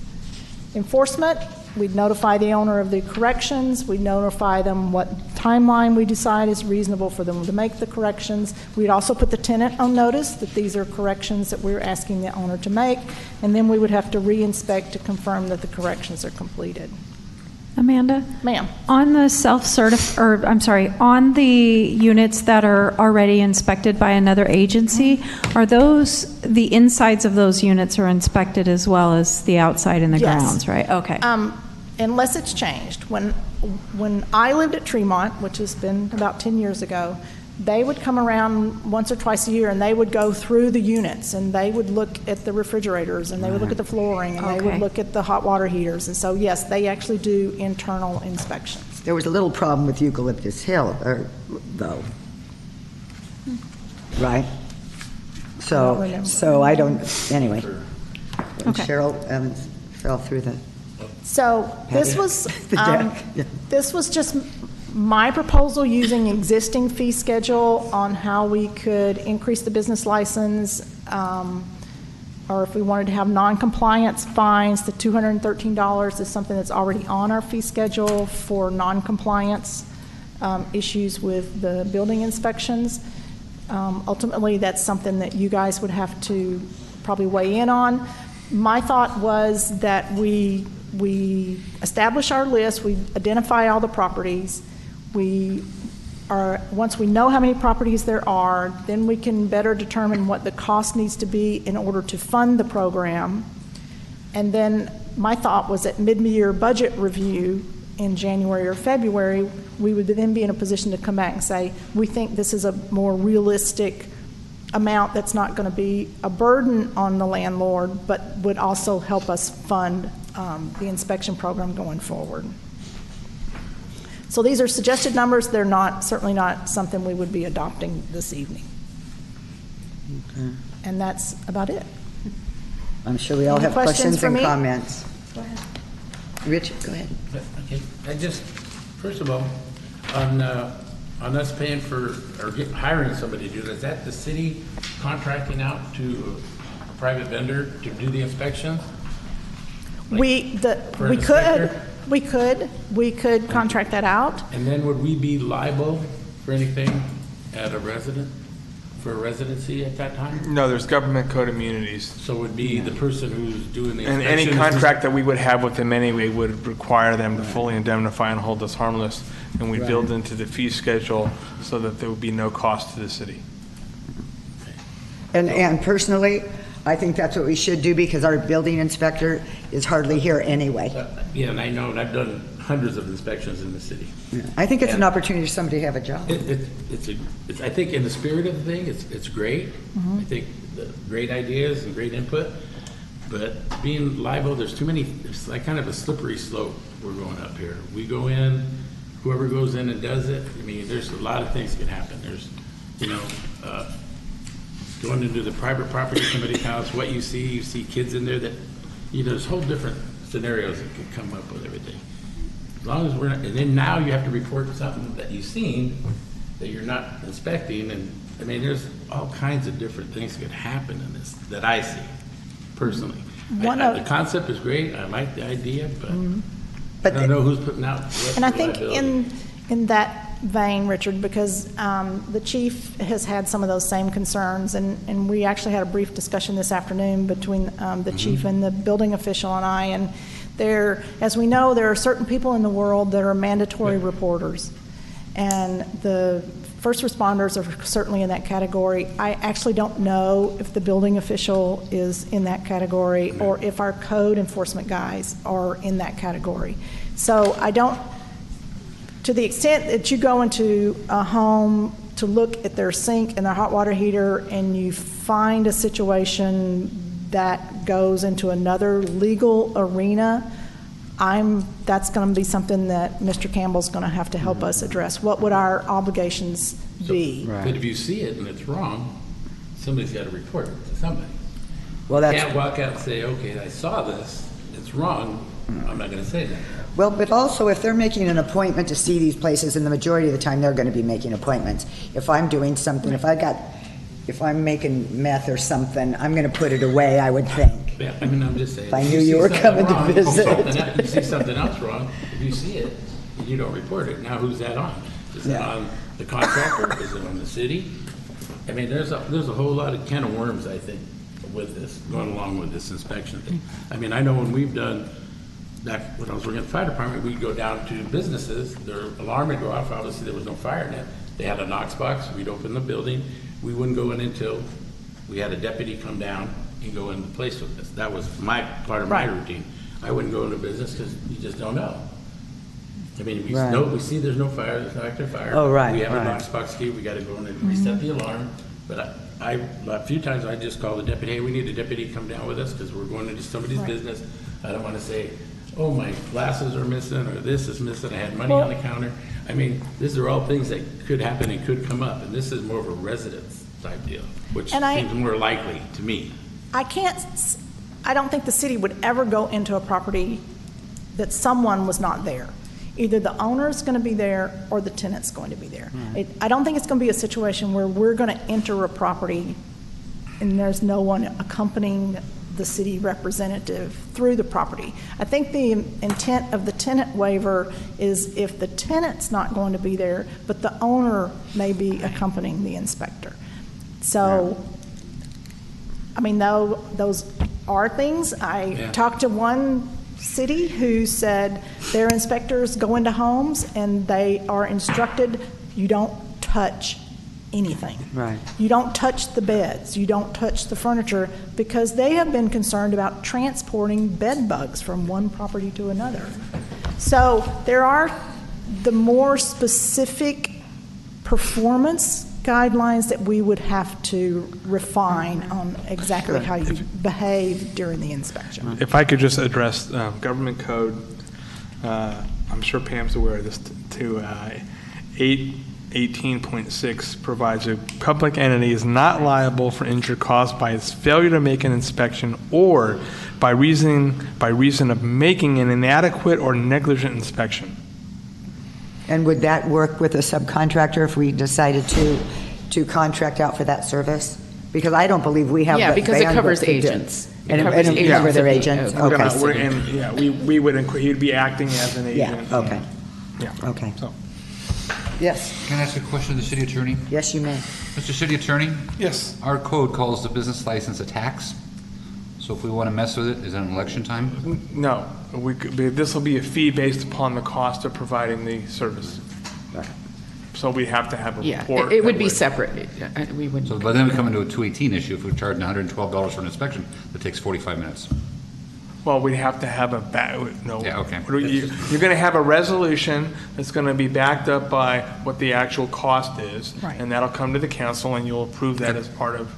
Enforcement, we'd notify the owner of the corrections. We'd notify them what timeline we decide is reasonable for them to make the corrections. We'd also put the tenant on notice that these are corrections that we're asking the owner to make, and then we would have to re-inspect to confirm that the corrections are completed. Amanda? Ma'am. On the on the units that are already inspected by another agency, are those, the insides of those units are inspected as well as the outside and the grounds, right? Okay. Unless it's changed. When I lived at Tremont, which has been about 10 years ago, they would come around once or twice a year and they would go through the units and they would look at the refrigerators and they would look at the flooring and they would look at the hot water heaters. And so, yes, they actually do internal inspections. There was a little problem with Eucalyptus Hill, though. Right? So I don't, anyway. Okay. Cheryl fell through the... So this was, this was just my proposal using existing fee schedule on how we could increase the business license, or if we wanted to have non-compliance fines. The $213 is something that's already on our fee schedule for non-compliance issues with the building inspections. Ultimately, that's something that you guys would have to probably weigh in on. My thought was that we establish our list, we identify all the properties, we once we know how many properties there are, then we can better determine what the cost needs to be in order to fund the program. And then my thought was at mid-year budget review in January or February, we would then be in a position to come back and say, we think this is a more realistic amount that's not going to be a burden on the landlord, but would also help us fund the inspection program going forward. So these are suggested numbers. They're not, certainly not something we would be adopting this evening. Okay. And that's about it. I'm sure we all Any have questions for and me? comments. Go ahead. Richard, go ahead. Okay, I just, first of all, on us paying for, or hiring somebody to do that, is that the city contracting out to a private vendor to do the inspections? We could contract that out. And then would we be liable for anything at a resident, for a residency at that time? No, there's government code immunities. So it would be the person who's doing the And inspection? any contract that we would have with them anyway would require them to fully indemnify and hold us harmless. And we Right. build into the fee schedule so that there would be no cost to the city. And personally, I think that's what we should do because our building inspector is hardly here anyway. Yeah, and I know, and I've done hundreds of inspections in the city. I think it's an opportunity for somebody to have a job. It's I think in the spirit of the thing, it's great. I think the great ideas and great input, but being liable, there's too many, it's like kind of a slippery slope we're going up here. We go in, whoever goes in and does it, I mean, there's a lot of things that can happen. There's, going into the private property, somebody's house, what you see kids in there that, there's whole different scenarios that could come up with everything. As long as we're not, and then now you have to report something that you've seen that you're not inspecting, and I mean, there's all kinds of different things that could happen in this that I see personally. The concept is great. I like the idea, but I don't know who's putting out what. And I think in that vein, Richard, because the chief has had some of those same concerns, and we actually had a brief discussion this afternoon between the chief and the building official and I, and as we know, there are certain people in the world that are mandatory reporters, and the first responders are certainly in that category. I actually don't know if the building official is in that category or if our code enforcement guys are in that category. So I don't, to the extent that you go into a home to look at their sink and their hot water heater and you find a situation that goes into another legal arena, that's going to be something that Mr. Campbell's going to have to help us address. What would our obligations be? But if you see it and it's wrong, somebody's got to report it to somebody. Well, you can't walk out and say, okay, I saw this, it's wrong, I'm not going to say that. Well, but also if they're making an appointment to see these places, and the majority of the time they're going to be making appointments. If I'm doing something, if I'm making meth or something, I'm going to put it away, I would think. Yeah, I mean, I'm just saying. If I knew you were coming to visit. You see something else wrong, if you see it, and you don't report it, now who's that on? Is it on the contractor? Is it on the city? I mean, there's a whole lot of can of worms, I think, with this, going along with this inspection thing. I mean, I know when we've done, back when I was working at the fire department, we'd go down to businesses, their alarm would go off, obviously there was no fire in it. They had a Knox box, we'd open the building, we wouldn't go in until we had a deputy come down and go into place with us. That was part of my routine. I wouldn't go into business because you just don't know. I mean, we see there's no fire, there's no active fire. Oh, right, We have right. a Knox box key, we gotta go in and reset the alarm. But a few times I just call the deputy, hey, we need a deputy to come down with us because we're going into somebody's business. I don't want to say, oh, my glasses are missing or this is missing, I had money on the counter. I mean, these are all things that could happen and could come up, and this is more of a residence type deal, which seems more likely to me. I don't think the city would ever go into a property that someone was not there. Either the owner's going to be there or the tenant's going to be there. I don't think it's going to be a situation where we're going to enter a property and there's no one accompanying the city representative through the property. I think the intent of the tenant waiver is if the tenant's not going to be there, but the owner may be accompanying the inspector. So, I mean, those are things. I talked to one city who said their inspectors go into homes and they are instructed, You don't touch anything. Right. You don't touch the beds. You don't touch the furniture because they have been concerned about transporting bed bugs from one property to another. So there are the more specific performance guidelines that we would have to refine on exactly how you behave during the inspection. If I could just address government code, I'm sure Pam's aware of this too. 818.6 provides a public entity is not liable for injury caused by its failure to make an inspection or by reason of making an inadequate or negligent inspection. And would that work with a subcontractor if we decided to contract out for that service? Because I don't believe we have. Yeah, the because it bandwidth covers to do- agents. And It it covers would agents cover their of the- agents? of- Okay. We would, he'd be acting as an Yeah, agent. okay. Yeah. Okay. So. Yes. Can I ask a question of the city attorney? Yes, you may. Mr. City Attorney? Yes. Our code calls the business license a tax. So if we want to mess with it, is it an election time? No, this will be a fee based upon the cost of providing the service. So we have to have a Yeah, report. it would be separate. We would. So, but then we come into a 218 issue if we're charging $112 for an inspection that takes 45 minutes. Well, we have to have no. Yeah, okay. You're going to have a resolution that's going to be backed up by what the actual cost is. Right. And that'll come to the council and you'll approve that as part of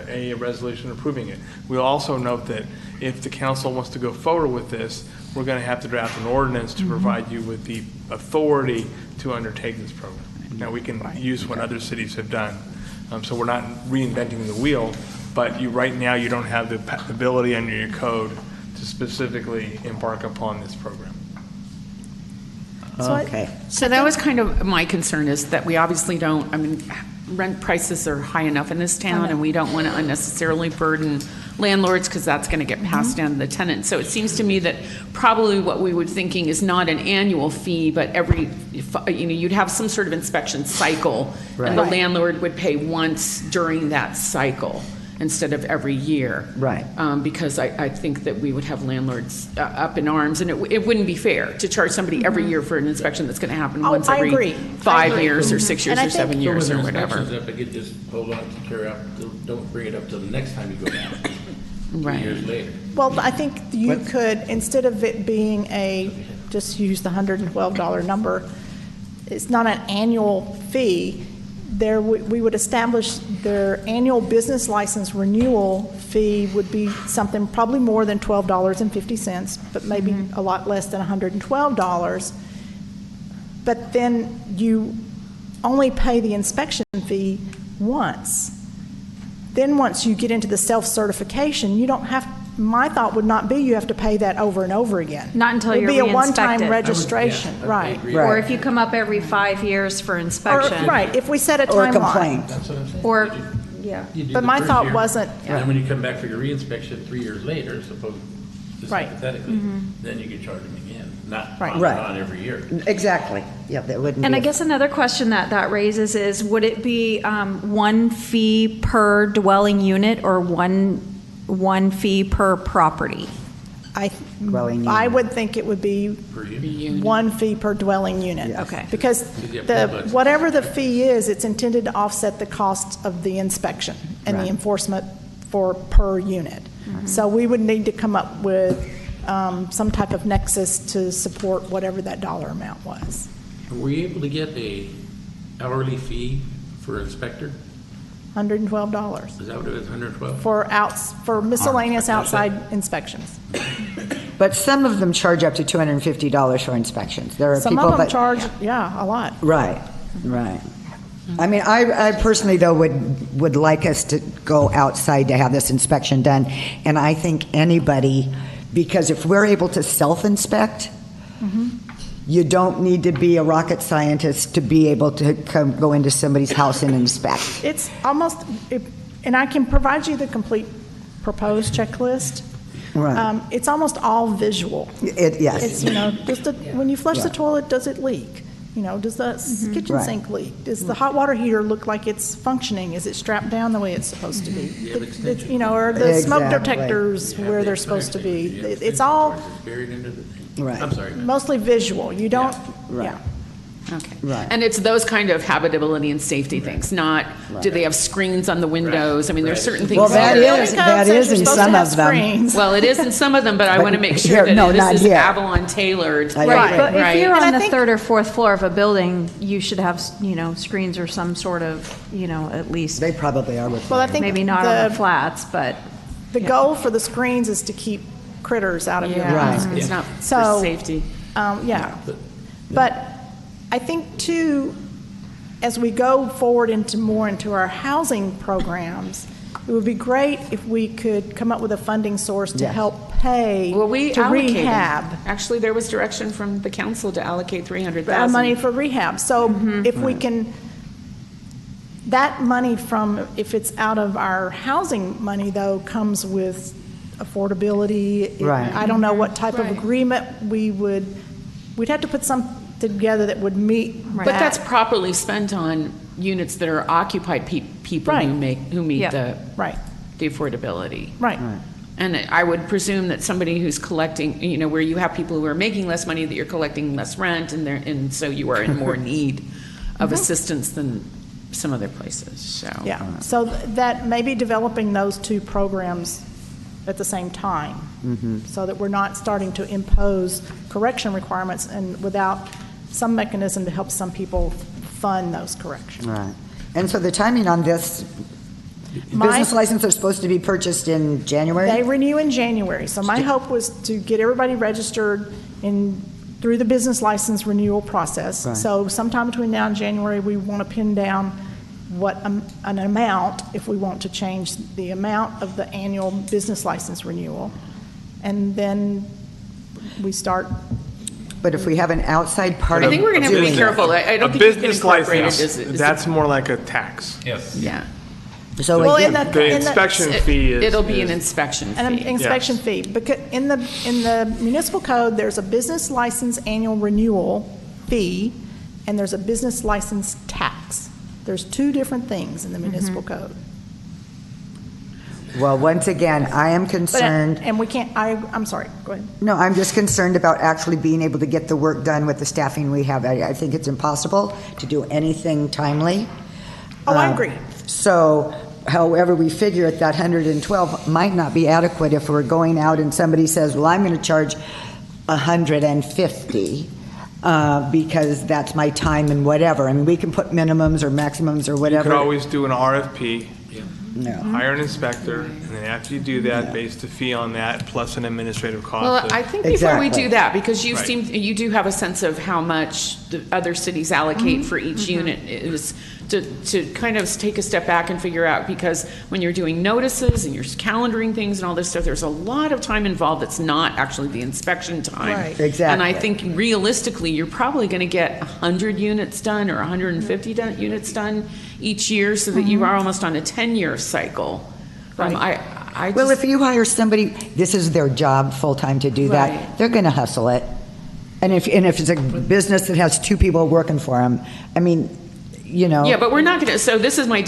a resolution approving it. We'll also note that if the council wants to go forward with this, we're going to have to draft an ordinance to provide you with the authority to undertake this program. Now, we can use what other cities have done. So we're not reinventing the wheel, but right now you don't have the ability under your code to specifically embark upon this program. So that was kind of my concern, is that we obviously don't, I mean, rent prices are high enough in this town, and we don't want to unnecessarily burden landlords because that's going to get passed down to the tenant. So it seems to me that probably what we were thinking is not an annual fee, but you'd have some sort of inspection cycle, and the landlord would pay once during that cycle instead of every year. Right. Because I think that we would have landlords up in arms, and it wouldn't be fair to charge somebody every year for an inspection that's going to happen once I every agree. 5 years or 6 years And I or 7 think- years So or when whatever. inspections, if I could just hold on to carry out, don't bring it up till the next time you go down. 3 years later. Well, I think you could, instead of it being just use the $112 number, it's not an annual fee. We would establish their annual business license renewal fee would be something probably more than $12.50, but maybe a lot less than $112. But then you only pay the inspection fee once. Then once you get into the self-certification, you don't have, my thought would not be you have to pay that over and over again. Not until you're It would be a one-time re-inspected. registration, right. Or if you come up every 5 years for inspection. Right, if we set a Or a timeline. complaint. That's what I'm saying. Or, yeah. You do But the my first thought year, wasn't- And then when you come back for your reinspection 3 years later, suppose, just Right. hypothetically, then you could charge them again, not Right. on Right. and on every year. Exactly. Yeah, that wouldn't And be. I guess another question that raises is, would it be one fee per dwelling unit or one fee per property? Dwelling I unit. would think it would be one fee per dwelling unit. Okay. Because you have full whatever the fee is, it's intended to offset the cost of the inspection and the Right. enforcement for per unit. So we would need to come up with some type of nexus to support whatever that dollar amount was. Were you able to get a hourly fee for inspector? $112 Is that what it is, 112? for miscellaneous outside inspections. But some of them charge up to $250 for inspections. There are Some people of them that charge, a lot. Right, right. I mean, I personally, though, would like us to go outside to have this inspection done. And I think anybody, because if we're able to self-inspect, you don't need to be a rocket scientist to be able to go into somebody's house and inspect. It's almost, and I can provide you the complete proposed checklist. Right. It's almost all visual. Yes. It's, when you flush the Right. toilet, does it leak? Does the kitchen Right. sink leak? Does the hot water heater look like it's functioning? Is it strapped down the way it's supposed to be? Or the smoke Exactly. detectors where they're supposed to be? It's all It's buried into the thing. Right. I'm sorry. mostly visual. You don't, Right. yeah. Okay. Right. And it's those kind of habitability and safety things, not do they have screens on the windows? I mean, there's certain things. Well, that is in some of them. Well, it is in some of them, but I But want to make here- sure no, that not this is here. Avalon tailored. Right, but if you're And on I the think- third or fourth floor of a building, you should have, screens or some sort of, at least. They probably are with. Well, I think Maybe not on the flats, but. The goal for the screens is to keep critters out of your Yeah, house. it's not So, for safety. Yeah. But I think too, as we go forward into our housing programs, it would be great if we could come up with a funding source to Yes. help pay Well, we to allocated. rehab. Actually, there was direction from the council to allocate 300,000. Money for rehab. So if we can, that money from, if it's out of our housing money though, comes with affordability. Right. I don't know what type of agreement we'd have to put something together that would meet. But that's properly spent on units that are occupied people Right. who meet Yeah. the Right. the affordability. Right. And I would presume that somebody who's collecting, where you have people who are making less money, that you're collecting less rent, and so you are in more need of assistance than some other places. So Yeah, so that maybe developing those two programs at the same time, so that we're not starting to impose correction requirements and without some mechanism to help some people fund those corrections. Right. And so the timing on this, business licenses are supposed to be purchased in January? They renew in January, so my hope was to get everybody registered through the business license renewal process. Right. So sometime between now and January, we want to pin down what an amount, if we want to change the amount of the annual business license renewal. And then we start. But if we have an outside party. I think we're going to have to be careful. I don't A think you can business incorporate it license, as that's more like a tax. Yes. Yeah. So Well, again, The inspection fee is. It'll be an inspection An fee. inspection fee. Because in the municipal code, there's a business license annual renewal fee, and there's a business license tax. There's two different things in the municipal code. well, once again, I am concerned. And we can't, I'm sorry, go ahead. No, I'm just concerned about actually being able to get the work done with the staffing we have. I think it's impossible to do anything timely. Oh, I agree. So however we figure it, that 112 might not be adequate if we're going out and somebody says, well, I'm going to charge 150 because that's my time and whatever. I mean, we can put minimums or maximums or You whatever. could always do an RFP, No. hire an inspector, and then after you do that, base the fee on that plus an administrative cost. Well, of- I think before we Exactly. do that, because Right. you do have a sense of how much the other cities allocate for each unit, is to kind of take a step back and figure out, because when you're doing notices and you're calendaring things and all this stuff, there's a lot of time involved that's not actually the inspection time. Right. Exactly. And I think realistically, you're probably going to get 100 units done or 150 units done each year, so that you are almost on a 10-year cycle. I Well, just- if you hire somebody, this is their job full-time to do that, Right. they're going to hustle it. And if it's a business that has two people working for them, I mean, Yeah, but we're not going to, so this is my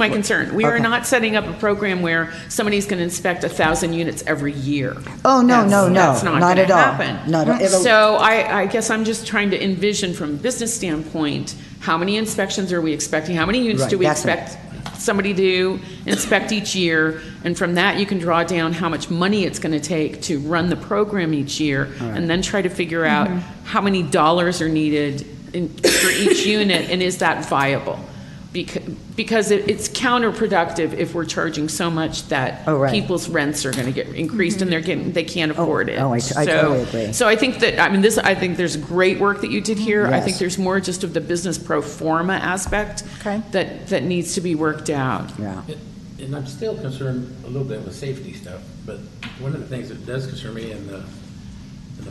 concern. We are Okay. not setting up a program where somebody's going to inspect 1,000 units every year. Oh, no, no, no, That's not not going at to all. happen. Not at- it'll- So I guess I'm just trying to envision from a business standpoint, how many inspections are we expecting? How many units Right, do we that's expect somebody to inspect each year? And from that, you can draw down how much money it's going to take to run the program each year, and then try to figure out how many dollars are needed for each unit, and is that viable? Because it's counterproductive if we're charging so much that right. people's rents are going to get increased and they can't afford it. I totally agree. So I think that, I think there's great work that you did here. I Yes. think there's more just of the business pro forma aspect that needs to be worked out. Yeah. And I'm still concerned a little bit with safety stuff, but one of the things that does concern me in the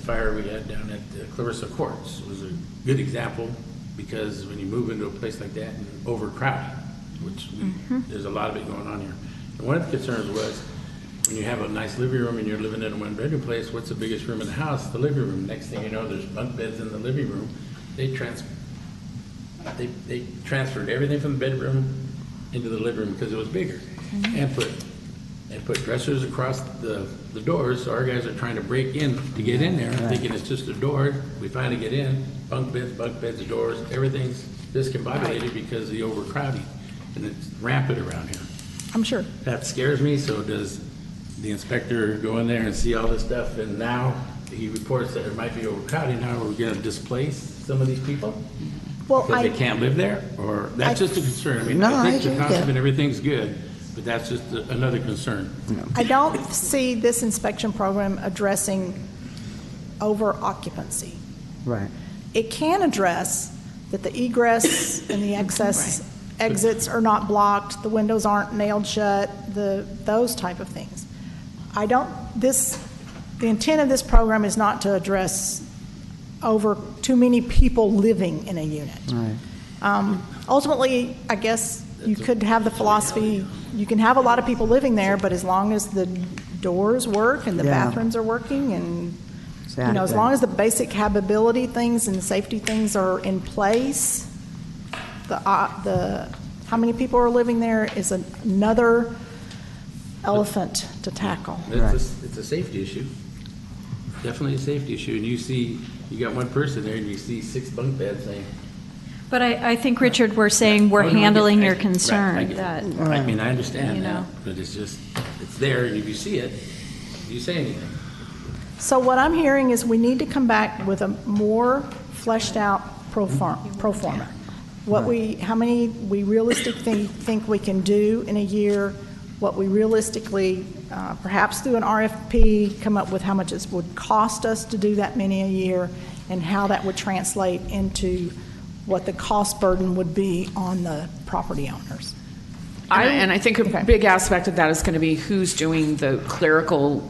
fire we had down at Clarissa Courts was a good example, because when you move into a place like that and overcrowding, which there's a lot of it going on here. And one of the concerns was, when you have a nice living room and you're living in a one-bedroom place, what's the biggest room in the house? The living room. Next thing you know, there's bunk beds in the living room. They transferred everything from the bedroom into the living room because it was bigger, and put and put dressers across the doors, so our guys are trying to break in to get in there, thinking it's just a door. We finally get in, bunk beds, doors, everything's discombobulated because of the overcrowding, and it's rampant around here. I'm sure. That scares me. So does the inspector go in there and see all this stuff, and now he reports that there might be overcrowding? Now are we going to displace some of these people? Well, Because they can't live there? Or that's just a concern. I mean, No, I think I the get concept that. and everything's good, but that's just another concern. I don't see this inspection program addressing over occupancy. Right. It can address that the egress and the exits are not blocked, the windows aren't nailed shut, those type of things. The intent of this program is not to address over too many people living in a unit. Right. Ultimately, I guess you could have the philosophy, you can have a lot of people living there, but as long as the doors work and the Yeah. bathrooms are working and, as Exactly. long as the basic habitability things and safety things are in place, how many people are living there is another elephant to tackle. It's a safety issue. Definitely a safety issue. And you got one person there and you see 6 bunk beds saying. But I think, Richard, we're saying we're handling your concern. Right, I mean, I understand that, but it's there, and if you see it, do you say anything? So what I'm hearing is we need to come back with a more fleshed out pro forma. How many we realistically think we can do in a year, what we realistically, perhaps through an RFP, come up with how much it would cost us to do that many a year, and how that would translate into what the cost burden would be on the property owners. And I think a big aspect of that is going to be who's doing the clerical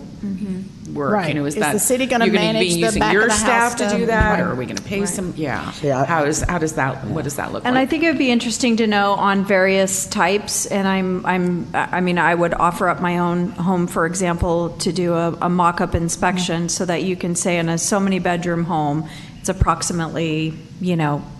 work. Right. Is Is that the city gonna manage the using back your of the house staff to do stuff? that, Right. or are we going to pay some? Yeah. What does that look And like? I think it would be interesting to know on various types, and I would offer up my own home, for example, to do a mock-up inspection so that you can say in a so many bedroom home, it's approximately,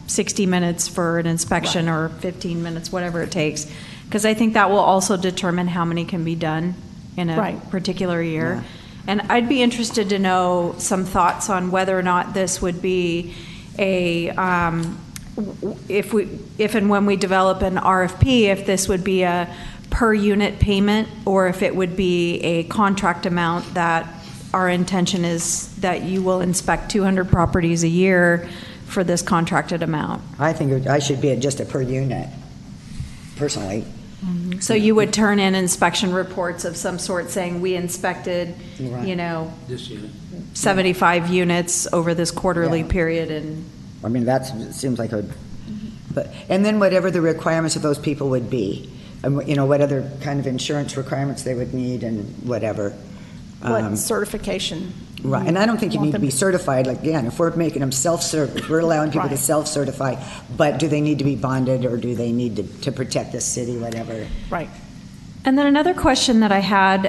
60 minutes for an inspection or 15 minutes, whatever it takes. Because I think that will also determine how many can be done in a particular year. And I'd be interested to know some thoughts on whether or not this would be if and when we develop an RFP, if this would be a per unit payment, or if it would be a contract amount that our intention is that you will inspect 200 properties a year for this contracted amount. I think I should be at just a per unit, personally. So you would turn in inspection reports of some sort saying we inspected, This unit. 75 units over this quarterly period, and I mean, that seems like and then whatever the requirements of those people would be, and what other kind of insurance requirements they would need and whatever. What certification? Right, and I don't think you need to be certified. Like, again, if we're making them self-serve, we're allowing people to self-certify, but do they need to be bonded, or do they need to protect the city, whatever? Right. And then another question that I had,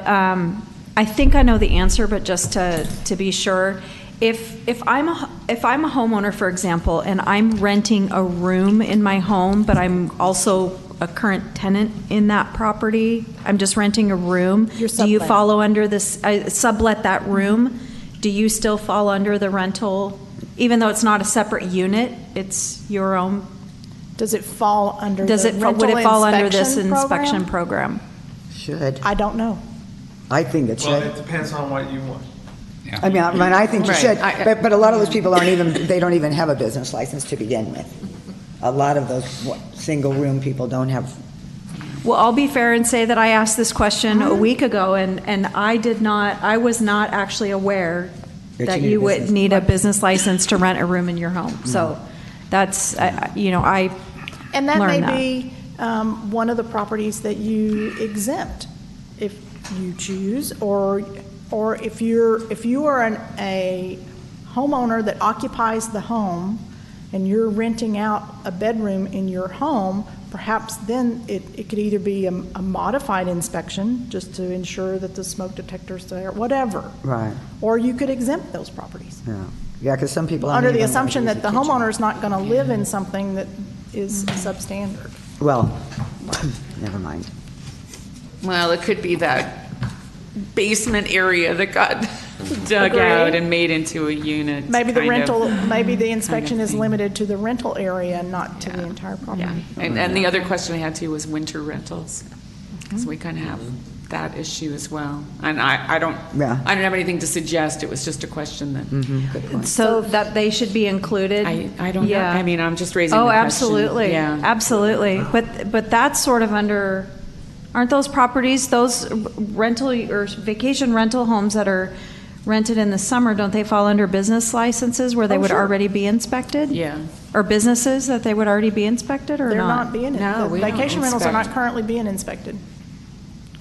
I think I know the answer, but just to be sure, if I'm a homeowner, for example, and I'm renting a room in my home, but I'm also a current tenant in that property, I'm just renting a room. Do you follow under this? I sublet that room. Do you still fall under the rental, even though it's not a separate unit? It's your own. Does it fall under? Would it fall under this inspection program? Should. I don't know. I think it should. Well, it depends on what you want. I mean, I think you should, but a lot of those people they don't even have a business license to begin with. A lot of those single room people don't have. Well, I'll be fair and say that I asked this question a week ago, and I was not actually aware that you would need a business license to rent a room in your home. So that's, I And that learned may be one of the properties that you exempt if you choose, or if you are a homeowner that occupies the home and you're renting out a bedroom in your home, perhaps then it could either be a modified inspection just to ensure that the smoke detector's there, whatever. Right. Or you could exempt those properties. Yeah, because some people Under the assumption that the homeowner is not going to live in something that is substandard. Well, never mind. Well, it could be that basement area that got dug Agreed. out and made into a unit. Maybe the kind of. rental, maybe the inspection is thing. limited to the rental area and not to the entire property. And the other question we had too was winter rentals. So we kind of have that issue as well. And I don't have anything to suggest. It was just a question that. Good point. So that they should be included? I don't know. I mean, I'm just raising Oh, the question. absolutely. Yeah. Absolutely. But that's sort of under, aren't those properties, those rental or vacation rental homes that are rented in the summer, don't they fall under business licenses where they would sure. already be inspected? Yeah. Or businesses that they would already be inspected or They're not? not being, No, the we don't vacation rentals are not inspect. currently being inspected.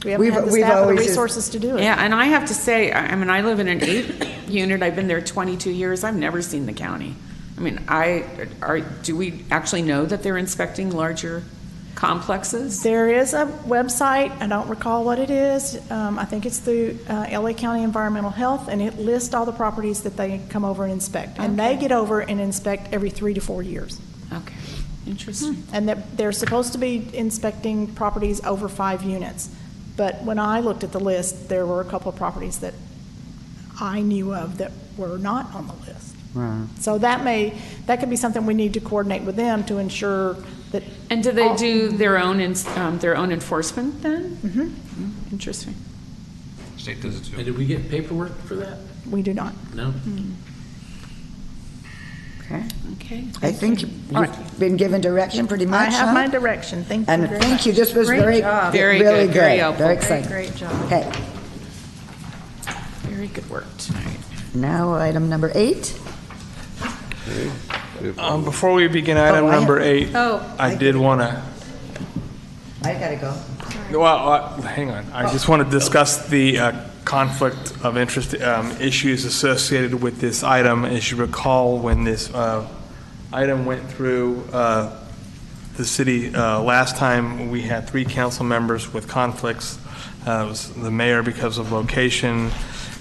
We haven't We've- had the we've staff or the always just- resources to do it. Yeah, and I have to say, I mean, I live in an 8-unit. I've been there 22 years. I've never seen the county. I mean, do we actually know that they're inspecting larger complexes? There is a website, I don't recall what it is, I think it's through LA County Environmental Health, and it lists all the properties that they come over and inspect. And they get over and inspect every 3 to 4 years. Okay, interesting. And they're supposed to be inspecting properties over 5 units. But when I looked at the list, there were a couple of properties that I knew of that were not on the list. Right. So that could be something we need to coordinate with them to ensure that. And do they do their own enforcement then? Mm-hmm. Interesting. State does it too. And did we get paperwork for that? We do not. No? Okay. Okay. I think you've been given direction pretty much, I have huh? my direction. Thank you And very thank much. you. This was Great very, job. Very really good, very good. helpful. Very exciting. Great job. Okay. Very good work tonight. Now, item number 8. Before we begin item Oh, I number have- 8, Oh. I did want to, I gotta go. well, hang on. I just want to discuss the conflict of interest issues associated with this item. As you recall, when this item went through the city last time, we had 3 council members with conflicts. It was the mayor because of location,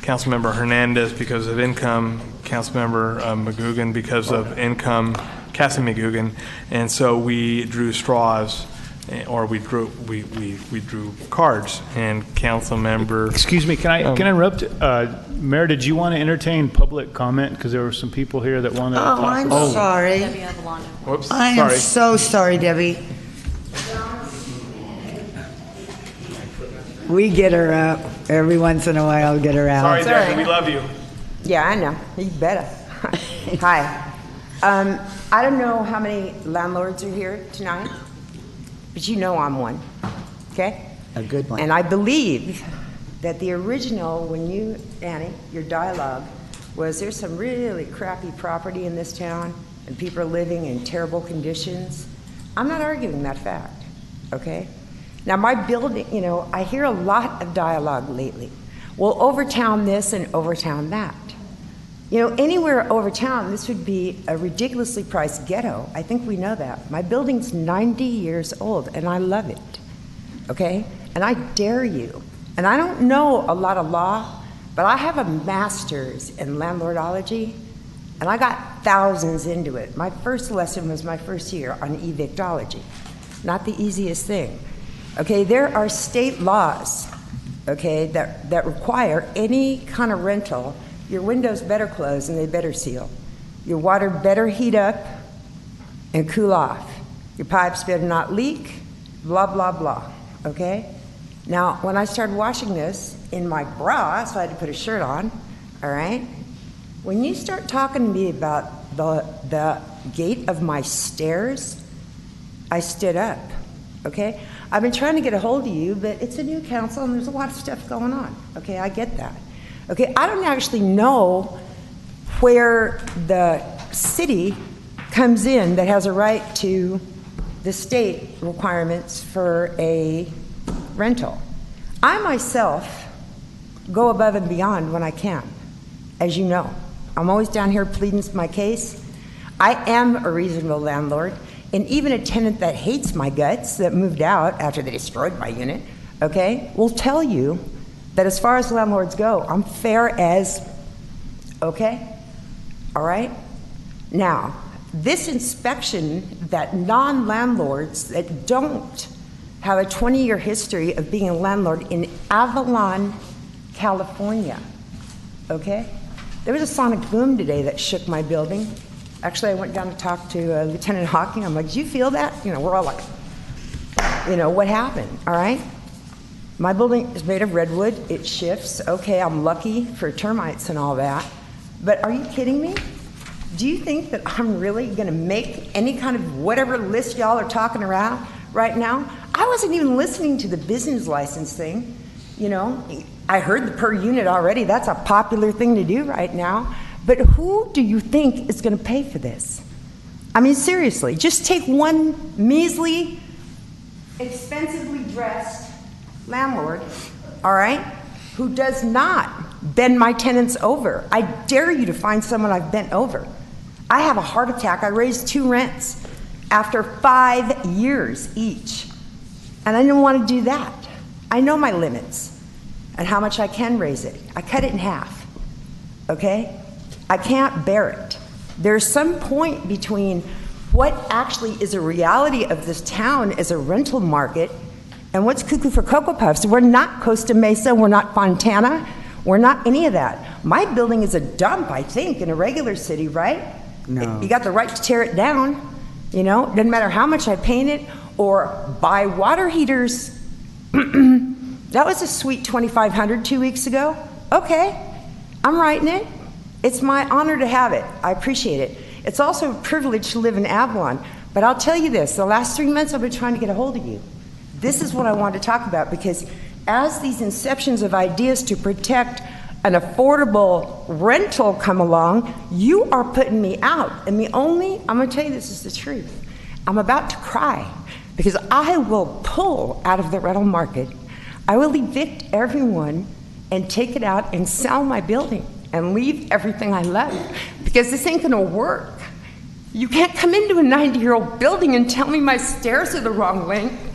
Councilmember Hernandez because of income, Councilmember McGugan because of income, Kathy McGugan, and so we drew straws, or we drew cards, and Councilmember. Excuse me, can I interrupt? Mayor, did you want to entertain public comment? Because there were some people here that wanted to talk. Oh, I'm sorry. Whoops, I am sorry. so sorry, Debbie. We get her up. Every once in a while, get her out. Sorry, Debbie, we love you. Yeah, I know. You better. Hi. I don't know how many landlords are here tonight, but you know I'm one. Okay? A good one. And I believe that the original, when you, Annie, your dialogue was there's some really crappy property in this town and people are living in terrible conditions. I'm not arguing that fact. Okay? Now, my building, you know, I hear a lot of dialogue lately. Well, Overtown this and Overtown that. You know, anywhere over town, this would be a ridiculously priced ghetto. I think we know that. My building's 90 years old, and I love it, okay? And I dare you. And I don't know a lot of law, but I have a master's in landlordology, and I got thousands into it. My first lesson was my first year on evictology. Not the easiest thing. Okay, there are state laws, okay, that require any kind of rental. Your windows better close and they better seal. Your water better heat up and cool off. Your pipes better not leak, blah, blah, blah, okay? Now, when I started washing this in my bra, so I had to put a shirt on, all right? When you start talking to me about the gate of my stairs, I stood up, okay? I've been trying to get a hold of you, but it's a new council and there's a lot of stuff going on, okay? I get that. Okay, I don't actually know where the city comes in that has a right to the state requirements for a rental. I myself go above and beyond when I can, as you know. I'm always down here pleading my case. I am a reasonable landlord, and even a tenant that hates my guts, that moved out after they destroyed my unit, okay, will tell you that as far as landlords go, I'm fair as, okay? All right? Now, this inspection that non-landlords that don't have a 20-year history of being a landlord in Avalon California, okay? There was a sonic boom today that shook my building. Actually, I went down to talk to Lieutenant Hawking. I'm like, did you feel that? You know, we're all like, you know, what happened, all right? My building is made of redwood. It shifts. Okay, I'm lucky for termites and all that. But are you kidding me? Do you think that I'm really going to make any kind of whatever list y'all are talking around right now? I wasn't even listening to the business license thing. You know, I heard the per unit already. That's a popular thing to do right now. But who do you think is going to pay for this? I mean, seriously, just take one measly, expensively dressed landlord, all right, who does not bend my tenants over. I dare you to find someone I've bent over. I have a heart attack. I raised 2 rents after 5 years each. And I didn't want to do that. I know my limits and how much I can raise it. I cut it in half, okay? I can't bear it. There's some point between what actually is a reality of this town as a rental market and what's cuckoo for Cocoa Puffs. We're not Costa Mesa, we're not Fontana, we're not any of that. My building is a dump, I think, in a regular city, right? No. You got the right to tear it down, you know? Doesn't matter how much I paint it or buy water heaters. That was a sweet $2,500 2 weeks ago. Okay, I'm writing it. It's my honor to have it. I appreciate it. It's also a privilege to live in Avalon. But I'll tell you this, the last 3 months I've been trying to get a hold of you. This is what I wanted to talk about, because as these inceptions of ideas to protect an affordable rental come along, you are putting me out. And I'm gonna tell you this is the truth. I'm about to cry because I will pull out of the rental market. I will evict everyone and take it out and sell my building and leave everything I love, because this ain't gonna work. You can't come into a 90-year-old building and tell me my stairs are the wrong length.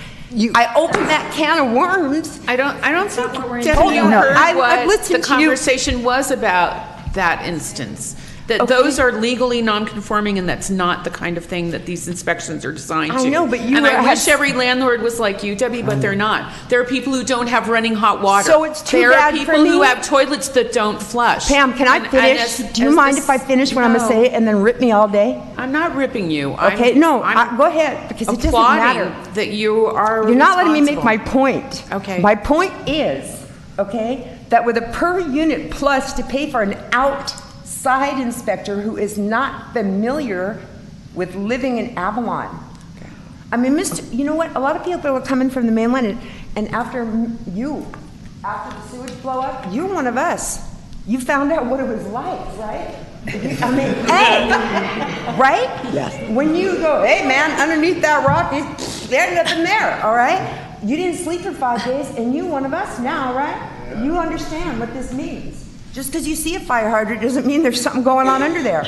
I opened that can of worms. I don't think you No, heard I've what listened the to you. conversation was about that instance. That those are legally non-conforming, and that's not the kind of thing that these inspections are designed to. I know, but you And I have- wish every landlord was like you, Debbie, but they're not. There are people who don't have running hot water. So it's too there bad are for people who me? have toilets that don't flush. Pam, can I finish? Do you mind if I finish what I'm gonna say and then rip me all day? I'm not ripping you. Okay, go ahead, because it doesn't matter. Applauding that you are You're not letting me make my responsible. point. Okay. My point is, okay, that with a per unit plus to pay for an outside inspector who is not familiar with living in Avalon. I mean, you know what? A lot of people are coming from the mainland, and after the sewage blow up, you're one of us. You found out what it was like, right? I mean, hey, right? Yes. When you go, hey man, underneath that rock, there's nothing there, all right? You didn't sleep for 5 days, and you one of us now, right? You understand what this means. Just because you see a fire hydrant doesn't mean there's something going on under there,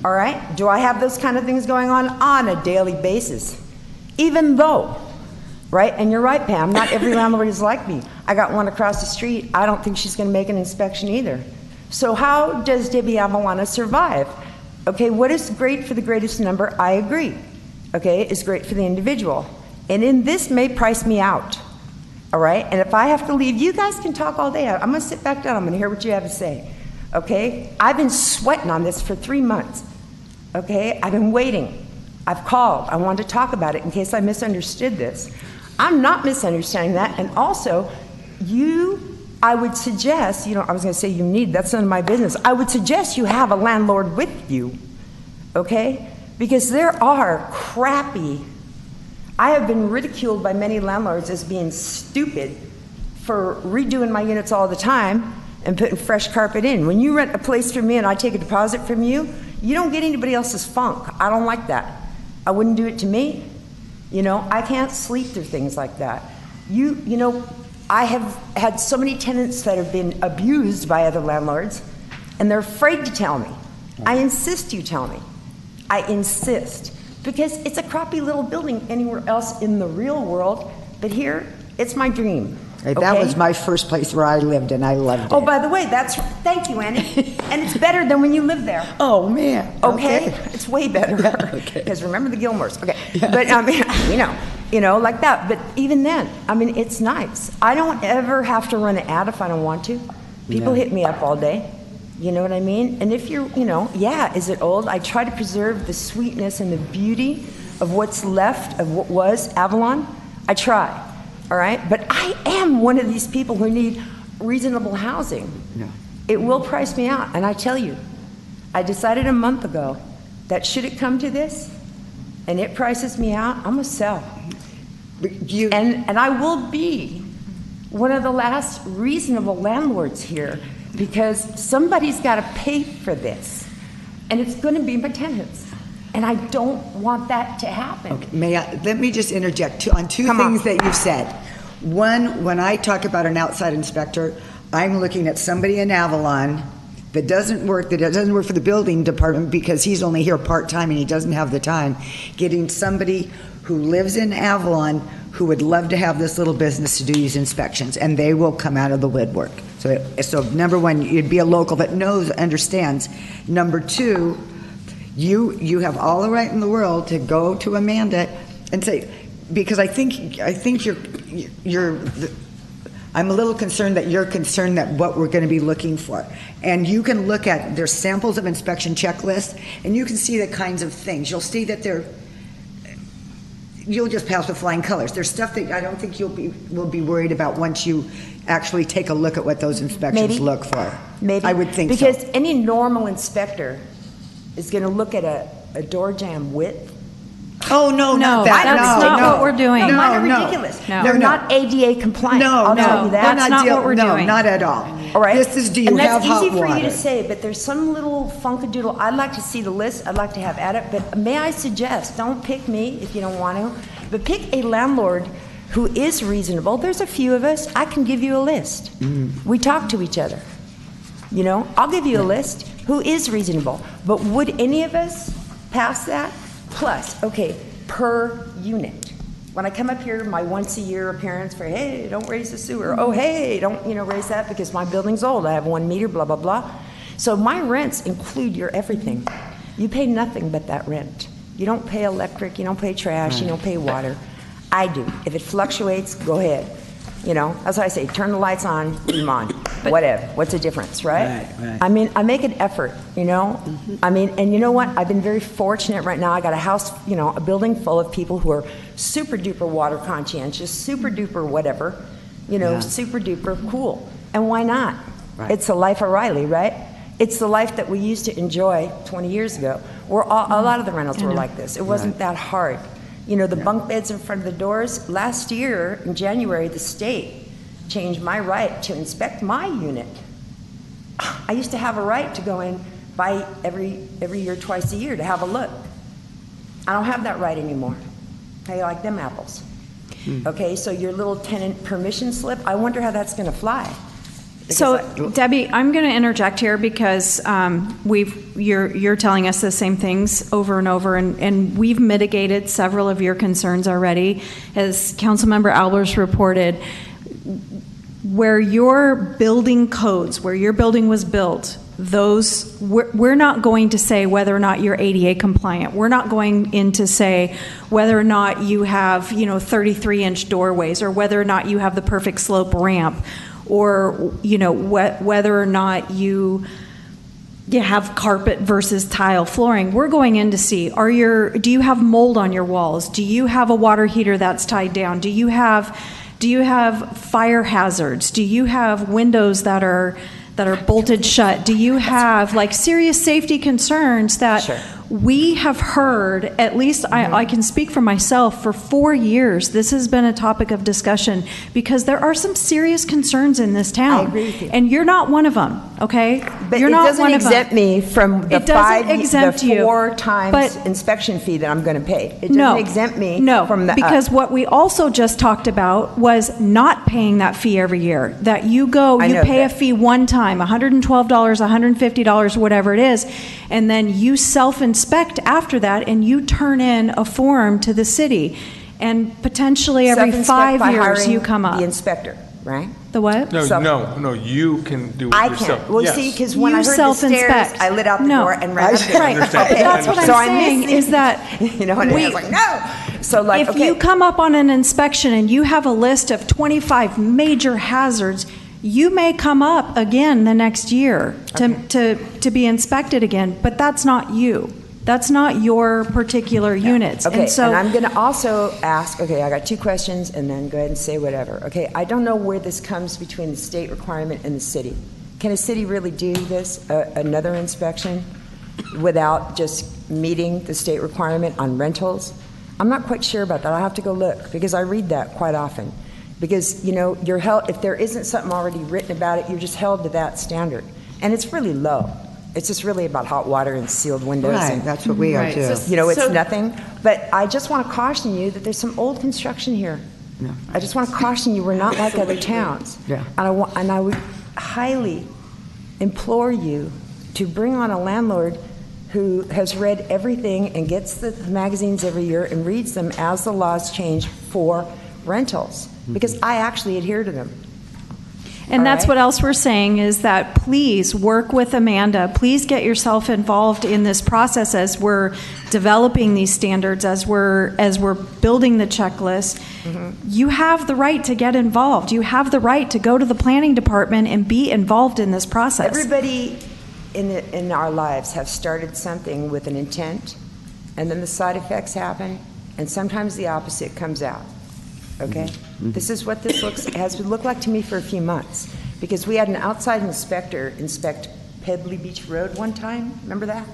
all right? Do I have those kind of things going on a daily basis? Even though, right? And you're right, Pam, not every landlord is like me. I got one across the street. I don't think she's going to make an inspection either. So how does Debbie Avalana survive? Okay, what is great for the greatest number? I agree. Okay, is great for the individual. And in this may price me out. All right? And if I have to leave, you guys can talk all day. I'm going to sit back down. I'm going to hear what you have to say. Okay? I've been sweating on this for 3 months. Okay? I've been waiting. I've called. I wanted to talk about it in case I misunderstood this. I'm not misunderstanding that. And also, I would suggest, I was going to say that's none of my business. I would suggest you have a landlord with you, okay? Because there are I have been ridiculed by many landlords as being stupid for redoing my units all the time and putting fresh carpet in. When you rent a place from me and I take a deposit from you, you don't get anybody else's funk. I don't like that. I wouldn't do it to me. I can't sleep through things like that. I have had so many tenants that have been abused by other landlords, and they're afraid to tell me. I insist you tell me. I insist. Because it's a crappy little building anywhere else in the real world, but here, it's my dream. Hey, that was my first place where I lived, and I loved it. Oh, by the way, thank you, Annie. And it's better than when you lived there. Oh, man. Okay? It's way better. Okay. Because remember the Gilmores. Okay. Yeah. But, like that. But even then, it's nice. I don't ever have to run an ad if I don't want to. People Yeah. hit me up all day. You know what I mean? And if you're, yeah, is it old? I try to preserve the sweetness and the beauty of what's left of what was Avalon. I try, all right? But I am one of these people who need reasonable housing. Yeah. It will price me out. And I tell you, I decided a month ago that should it come to this and it prices me out, I'm going to sell. And I will be one of the last reasonable landlords here, because somebody's got to pay for this, and it's going to be my tenants, and I don't want that to happen. Okay, let me just interject on two things that you've said. One, when I talk about an outside inspector, I'm looking at somebody in Avalon that doesn't work for the building department because he's only here part-time and he doesn't have the time, getting somebody who lives in Avalon who would love to have this little business to do these inspections, and they will come out of the woodwork. So number one, you'd be a local that understands. Number two, you have all the right in the world to go to Amanda and say, because I think I'm a little concerned that you're concerned that what we're going to be looking for. And you can look at, there's samples of inspection checklists, and you can see the kinds of things. You'll see that you'll just pass with flying colors. There's stuff that I don't think will be worried about once you actually take a look at what those inspections look for. Maybe. I would think because so. any normal inspector is going to look at a door jamb width. Oh, no, not that. That's not what we're doing. No, mine are ridiculous. No. They're not ADA compliant. I'll tell you that. That's not what we're doing. No, not at all. All right. This is, do you and have hot water? that's easy for you to say, but there's some little funkadoodle. I'd like to see the list. I'd like to have at it. But may I suggest, don't pick me if you don't want to, but pick a landlord who is reasonable. There's a few of us. I can give you a list. We talk to each other. I'll give you a list who is reasonable. But would any of us pass that? Plus, okay, per unit. When I come up here, my once-a-year appearance for, hey, don't raise the sewer. Oh, hey, don't raise that because my building's old. I have 1 meter, blah, blah, blah. So my rents include your everything. You pay nothing but that rent. You don't pay electric, you don't pay trash, you don't pay water. I do. If it fluctuates, go ahead. That's why I say, turn the lights on, leave them on. Whatever. What's the difference, right? Right. I mean, I make an effort, I mean, and you know what? I've been very fortunate right now. I got a house, a building full of people who are super duper water conscientious, super duper whatever, super duper cool. And why not? Right. It's the life of Riley, right? It's the life that we used to enjoy 20 years ago. A lot of the rentals were like this. It wasn't that hard. The bunk beds in front of the doors. Last year, in January, the state changed my right to inspect my unit. I used to have a right to go in by every year, twice a year, to have a look. I don't have that right anymore. How you like them apples? Okay, so your little tenant permission slip, I wonder how that's going to fly. So, Debbie, I'm going to interject here because you're telling us the same things over and over, and we've mitigated several of your concerns already. As Councilmember Albers reported, where your building codes, where your building was built, we're not going to say whether or not you're ADA compliant. We're not going in to say whether or not you have 33-inch doorways or whether or not you have the perfect slope ramp, or whether or not you have carpet versus tile flooring. We're going in to see, do you have mold on your walls? Do you have a water heater that's tied down? Do you have fire hazards? Do you have windows that are bolted shut? Do you have serious safety concerns that we have heard? At least I can speak for myself. For 4 years, this has been a topic of discussion because there are some serious concerns in this town. I agree with you. And you're not one of them, okay? But you're it not doesn't one of them. exempt me from the It doesn't exempt you, 4 times but- inspection fee that I'm going to pay. It doesn't exempt me from the because what we also just talked about was not paying that fee every year. That you pay a fee one time, $112, $150, whatever it is, and then you self-inspect after that, and you turn in a form to the city, and potentially every Self-inspect 5 by years hiring you come up. the inspector, right? The what? No, you can do it I yourself. can't. Well, Yes. see, because when You I heard the stairs, self-inspect. I lit out the No. door and ran up there. Right. understand. That's what I'm So saying missing- is that and I was like, no. So if you come up on an inspection and you have a list of 25 major hazards, you may come up again the next year to be inspected again, but that's not you. That's not your particular units. Okay, And so and I'm going to also ask, okay, I got 2 questions, and then go ahead and say whatever. Okay, I don't know where this comes between the state requirement and the city. Can a city really do this, another inspection, without just meeting the state requirement on rentals? I'm not quite sure about that. I'll have to go look, because I read that quite often. Because, you know, you're held, if there isn't something already written about it, you're just held to that standard. And it's really low. It's just really about hot water and sealed windows. Right, and, that's what we are too. You know, it's nothing. But I just want to caution you that there's some old construction here. Yeah. I just want to caution you, we're not like other towns. Yeah. And I would highly implore you to bring on a landlord who has read everything and gets the magazines every year and reads them as the laws change for rentals. Because I actually adhere to them. And that's what else we're saying is that please work with Amanda. Please get yourself involved in this process as we're developing these standards, as we're building the checklist. Mm-hmm. You have the right to get involved. You have the right to go to the planning department and be involved in this process. Everybody in our lives have started something with an intent, and then the side effects happen, and sometimes the opposite comes out. Okay? Mm-hmm. This is what this has looked like to me for a few months, because we had an outside inspector inspect Pebbly Beach Road one time. Remember that?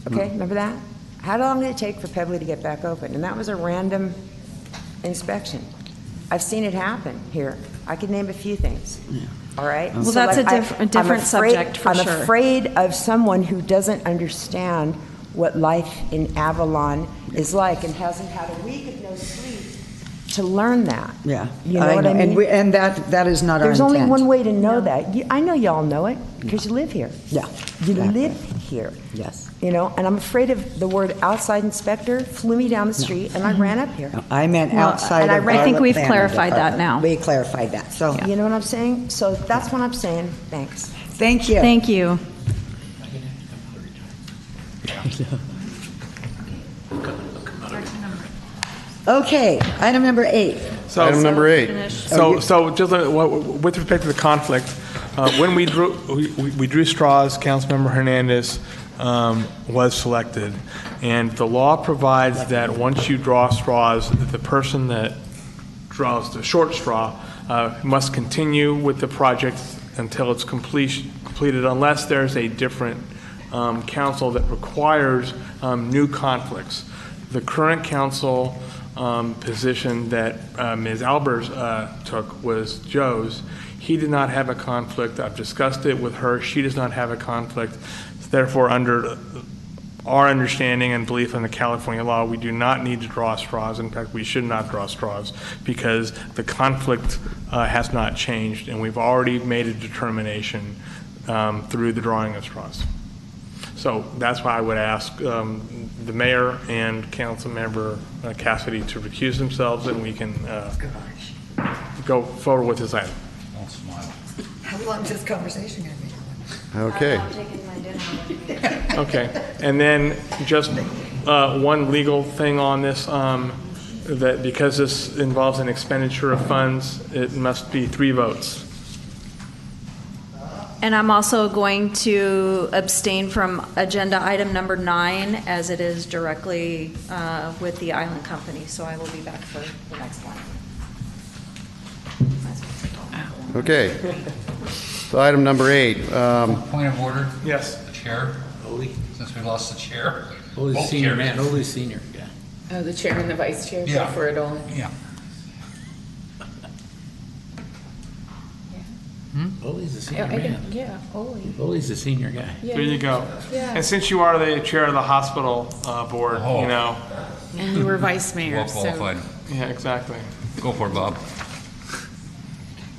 Okay, remember that? How long did it take for Pebbly to get back open? And that was a random inspection. I've seen it happen here. I could name a few things. All right? Well, that's a different subject for sure. I'm afraid of someone who doesn't understand what life in Avalon is like and hasn't had a week of no sleep to learn that. Yeah. You know what I mean? And that is not There's our only intent. one way to know that. I know y'all know it because you live here. Yeah. You exactly. live here. Yes. You know, and I'm afraid of the word outside inspector flew me down the street and I ran up here. No, I meant Well, outside and of I think our we've planning clarified that department. now. We clarified that, so. You know what I'm saying? So that's what I'm saying. Thanks. Thank you. Thank you. Okay, item number 8. Item number 8. So just with respect to the conflict, when we drew straws, Councilmember Hernandez was selected, and the law provides that once you draw straws, that the person that draws the short straw must continue with the project until it's completed, unless there's a different council that requires new conflicts. The current council position that Ms. Albers took was Joe's. He did not have a conflict. I've discussed it with her. She does not have a conflict. Therefore, under our understanding and belief in the California law, we do not need to draw straws. In fact, we should not draw straws because the conflict has not changed, and we've already made a determination through the drawing of straws. So that's why I would ask the mayor and Councilmember Cassidy to recuse themselves, and we can go forward with this item. Don't smile. How long is this conversation going to be? Okay. Okay, and then just one legal thing on this, that because this involves an expenditure of funds, it must be 3 votes. And I'm also going to abstain from agenda item number 9 as it is directly with the Island Company. So I will be back for the next one. Okay. So item number 8. Point of order? Yes. The chair? Since we lost the chair. Ole's Both senior chairs. man, Ole's senior guy. Oh, the chair and the vice chair, Yeah. so for it all. Yeah. Ole's the senior Yeah, man. yeah, Ole. Ole's the senior guy. Yeah. There you go. Yeah. And since you are the chair of the hospital board, Oh. you know. And you were vice mayor, Well so. qualified. Yeah, exactly. Go for it, Bob.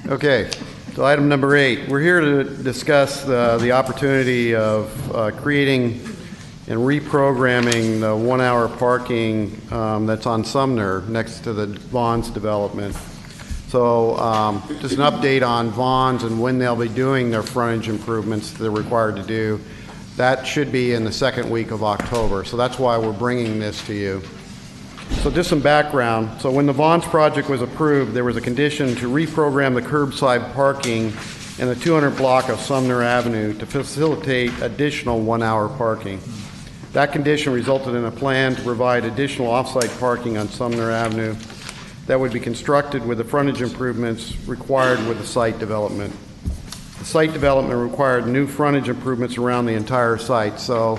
Okay, so item number 8. We're here to discuss the opportunity of creating and reprogramming the 1-hour parking that's on Sumner next to the Vaughn's development. So just an update on Vaughn's and when they'll be doing their frontage improvements they're required to do. That should be in the second week of October. So that's why we're bringing this to you. So just some background. So when the Vons project was approved, there was a condition to reprogram the curbside parking in the 200 block of Sumner Avenue to facilitate additional 1-hour parking. That condition resulted in a plan to provide additional off-site parking on Sumner Avenue that would be constructed with the frontage improvements required with the site development. The site development required new frontage improvements around the entire site. So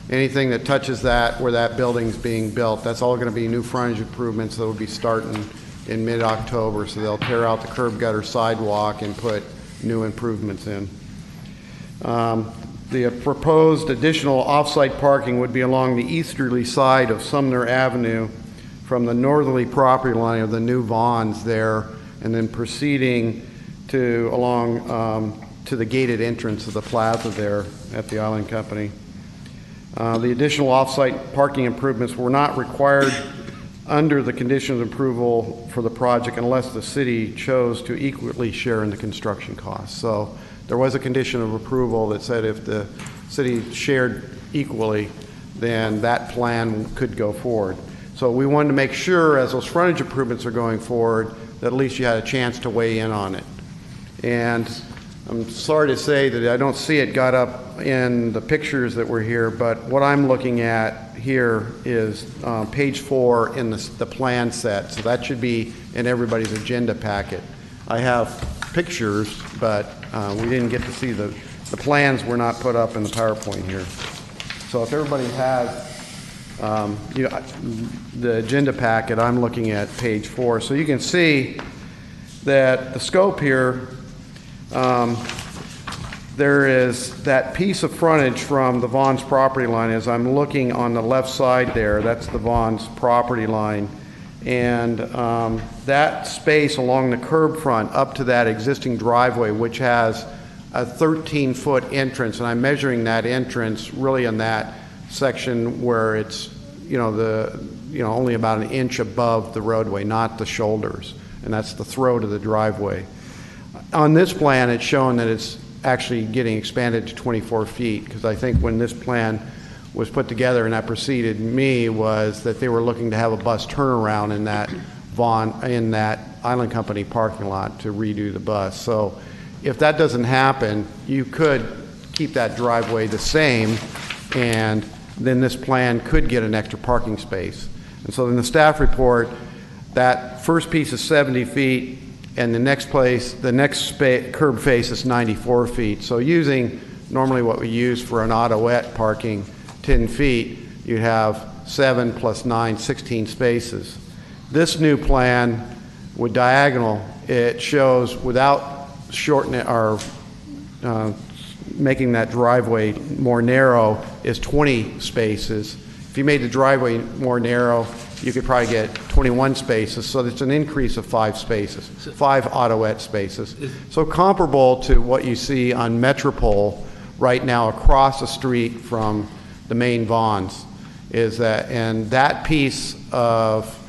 anything that touches that, where that building's being built, that's all going to be new frontage improvements that will be starting in mid-October. So they'll tear out the curb gutter sidewalk and put new improvements in. The proposed additional off-site parking would be along the easterly side of Sumner Avenue from the northerly property line of the new Vons there, and then proceeding to along to the gated entrance of the plaza there at the Island Company. The additional off-site parking improvements were not required under the conditions of approval for the project unless the city chose to equally share in the construction costs. So there was a condition of approval that said if the city shared equally, then that plan could go forward. So we wanted to make sure, as those frontage improvements are going forward, that at least you had a chance to weigh in on it. And I'm sorry to say that I don't see it got up in the pictures that were here, but what I'm looking at here is page 4 in the plan set. So that should be in everybody's agenda packet. I have pictures, but we didn't get to see the plans were not put up in the PowerPoint here. So if everybody has the agenda packet, I'm looking at page 4. So you can see that the scope here, there is that piece of frontage from the Vons property line. As I'm looking on the left side there, that's the Vons property line. And that space along the curb front up to that existing driveway, which has a 13-foot entrance, and I'm measuring that entrance really in that section where it's, only about an inch above the roadway, not the shoulders, and that's the throat of the driveway. On this plan, it's showing that it's actually getting expanded to 24 feet, because I think when this plan was put together and that preceded me was that they were looking to have a bus turnaround in that Island Company parking lot to redo the bus. So if that doesn't happen, you could keep that driveway the same, and then this plan could get an extra parking space. And so in the staff report, that first piece is 70 feet, and the next curb face is 94 feet. So using normally what we use for an autoette parking, 10 feet, you'd have 7 plus 9, 16 spaces. This new plan with diagonal, it shows without shortening or making that driveway more narrow is 20 spaces. If you made the driveway more narrow, you could probably get 21 spaces, so it's an increase of 5 spaces, 5 autoette spaces. So comparable to what you see on Metropole right now across the street from the main Vons, is that, and that piece of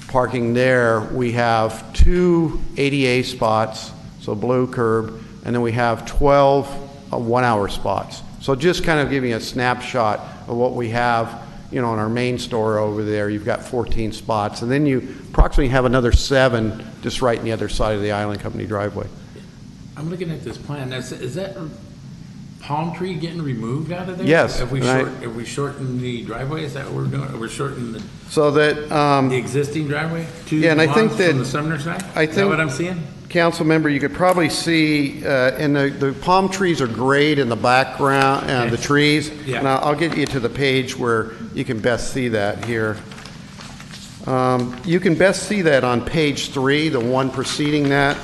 parking there, we have 2 ADA spots, so blue curb, and then we have 12 1-hour spots. So just kind of giving a snapshot of what we have, in our main store over there. You've got 14 spots, and then you approximately have another 7 just right on the other side of the Island Company driveway. I'm looking at this plan. Is that palm tree getting removed out of there? Yes. If we shorten the driveway, is that what we're doing? We're shortening the existing driveway to and I think that from the Sumner side? Is that what I'm seeing? Council member, you could probably see, and the palm trees are grayed in the background, the trees. Yeah. And I'll get you to the page where you can best see that here. You can best see that on page 3, the one preceding that.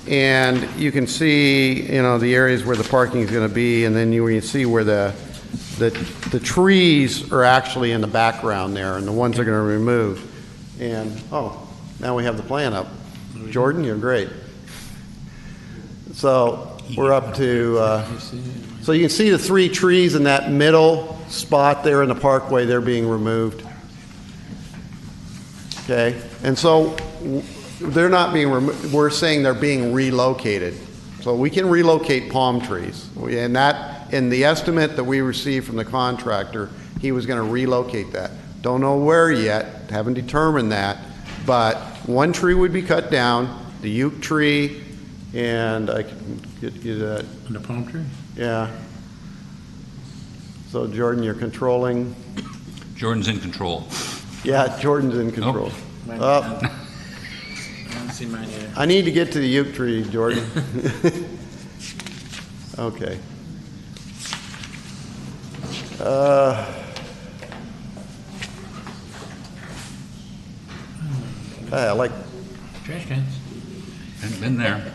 And you can see, the areas where the parking is going to be, and then you can see where the trees are actually in the background there, and the ones they're going to remove. And, now we have the plan up. Jordan, you're great. So we're up to, so you can see the 3 trees in that middle spot there in the parkway, they're being removed. Okay, and so they're not being removed, we're saying they're being relocated. So we can relocate palm trees. And that, in the estimate that we received from the contractor, he was going to relocate that. Don't know where yet, haven't determined that, but one tree would be cut down, the Uke tree, and I can get you that. And the palm tree? Yeah. So Jordan, you're controlling? Jordan's in control. Yeah, Jordan's in control. Mine- Oh, I don't see mine either. I need to get to the Uke tree, Jordan. Okay. I like, Trash cans. Hasn't been there.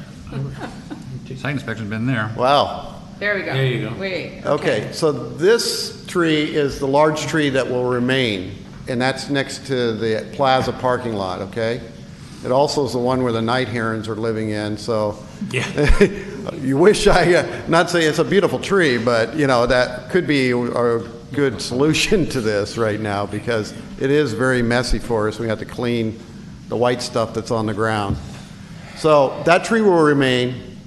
Site inspection's been there. wow. There we go. There you go. Wait. Okay, so this tree is the large tree that will remain, and that's next to the plaza parking lot, okay? It also is the one where the night herons are living in, so. Yeah. You wish not saying it's a beautiful tree, but, you know, that could be a good solution to this right now, because it is very messy for us. We have to clean the white stuff that's on the ground. So that tree will remain.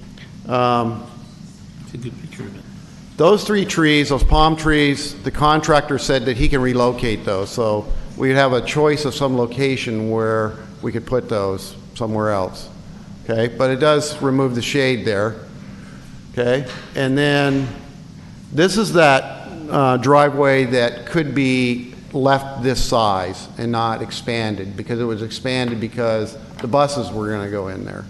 It's a good picture of it. Those three trees, those palm trees, the contractor said that he can relocate those. So we'd have a choice of some location where we could put those somewhere else. Okay, but it does remove the shade there. Okay, and then this is that driveway that could be left this size and not expanded, because it was expanded because the buses were going to go in there.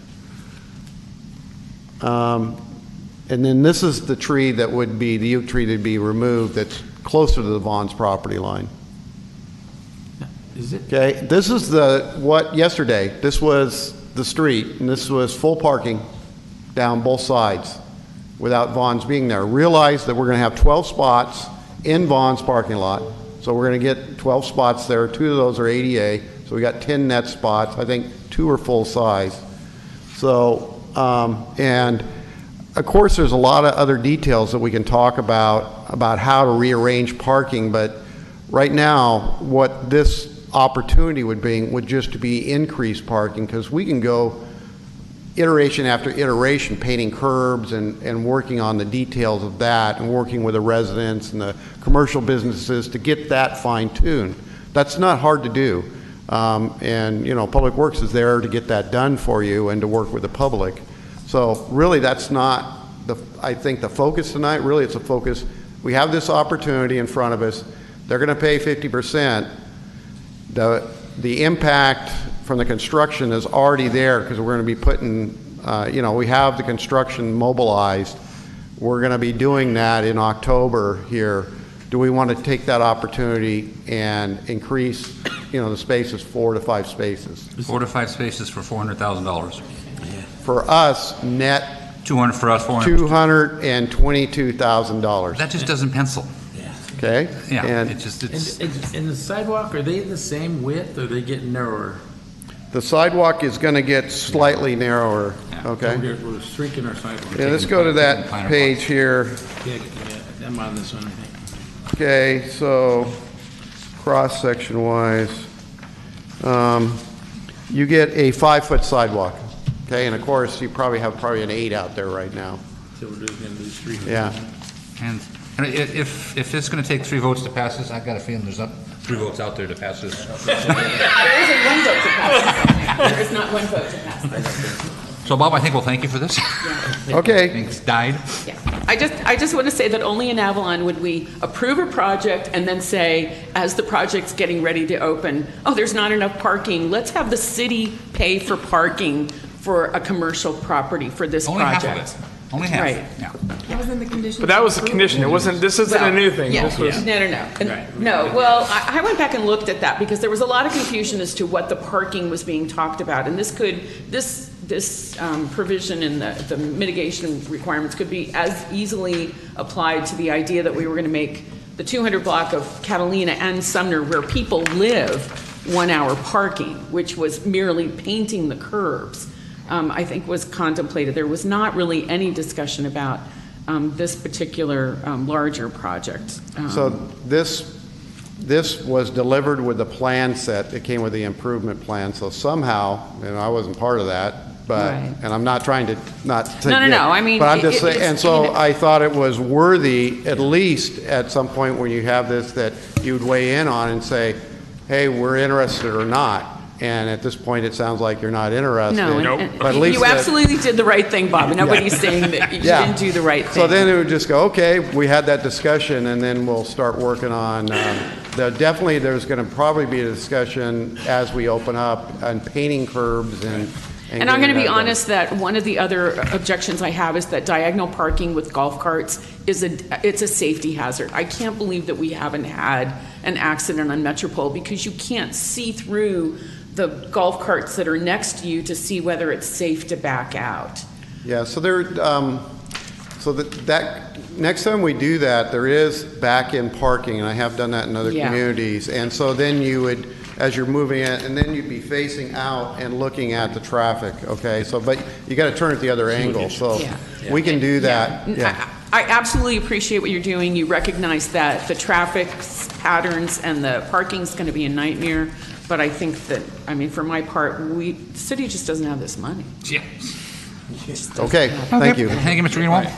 And then this is the tree that would be, the Uke tree to be removed that's closer to the Vaughn's property line. Is it? Okay, this is yesterday, this was the street, and this was full parking down both sides without Vaughn's being there. Realize that we're going to have 12 spots in Vaughn's parking lot, so we're going to get 12 spots there. 2 of those are ADA, so we got 10 net spots. I think 2 are full size. So, and of course, there's a lot of other details that we can talk about how to rearrange parking, but right now, what this opportunity would be would just be increased parking, because we can go iteration after iteration painting curbs and working on the details of that, and working with the residents and the commercial businesses to get that fine-tuned. That's not hard to do. And, you know, Public Works is there to get that done for you and to work with the public. So really, that's not, I think, the focus tonight. Really, it's a focus. We have this opportunity in front of us. They're going to pay 50%. The impact from the construction is already there, because we're going to be putting, you know, we have the construction mobilized. We're going to be doing that in October here. Do we want to take that opportunity and increase, you know, the spaces 4 to 5 spaces? 4 to 5 spaces for $400,000. For us, net 200 for us, 400. $222,000. That just doesn't pencil. Okay? Yeah, And And the sidewalk, are they the same width, or are they getting narrower? the sidewalk is going to get slightly narrower, okay? We're shrinking our sidewalk. Yeah, let's go to that page here. Yeah, I'm on this one, I think. Okay, so cross-section wise, you get a 5-foot sidewalk, okay? And of course, you probably have an 8 out there right now. So we're just going to lose 3. Yeah. And if it's going to take 3 votes to pass this, I've got a feeling there's not 3 votes out there to pass this. There isn't one vote to pass. There is not one vote to pass this. So Bob, I think we'll thank you for this. Okay. Things died. Yeah. I just want to say that only in Avalon would we approve a project and then say, as the project's getting ready to open, oh, there's not enough parking. Let's have the city pay for parking for a commercial property for this Only half project. of it. Only half. Right. Yeah. That was in the conditions. But that was a condition. It wasn't, this isn't a new thing. Yeah. This was. No. And- No, well, I went back and looked at that because there was a lot of confusion as to what the parking was being talked about. And this provision in the mitigation requirements could be as easily applied to the idea that we were going to make the 200 block of Catalina and Sumner, where people live, 1-hour parking, which was merely painting the curbs. I think was contemplated. There was not really any discussion about this particular larger project. So this was delivered with the plan set. It came with the improvement plan. So somehow, and I wasn't part of that, but, Right. and I'm not trying to not. No. I mean, but I'm just saying, it's- and so you know- I thought it was worthy, at least at some point when you have this, that you'd weigh in on and say, hey, we're interested or not. And at this point, it sounds like you're not interested. No, But at least you absolutely did the right thing, Bob. Nobody's saying that you didn't do the right thing. So then it would just go, okay, we had that discussion, and then we'll start working on, definitely there's going to probably be a discussion as we open up on painting curbs and And I'm going to getting be that done. honest that one of the other objections I have is that diagonal parking with golf carts it's a safety hazard. I can't believe that we haven't had an accident on Metropole because you can't see through the golf carts that are next to you to see whether it's safe to back out. Yeah, so that next time we do that, there is back-in parking, and I have done that in other Yeah. communities. And so then you would, as you're moving in, and then you'd be facing out and looking at the traffic, okay? So, but you got to turn it the other angle, so Yeah. we can do that. Yeah. I absolutely appreciate what you're doing. You recognize that the traffic patterns and the parking's going to be a nightmare, but I think that, I mean, for my part, the city just doesn't have this money. Yeah. Okay, thank you. Thank you, Mr. Greenwald.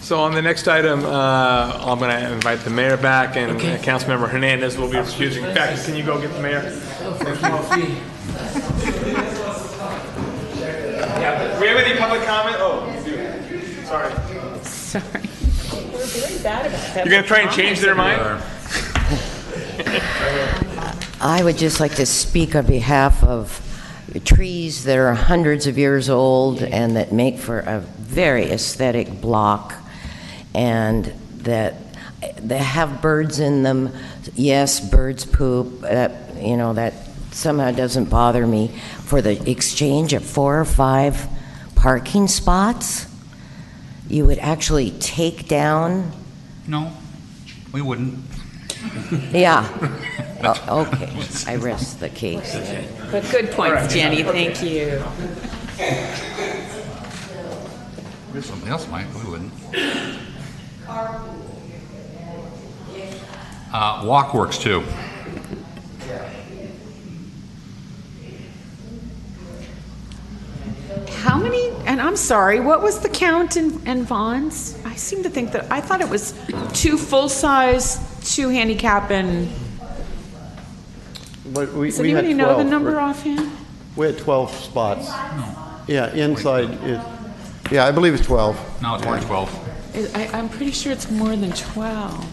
So on the next item, I'm going to invite the mayor back, and Councilmember Hernandez will be recusing. In fact, can you go get the mayor? Thank you. Do we have any public comment? Oh, we do. Sorry. Sorry. We're very bad about that. You're going to try and change their mind? I would just like to speak on behalf of trees that are hundreds of years old and that make for a very aesthetic block, and that they have birds in them. Yes, birds poop. That somehow doesn't bother me. For the exchange of 4 or 5 parking spots, you would actually take down. No, we wouldn't. Yeah. Oh, okay. I rest the case. But good points, Jenny. Thank you. Something else might, we wouldn't. Walkworks too. How many, and I'm sorry, what was the count in Vaughn's? I seem to think that, I thought it was 2 full-size, 2 handicap, and, But we does had anybody know the 12. number offhand? We had 12 spots. Yeah, inside, yeah, I believe it's 12. No, it's more than 12. I'm pretty sure it's more than 12.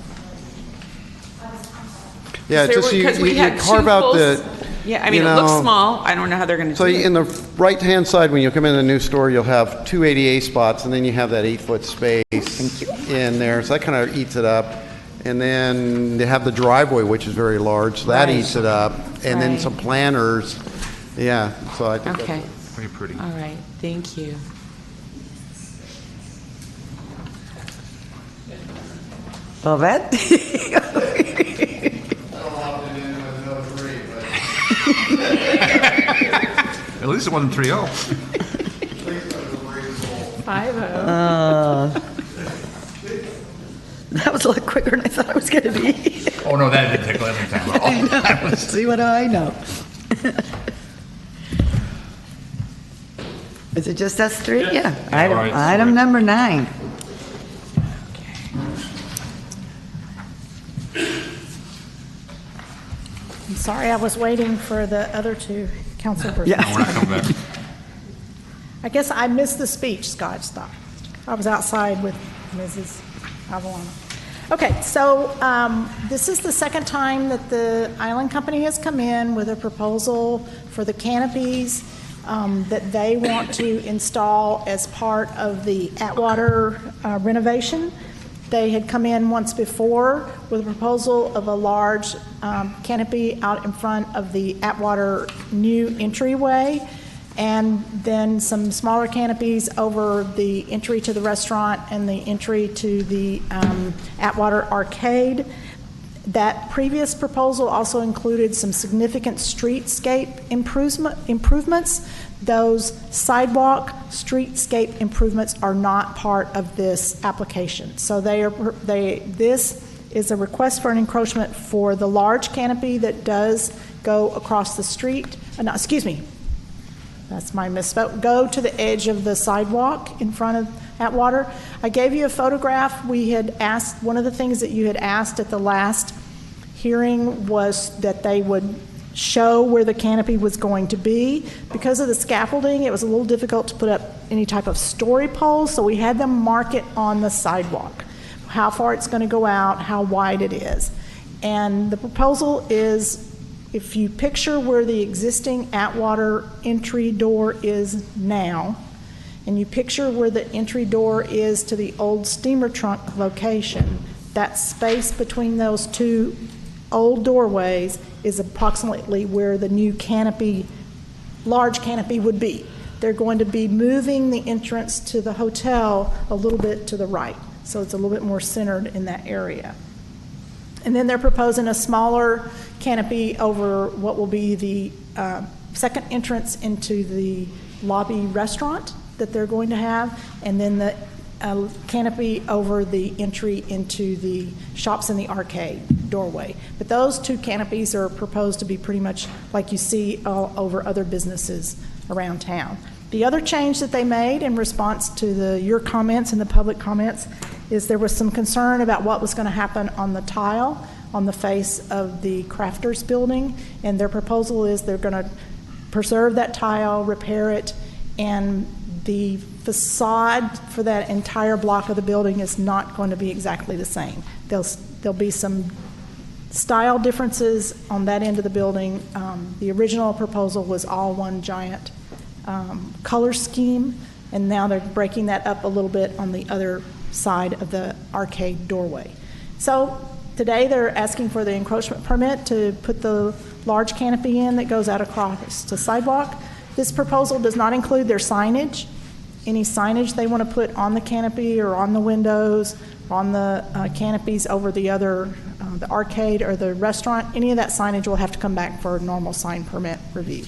Yeah, There just were- you 'cause we had carve 2 out full- the. Yeah, I mean, you it looks know, small. I don't know how they're going to do So it. in the right-hand side, when you come in the new store, you'll have 2 ADA spots, and then you have that 8-foot space in there. So that kind of eats it up. And then they have the driveway, which is very large, so that Right. eats it up. And then Right. some planters. Yeah, so I think Okay. that's pretty pretty. All right, thank you. Bobette? At least it wasn't 3-0. 5-0. That was a lot quicker than I thought it was going to be. Oh, no, that didn't take any time at all. See what I know. Is it just us 3? Yeah. Yeah, Item, right. item number 9. I'm sorry, I was waiting for the other 2 council persons. No, we're not coming back. I guess I missed the speech, Scott. Stop. I was outside with Mrs. Avalon. Okay, so this is the second time that the Island Company has come in with a proposal for the canopies that they want to install as part of the Atwater renovation. They had come in once before with a proposal of a large canopy out in front of the Atwater new entryway, and then some smaller canopies over the entry to the restaurant and the entry to the Atwater Arcade. That previous proposal also included some significant streetscape improvements. Those sidewalk streetscape improvements are not part of this application. So this is a request for an encroachment for the large canopy that does go across the street. No, excuse me. That's my misspoke. Go to the edge of the sidewalk in front of Atwater. I gave you a photograph. We had asked, one of the things that you had asked at the last hearing was that they would show where the canopy was going to be. Because of the scaffolding, it was a little difficult to put up any type of story poles, so we had them mark it on the sidewalk, how far it's going to go out, how wide it is. And the proposal is, if you picture where the existing Atwater entry door is now, and you picture where the entry door is to the old steamer trunk location, that space between those two old doorways is approximately where the new canopy, large canopy, would be. They're going to be moving the entrance to the hotel a little bit to the right, so it's a little bit more centered in that area. And then they're proposing a smaller canopy over what will be the second entrance into the lobby restaurant that they're going to have, and then the canopy over the entry into the shops in the arcade doorway. But those two canopies are proposed to be pretty much like you see all over other businesses around town. The other change that they made in response to your comments and the public comments is there was some concern about what was going to happen on the tile on the face of the Crafters building, and their proposal is they're going to preserve that tile, repair it, and the facade for that entire block of the building is not going to be exactly the same. There'll be some style differences on that end of the building. The original proposal was all one giant color scheme, and now they're breaking that up a little bit on the other side of the arcade doorway. So today they're asking for the encroachment permit to put the large canopy in that goes out across the sidewalk. This proposal does not include their signage. Any signage they want to put on the canopy or on the windows, on the canopies over the other, the arcade or the restaurant, any of that signage will have to come back for a normal sign permit review.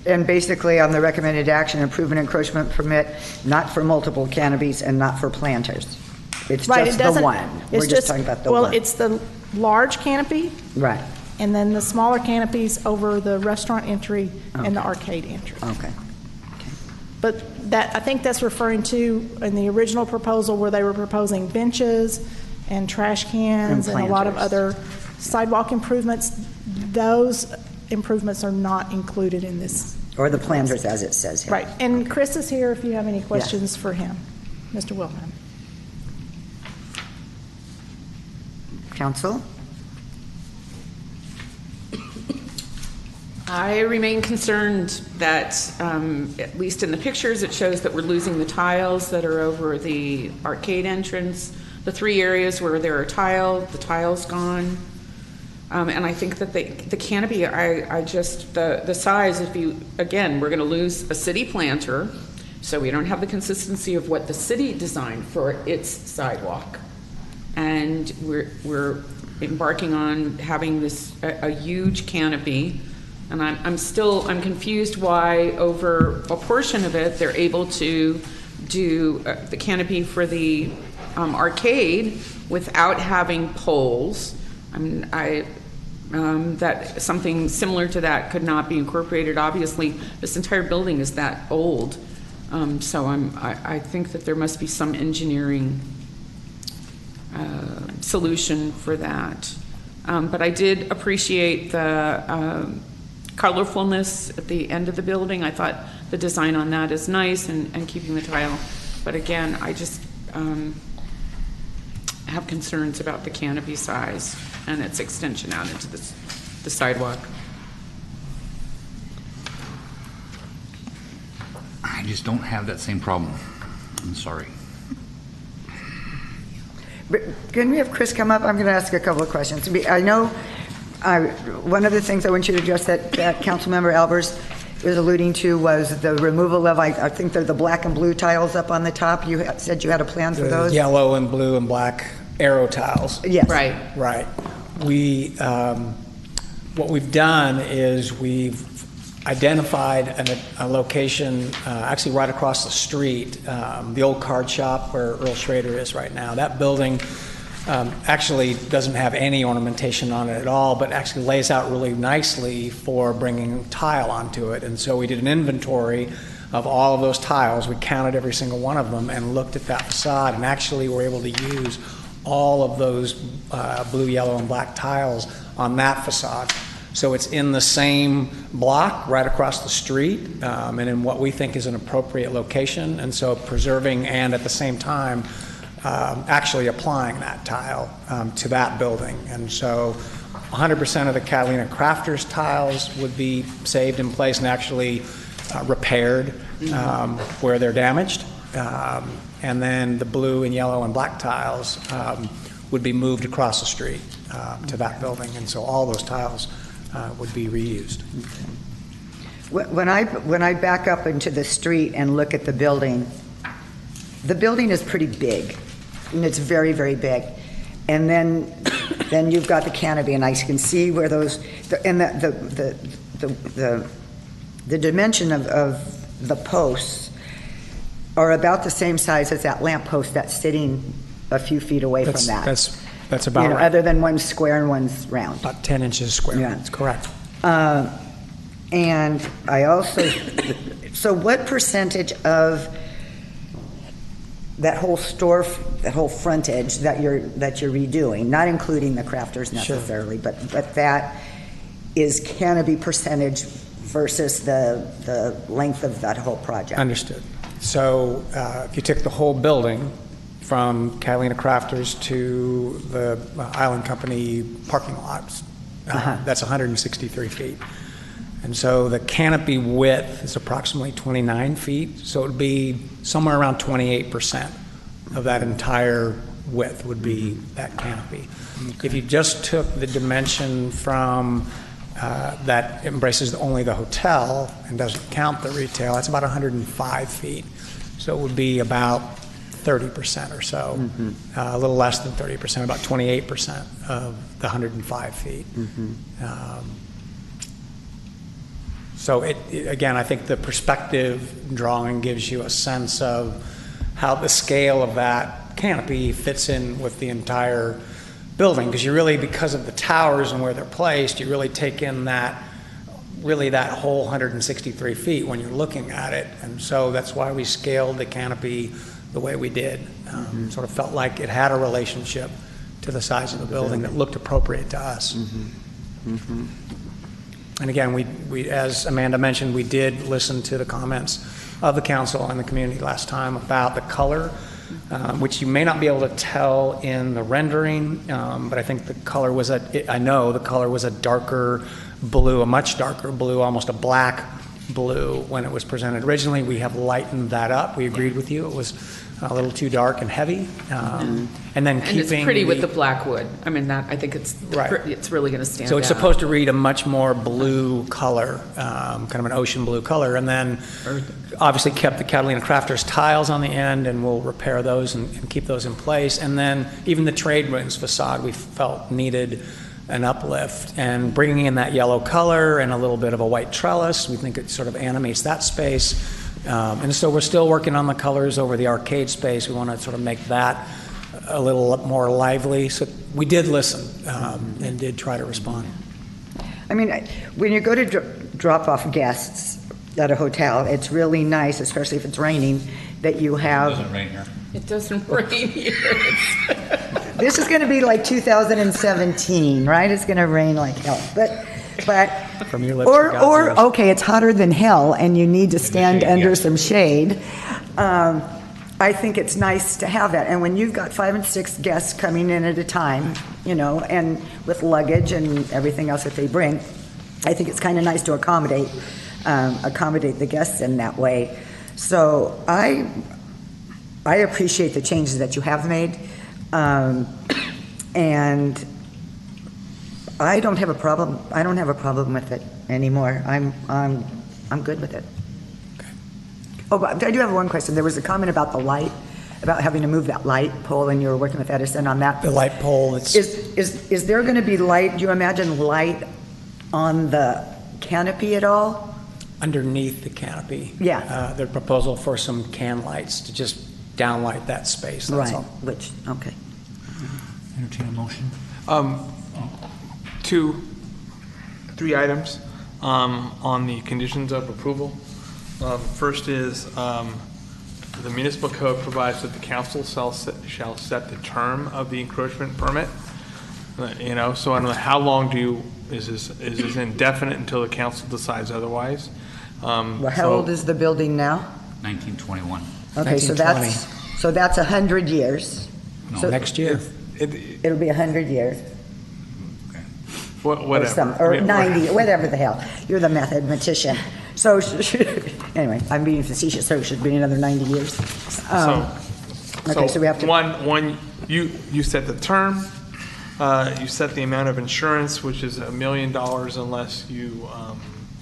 And basically on the recommended action, approve an encroachment permit, not for multiple canopies and not for planters. It's right, just it the one. We're just talking about the one. Well, it's the large canopy. Right. And then the smaller canopies over the restaurant entry and the arcade entry. Okay. But that, I think that's referring to in the original proposal where they were proposing benches and trash cans and a lot of other sidewalk improvements. Those improvements are not included in this. Or the planters, as it says here. Right. And Chris is here if you have any questions for him, Mr. Wilhelm. Council? I remain concerned that, at least in the pictures, it shows that we're losing the tiles that are over the arcade entrance. The three areas where there are the tile's gone. And I think that the canopy, the size, again, we're going to lose a city planter, so we don't have the consistency of what the city designed for its sidewalk. And we're embarking on having a huge canopy. And I'm confused why over a portion of it they're able to do the canopy for the arcade without having poles. That something similar to that could not be incorporated. Obviously, this entire building is that old, so I think that there must be some engineering solution for that. But I did appreciate the colorfulness at the end of the building. I thought the design on that is nice and keeping the tile. But again, I just have concerns about the canopy size and its extension out into the sidewalk. I just don't have that same problem. I'm sorry. Can we have Chris come up? I'm going to ask a couple of questions. I know one of the things I want you to address that Councilmember Albers was alluding to was the removal of, I think they're the black and blue tiles up on the top. You said you had a plan for those? Yellow and blue and black arrow tiles. Yes. Right. We, what we've done is we've identified a location actually right across the street, the old card shop where Earl Schrader is right now. That building actually doesn't have any ornamentation on it at all, but actually lays out really nicely for bringing tile onto it. And so we did an inventory of all of those tiles. We counted every single one of them and looked at that facade, and actually were able to use all of those blue, yellow, and black tiles on that facade. So it's in the same block right across the street and in what we think is an appropriate location. And so preserving and at the same time actually applying that tile to that building. And so 100% of the Catalina Crafters tiles would be saved in place and actually repaired where they're damaged. And then the blue and yellow and black tiles would be moved across the street to that building. And so all those tiles would be reused. When I back up into the street and look at the building is pretty big, and it's very, very big. And then you've got the canopy, and I can see where those, and the dimension of the posts are about the same size as that lamp post that's sitting a few feet away from that. That's about right. Other than one's square and one's round. About 10 inches square. Yeah. That's correct. And I also, so what percentage of that whole frontage that you're redoing, not including the Crafters necessarily, Sure. but that is canopy percentage versus the length of that whole project? Understood. So if you took the whole building from Catalina Crafters to the Island Company parking lots, that's 163 feet. And so the canopy width is approximately 29 feet, so it would be somewhere around 28% of that entire width would be that canopy. If you just took the dimension from that embraces only the hotel and doesn't count the retail, that's about 105 feet. So it would be about 30% or so, a little less than 30%, about 28% of the 105 feet. So again, I think the perspective drawing gives you a sense of how the scale of that canopy fits in with the entire building, because you really, because of the towers and where they're placed, you really take in that whole 163 feet when you're looking at it. And so that's why we scaled the canopy the way we did. Sort of felt like it had a relationship to the size of the building that looked appropriate to us. And again, we, as Amanda mentioned, we did listen to the comments of the council and the community last time about the color, which you may not be able to tell in the rendering, but I think the color was I know the color was a darker blue, a much darker blue, almost a black blue when it was presented originally. We have lightened that up. We agreed with you. It was a little too dark and heavy. And then keeping... And it's pretty with the black wood. I mean, I think it's really going to stand out. So it's supposed to read a much more blue color, kind of an ocean blue color. And then obviously kept the Catalina Crafters tiles on the end, and we'll repair those and keep those in place. And then even the trade winds facade we felt needed an uplift, and bringing in that yellow color and a little bit of a white trellis, we think it sort of animates that space. And so we're still working on the colors over the arcade space. We want to sort of make that a little more lively. So we did listen and did try to respond. I mean, when you go to drop off guests at a hotel, it's really nice, especially if it's raining, that you have... It doesn't rain here. It doesn't rain here. This is going to be like 2017, right? It's going to rain like hell. But from your lips to God's ears. Okay, it's hotter than hell, and you need to stand under some shade. I think it's nice to have that. And when you've got 5 and 6 guests coming in at a time, and with luggage and everything else that they bring, I think it's kind of nice to accommodate the guests in that way. So I appreciate the changes that you have made, and I don't have a problem. I don't have a problem with it anymore. I'm good with it. Okay. Oh, but I do have one question. There was a comment about the light, about having to move that light pole, and you were working with Edison on that. The light pole. Is there going to be light? Do you imagine light on the canopy at all? Underneath the canopy. Yeah. The proposal for some can lights to just downlight that space. That's all. Which, okay. Entertain a motion. 3 items on the conditions of approval. First is the municipal code provides that the council shall set the term of the encroachment permit. You know, so I don't know, how long is this indefinite until the council decides otherwise? Well, how old is the building now? 1921. Okay, so that's 100 years. No. So Next year. It'll be 100 years. Whatever. Or 90, whatever the hell. You're the mathematician. So, anyway, I'm being facetious, so it should be another 90 years. Okay, so we have to. One, you set the term, you set the amount of insurance, which is $1 million unless you,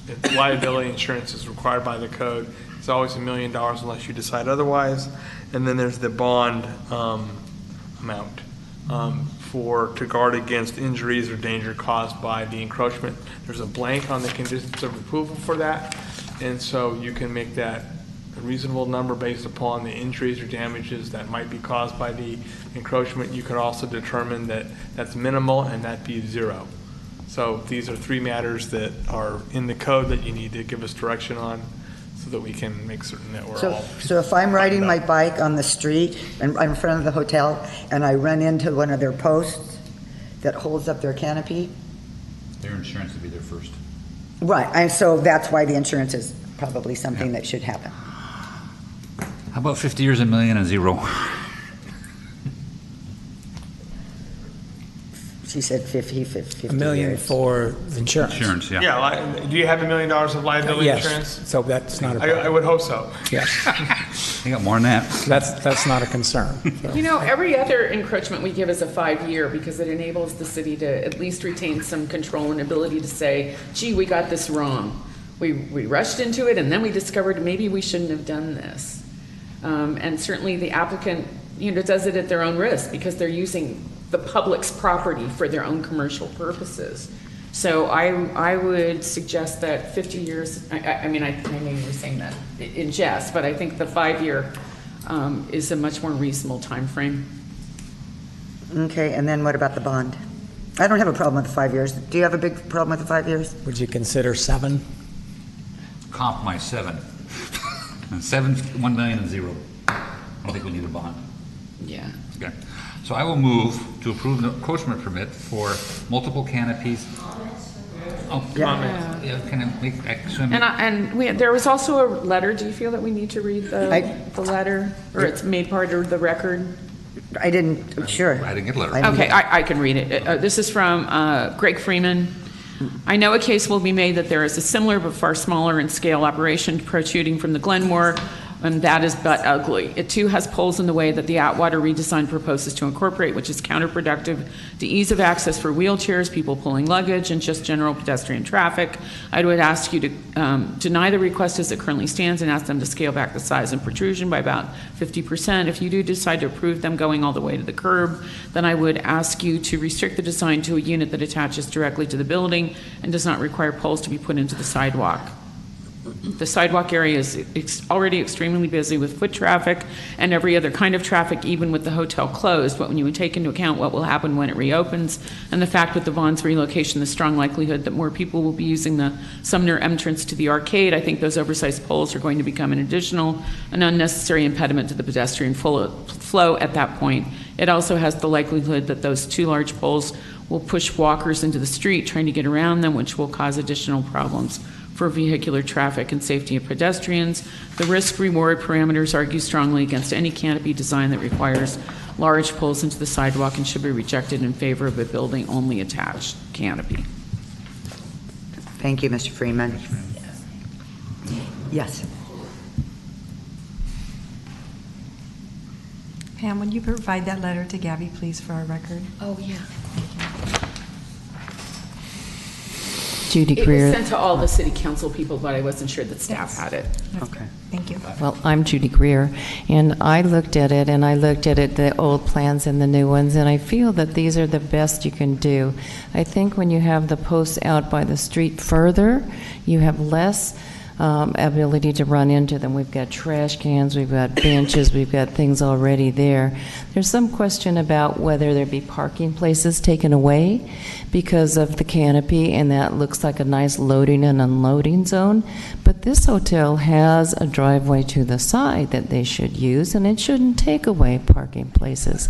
if liability insurance is required by the code. It's always $1 million unless you decide otherwise. And then there's the bond amount to guard against injuries or danger caused by the encroachment. There's a blank on the conditions of approval for that. And so you can make that a reasonable number based upon the injuries or damages that might be caused by the encroachment. You could also determine that that's minimal and that be zero. So these are three matters that are in the code that you need to give us direction on so that we can make certain that we're all. So if I'm riding my bike on the street and I'm in front of the hotel and I run into one of their posts that holds up their canopy? Their insurance would be there first. Right, and so that's why the insurance is probably something that should happen. How about 50 years, $1 million, and zero? She said 50 $1 million years. for insurance. Insurance, yeah. Yeah, do you have $1 million of liability Yes, insurance? so that's not a problem. I would hope so. Yes. You got more than that. That's not a concern. So. You know, every other encroachment we give is a 5-year because it enables the city to at least retain some control and ability to say, gee, we got this wrong. We rushed into it and then we discovered maybe we shouldn't have done this. And certainly the applicant, does it at their own risk because they're using the public's property for their own commercial purposes. So I would suggest that 50 years, I know you were saying that in jest, but I think the 5-year is a much more reasonable time frame. Okay, and then what about the bond? I don't have a problem with the 5 years. Do you have a big problem with the 5 years? Would you consider 7? Compromise 7. And 7, $1 million, and zero. I don't think we need a bond. Yeah. Okay. So I will move to approve the encroachment permit for multiple canopies. Oh, yeah. Can I make? There was also a letter. Do you feel that we need to read the letter, or it's made part of the record? I didn't. Sure. I didn't get a letter. Okay, I can read it. This is from Greg Freeman. I know a case will be made that there is a similar but far smaller in scale operation protruding from the Glenmore, and that is but ugly. It too has poles in the way that the Atwater redesign proposes to incorporate, which is counterproductive to ease of access for wheelchairs, people pulling luggage, and just general pedestrian traffic. I would ask you to deny the request as it currently stands and ask them to scale back the size and protrusion by about 50%. If you do decide to approve them going all the way to the curb, then I would ask you to restrict the design to a unit that attaches directly to the building and does not require poles to be put into the sidewalk. The sidewalk area is already extremely busy with foot traffic and every other kind of traffic, even with the hotel closed. But when you would take into account what will happen when it reopens and the fact with the Vaughn's relocation, the strong likelihood that more people will be using the Sumner entrance to the arcade, I think those oversized poles are going to become an unnecessary impediment to the pedestrian flow at that point. It also has the likelihood that those 2 large poles will push walkers into the street trying to get around them, which will cause additional problems for vehicular traffic and safety of pedestrians. The risk-reward parameters argue strongly against any canopy design that requires large poles into the sidewalk and should be rejected in favor of a building-only attached canopy. Thank you, Mr. Freeman. Yes. Pam, would you provide that letter to Gabby, please, for our record? Oh, yeah. Judy It Greer. was sent to all the city council people, but I wasn't sure that staff had it. Okay. Thank you. Well, I'm Judy Greer, and I looked at it, the old plans and the new ones, and I feel that these are the best you can do. I think when you have the posts out by the street further, you have less ability to run into them. We've got trash cans, we've got benches, we've got things already there. There's some question about whether there be parking places taken away because of the canopy, and that looks like a nice loading and unloading zone. But this hotel has a driveway to the side that they should use, and it shouldn't take away parking places.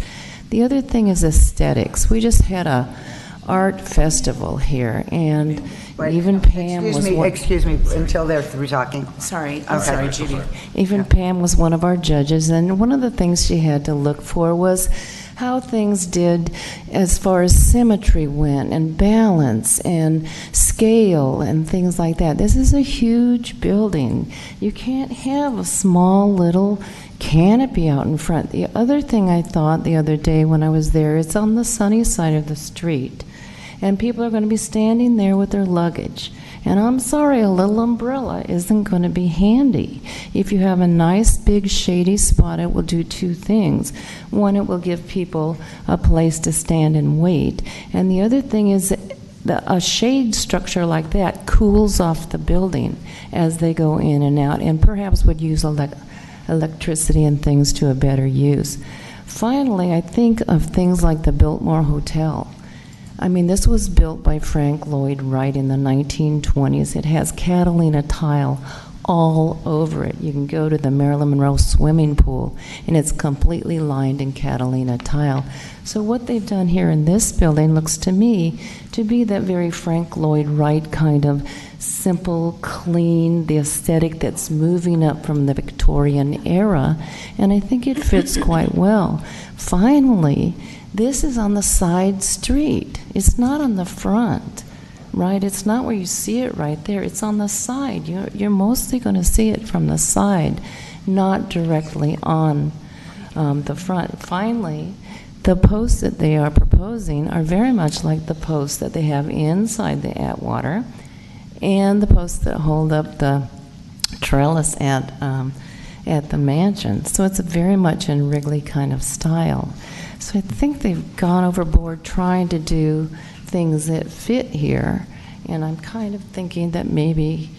The other thing is aesthetics. We just had a art festival here, and even Pam was Excuse me, until they're through talking. Sorry, I'm sorry, Judy. Even Pam was one of our judges, and one of the things she had to look for was how things did as far as symmetry went, and balance, and scale, and things like that. This is a huge building. You can't have a small little canopy out in front. The other thing I thought the other day when I was there, it's on the sunny side of the street, and people are going to be standing there with their luggage. And I'm sorry, a little umbrella isn't going to be handy. If you have a nice big shady spot, it will do two things. One, it will give people a place to stand and wait. And the other thing is a shade structure like that cools off the building as they go in and out, and perhaps would use electricity and things to a better use. Finally, I think of things like the Biltmore Hotel. I mean, this was built by Frank Lloyd Wright in the 1920s. It has Catalina tile all over it. You can go to the Marilyn Monroe swimming pool, and it's completely lined in Catalina tile. So what they've done here in this building looks to me to be that very Frank Lloyd Wright kind of simple, clean, the aesthetic that's moving up from the Victorian era, and I think it fits quite well. Finally, this is on the side street. It's not on the front, right? It's not where you see it right there. It's on the side. You're mostly going to see it from the side, not directly on the front. Finally, the posts that they are proposing are very much like the posts that they have inside the Atwater and the posts that hold up the trellis at the mansion. So it's very much in Wrigley kind of style. So I think they've gone overboard trying to do things that fit here, and I'm kind of thinking that maybe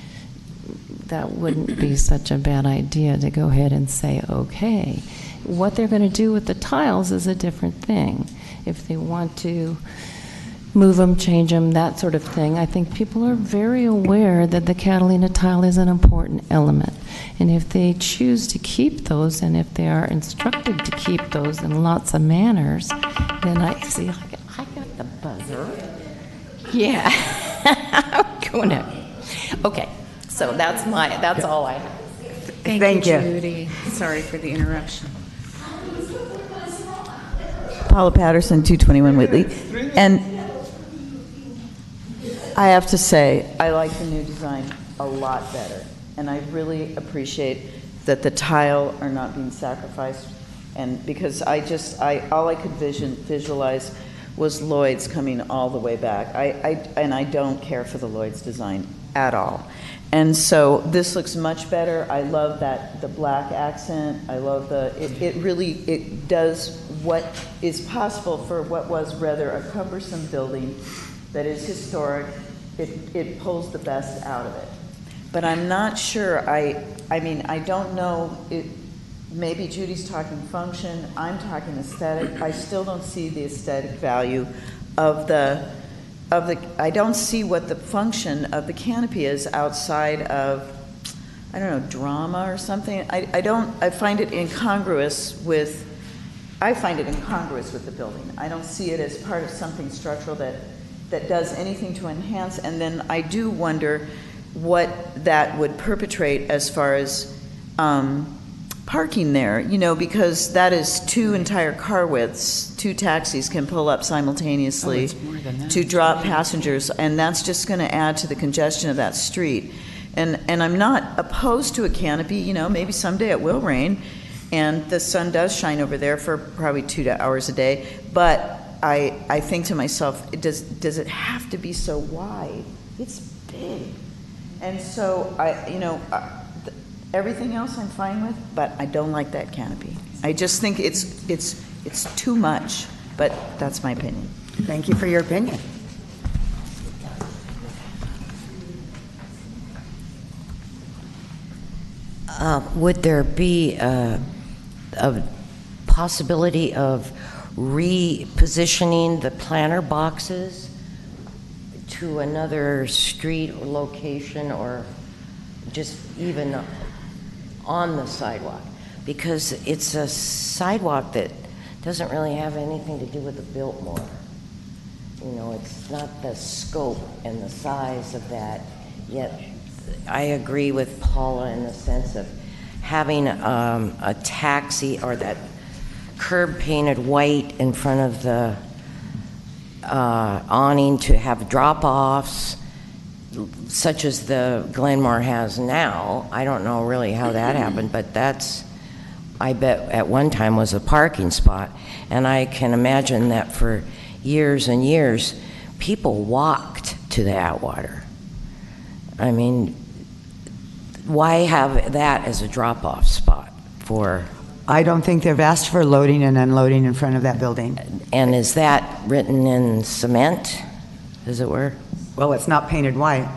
that wouldn't be such a bad idea to go ahead and say, okay. What they're going to do with the tiles is a different thing. If they want to move them, change them, that sort of thing, I think people are very aware that the Catalina tile is an important element. And if they choose to keep those, and if they are instructed to keep those in lots of manners, then I see, I got the buzzer. Yeah. I'm going to. Okay. So that's all I have. Thank you, Judy. Sorry for the interruption. Paula Patterson, 221 Whitley. And I have to say, I like the new design a lot better. And I really appreciate that the tile are not being sacrificed. And because all I could visualize was Lloyd's coming all the way back. And I don't care for the Lloyd's design at all. And so this looks much better. I love the black accent. I love it does what is possible for what was rather a cumbersome building that is historic. It pulls the best out of it. But I'm not sure, I mean, I don't know, maybe Judy's talking function, I'm talking aesthetic. I still don't see the aesthetic value of I don't see what the function of the canopy is outside of, I don't know, drama or something. I find it incongruous with the building. I don't see it as part of something structural that does anything to enhance. And then I do wonder what that would perpetrate as far as parking there, because that is 2 entire car widths. 2 taxis can pull up simultaneously to drop passengers, and that's just going to add to the congestion of that street. And I'm not opposed to a canopy. Maybe someday it will rain, and the sun does shine over there for probably 2 hours a day. But I think to myself, does it have to be so wide? It's big. And so everything else I'm fine with, but I don't like that canopy. I just think it's too much, but that's my opinion. Thank you for your opinion. Would there be a possibility of repositioning the planter boxes to another street or location, or just even on the sidewalk? Because it's a sidewalk that doesn't really have anything to do with the Biltmore. You know, it's not the scope and the size of that, yet I agree with Paula in the sense of having a taxi or that curb painted white in front of the awning to have drop-offs, such as the Glenmore has now. I don't know really how that happened, but that's, I bet at one time was a parking spot. And I can imagine that for years and years, people walked to the Atwater. I mean, why have that as a drop-off spot for? I don't think they've asked for loading and unloading in front of that building. And is that written in cement, as it were? Well, it's not painted white.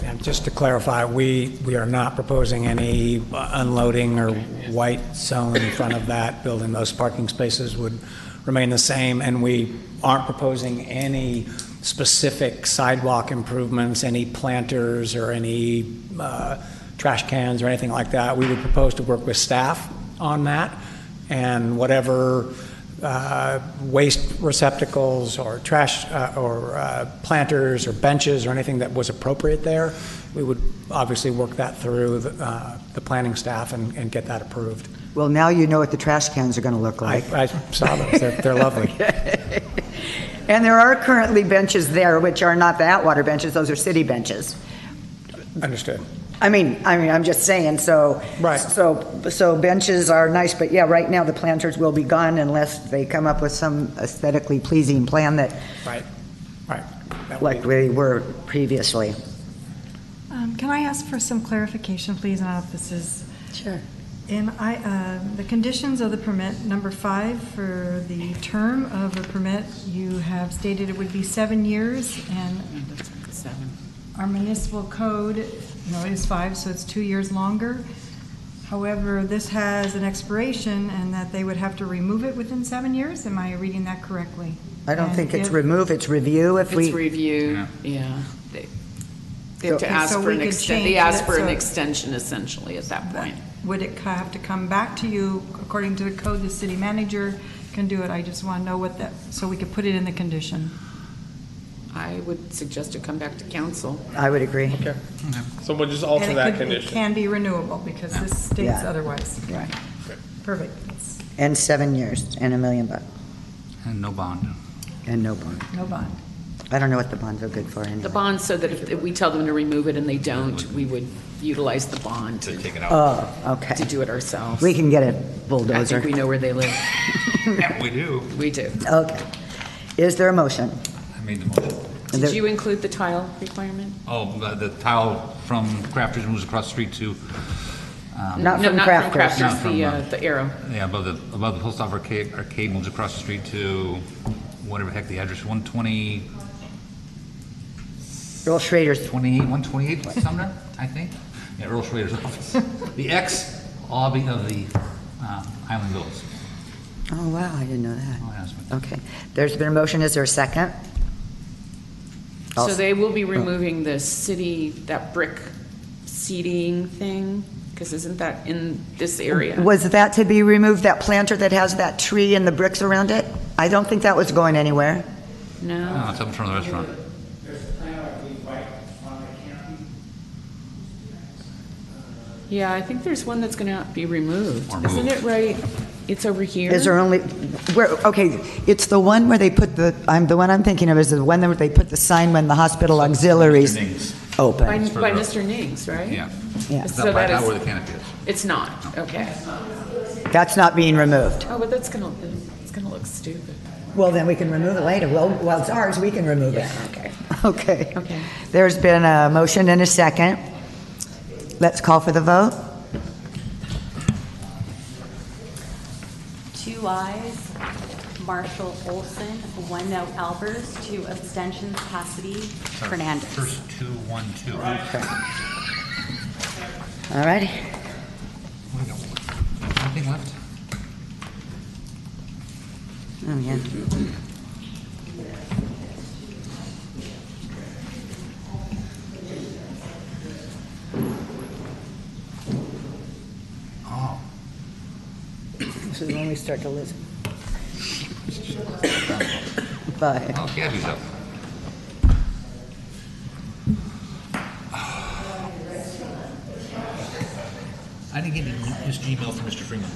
And just to clarify, we are not proposing any unloading or white zone in front of that building. Those parking spaces would remain the same, and we aren't proposing any specific sidewalk improvements, any planters or any trash cans or anything like that. We would propose to work with staff on that, and whatever waste receptacles or trash or planters or benches or anything that was appropriate there, we would obviously work that through the planning staff and get that approved. Well, now you know what the trash cans are going to look like. I saw those. They're lovely. And there are currently benches there, which are not the Atwater benches. Those are city benches. Understood. I mean, I'm just saying, so. Right. So benches are nice, but yeah, right now the planters will be gone unless they come up with some aesthetically pleasing plan that. Right. Like we were previously. Can I ask for some clarification, please? I don't know if this is. Sure. In the conditions of the permit, number 5, for the term of the permit, you have stated it would be 7 years, and our municipal code, is 5, so it's 2 years longer. However, this has an expiration, and that they would have to remove it within 7 years. Am I reading that correctly? I don't think it's remove, it's review. It's review, yeah. They have to ask for an extension. They ask for an extension essentially at that point. Would it have to come back to you according to the code? The city manager can do it. I just want to know what that, so we could put it in the condition. I would suggest to come back to council. I would agree. Okay. So we'll just alter that condition. It can be renewable because this states otherwise. Right. Perfect. And 7 years and $1 million. And no bond. And no bond. No bond. I don't know what the bonds are good for anyway. The bond, so that if we tell them to remove it and they don't, we would utilize the bond to take it out. Oh, okay. To do it ourselves. We can get a bulldozer. I think we know where they live. Yeah, we do. We do. Okay. Is there a motion? I made the motion. Did you include the tile requirement? Oh, the tile from Crafters moves across the street to. Not from Crafters. Not from, the arrow. Yeah, above the post office arcade moves across the street to whatever the heck the address, 120. Earl Schrader's. 128 Sumner, I think. Yeah, Earl Schrader's office. The ex-lobby of the Island Villas. Oh, wow, I didn't know that. Oh, yes. Okay. There's been a motion. Is there a second? So they will be removing the city, that brick seating thing, because isn't that in this area? Was that to be removed, that planter that has that tree and the bricks around it? I don't think that was going anywhere. No. No, it's up in front of the restaurant. Yeah, I think there's one that's going to be removed. Isn't it right? It's over here. Is there only, okay, it's the one where they put the one I'm thinking of is the one where they put the sign when the hospital auxiliaries open. By Mr. Nings, right? Yeah. Yeah. So Not that is, where the canopy is. it's not, okay. That's not being removed. Oh, but it's going to look stupid. Well, then we can remove it later. Well, it's ours, we can remove it. Okay. Okay. There's been a motion and a second. Let's call for the vote. 2 ayes, Marshall Olson, 1 no, Albers, 2 abstentions, Cassidy Hernandez. First 2, 1, 2. Okay. All righty. Anything left? Oh, yeah. This is when we start to listen. Bye. Oh, Gabby's up. I didn't get any email from Mr. Freeman.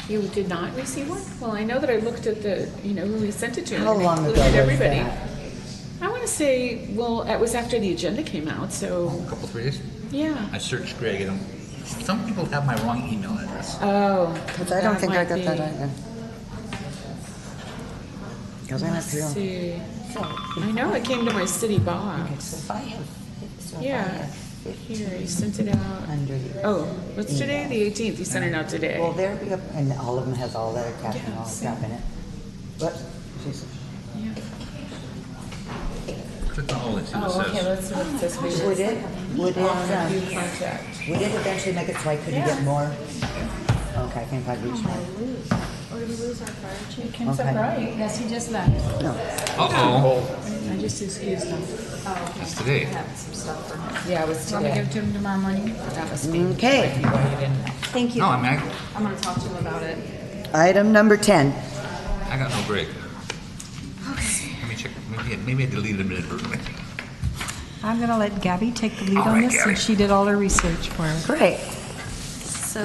You did not receive one? Well, I know that I looked at the, who we sent it to. How and long ago included was everybody. that? I want to say, well, it was after the agenda came out, so. A couple, 3 days? Yeah. I searched Greg, and some people have my wrong email address. Oh. Because I don't think I got that might either. Because I went Let's through. see. I know it came to my city box. If I have, Yeah. Here, he sent it out. Oh, what's today? The 18th. He sent it out today. Well, there we go, and all of them has all that crap and all that crap in it. What? Click on all that, see what it Oh, okay, says. let's see what it says. Would it Review contract. would it eventually make it so I couldn't get more? Okay, I think I'd reach more. Or did we lose our fire chief? Kim said right. Yes, he just left. Uh-oh. I just excused him. That's today. Yeah, it was Want me to today. give it to him tomorrow morning? That must be. Okay. Thank you. No, I mean, I'm going to talk to him about it. Item number 10. I got no break. Let me check, maybe I deleted him inadvertently. I'm going to let Gabby take the lead All on right, this, Gabby. since she did all her research for us. Great. So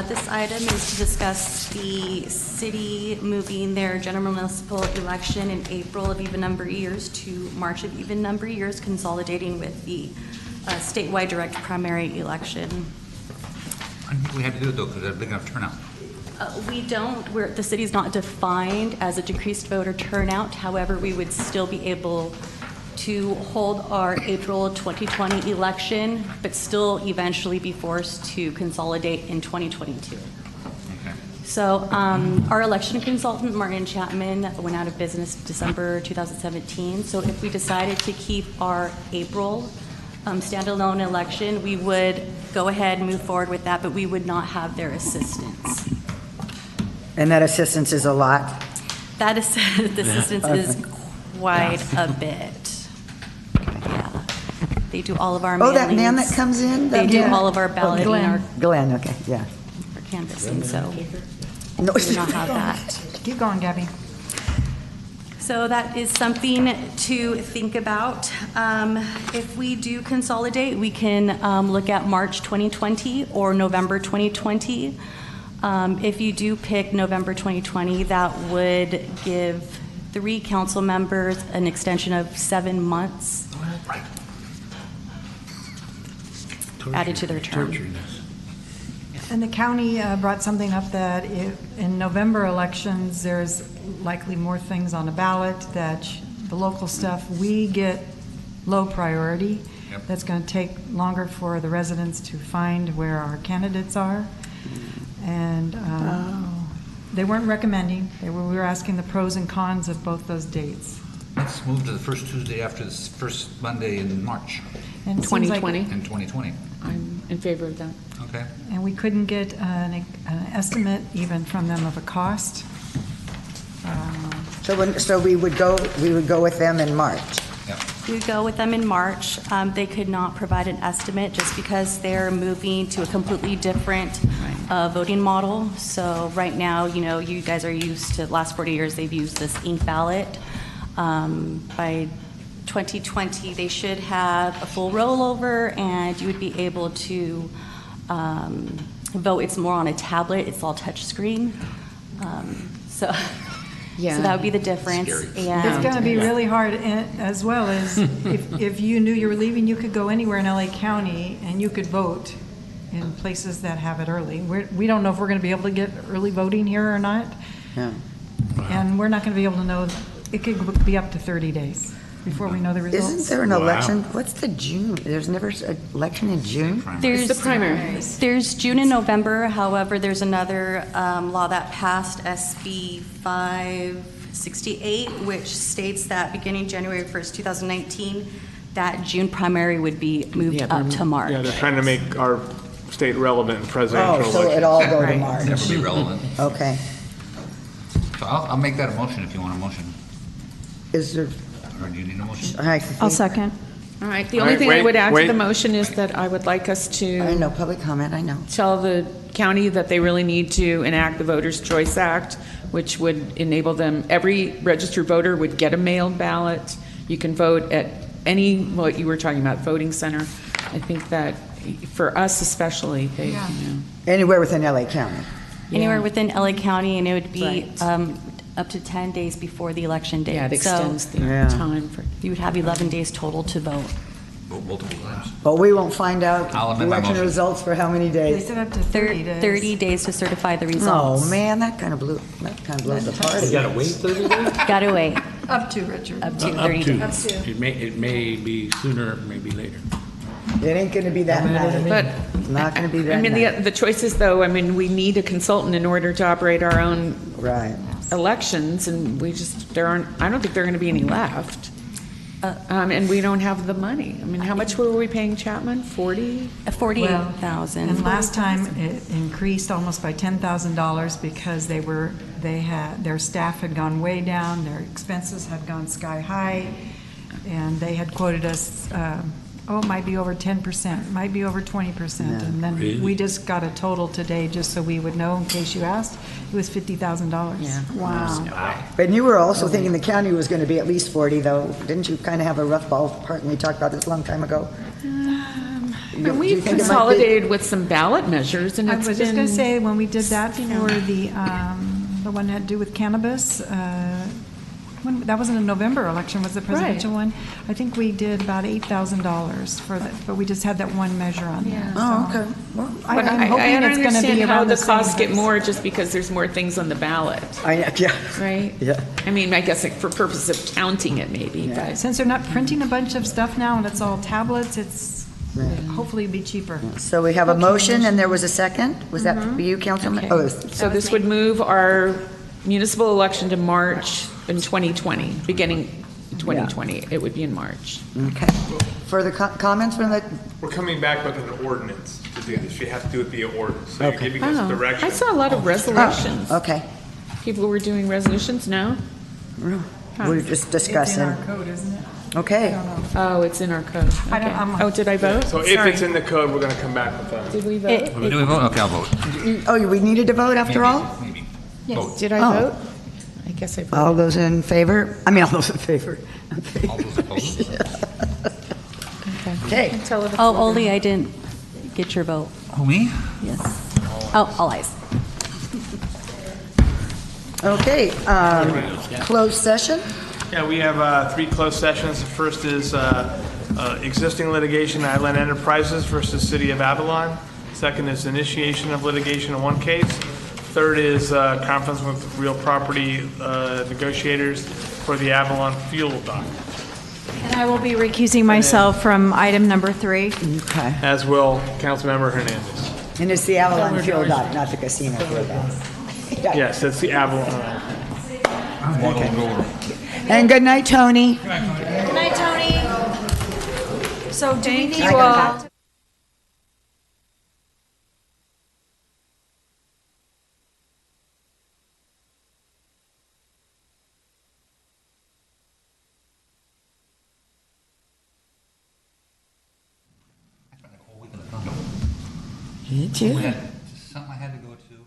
this item is to discuss the city moving their general municipal election in April of even number years to March of even number years, consolidating with the statewide direct primary election. I think we had to do it though, because there's a big enough turnout. We don't, the city's not defined as a decreased voter turnout. However, we would still be able to hold our April 2020 election, but still eventually be forced to consolidate in 2022. So our election consultant, Martin Chapman, went out of business December 2017. So if we decided to keep our April standalone election, we would go ahead and move forward with that, but we would not have their assistance. And that assistance is a lot? That is, the assistance is quite a bit. Yeah. They do all of our mailings. Oh, that man that comes in? They that do man? all of our balloting, our Glenn, okay, yeah. canvassing, so No, we do not have that. Keep going, Gabby. So that is something to think about. If we do consolidate, we can look at March 2020 or November 2020. If you do pick November 2020, that would give 3 council members an extension of 7 months added to their term. And the county brought something up that in November elections, there's likely more things on the ballot, that the local stuff, we get low priority. Yep. That's going to take longer for the residents to find where our candidates are. And they weren't recommending, we were asking the pros and cons of both those dates. Let's move to the first Tuesday after the first Monday in March. And it seems like- 2020? In 2020. I'm in favor of that. Okay. And we couldn't get an estimate even from them of a cost. So we would go with them in March? We go with them in March. They could not provide an estimate just because they're moving to a completely different voting model. So right now, you guys are used to, the last 40 years, they've used this ink ballot. By 2020, they should have a full rollover, and you would be able to vote. It's more on a tablet. It's all touch screen. So that would be the difference. And It's going to be really hard, as well as if you knew you were leaving, you could go anywhere in LA County and you could vote in places that have it early. We don't know if we're going to be able to get early voting here or not. Yeah. And we're not going to be able to know, it could be up to 30 days before we know the results. Isn't there an election? What's the June? There's never an election in June? There's the primaries. There's June and November. However, there's another law that passed, SB 568, which states that beginning January 1st, 2019, that June primary would be moved up to March. Yeah, they're trying to make our state relevant in presidential Oh, so elections. it all go to March? Never be relevant. Okay. So I'll make that a motion if you want a motion. Is there? Or do you need a motion? I'll second. All right, the All only right, thing I wait, would add to wait. the motion is that I would like us to. I know, public comment, I know. Tell the county that they really need to enact the Voters' Choice Act, which would enable them, every registered voter would get a mailed ballot. You can vote at any, what you were talking about, voting center. I think that for us especially, they, Yeah. Anywhere within LA County. Anywhere within LA County, and it would be Right. up to 10 days before the election date. Yeah, it So extends the Yeah. time for. you would have 11 days total to vote. Vote multiple times. But we won't find out I'll amend my election motion. results for how many They days? said up to 30 days. 30 days to certify the Oh, results. man, that kind of blows the party. You gotta wait 30 days? Gotta wait. Up to, Richard. Up to Up 30 to. days. It may be sooner, maybe later. It ain't gonna be that night. But It's not gonna be I that mean, night. the choices, though, I mean, we need a consultant in order to operate our own Right. elections, and we just, there aren't, I don't think there are going to be any left. And we don't have the money. I mean, how much were we paying Chapman? 40? 48,000. And last time it increased almost by $10,000 because their staff had gone way down, their expenses had gone sky high, and they had quoted us, it might be over 10%, might be over 20%. And then Really? we just got a total today, just so we would know, in case you asked, it was $50,000. Yeah. Wow. But you were also thinking the county was gonna be at least 40, though. Didn't you kind of have a rough ballpark, and we talked about this a long time ago? Do you And we've think it might be- consolidated with some ballot measures, and I it's was just going to been- say, when we did that for the one that had to do with cannabis, that wasn't a November election, was the presidential one? I think we did about $8,000 for that, but we just had that one measure on there. Oh, so- okay. Well, I'm But I hoping don't it's going to be understand how around the same costs get price. more just because there's more things on the ballot, yeah. right? Yeah. I mean, I guess like for purpose of counting it maybe, but. Since they're not printing a bunch of stuff now and it's all tablets, it's hopefully be cheaper. So we have a motion, and there was a second? Was that for you, Councilman? Okay. Oh, So this would move our municipal election to March in 2020, beginning 2020. It would be in March. okay. Further comments from the, We're coming back with an ordinance to do this. You have to do it via ordinance. So you're Okay. giving us Oh, direction. I saw a lot of resolutions. okay. People were doing resolutions, no? We're just discussing. It's in our code, isn't it? Okay. Oh, it's in our code. I don't- Okay. I'm- Oh, did I vote? So if it's in the code, we're going to come back with that. Did we vote? Do we vote? Okay, I'll vote. Oh, we needed to vote after all? Maybe. Yes. Did I Oh. vote? I guess I voted. All those in favor? I mean, all those in favor. All those opposed? Okay. Tell her the Oh, floor. Oli, I didn't get your vote. Oh, me? Yes. Oh, all ayes. Okay, closed session? Yeah, we have 3 closed sessions. The first is existing litigation, Island Enterprises versus City of Avalon. Second is initiation of litigation in one case. Third is conference with real property negotiators for the Avalon fuel dock, And I will be recusing myself from item number 3. Okay. as will Councilmember Hernandez. And it's the Avalon Fuel Dock, not the casino fuel dock. Yes, that's the Avalon. And good night, Tony. Good night, Tony. So do we need I to go got back to You too. Something I had to go to.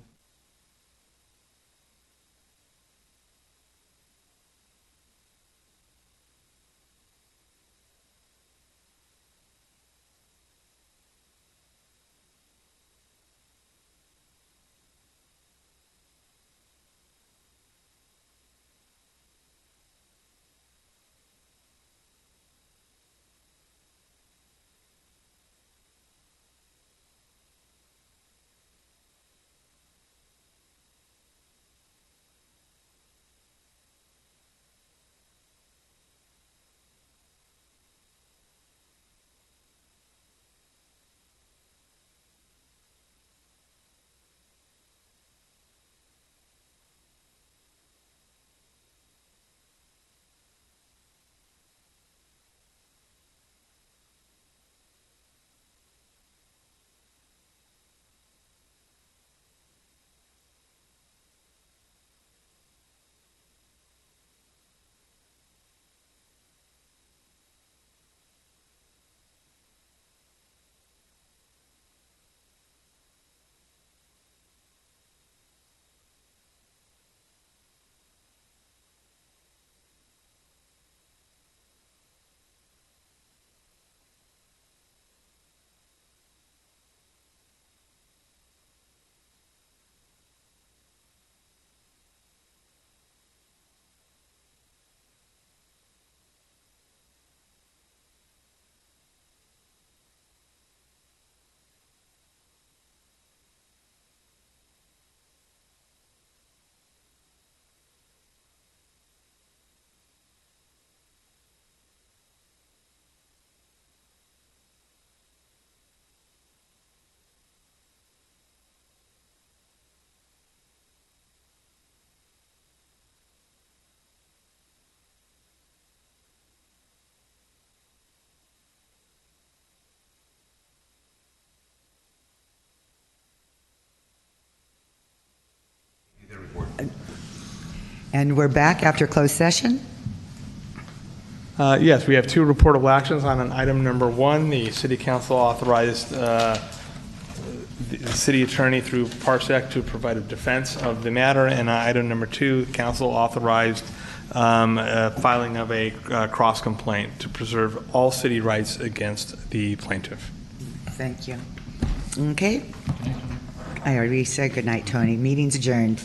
And we're back after closed session. Yes, we have two reportable actions on an item number 1. The city council authorized the city attorney through Parsec to provide a defense of the matter. And item number 2, council authorized filing of a cross complaint to preserve all city rights against the plaintiff. Thank you. Okay. I already said good night, Tony. Meeting's adjourned.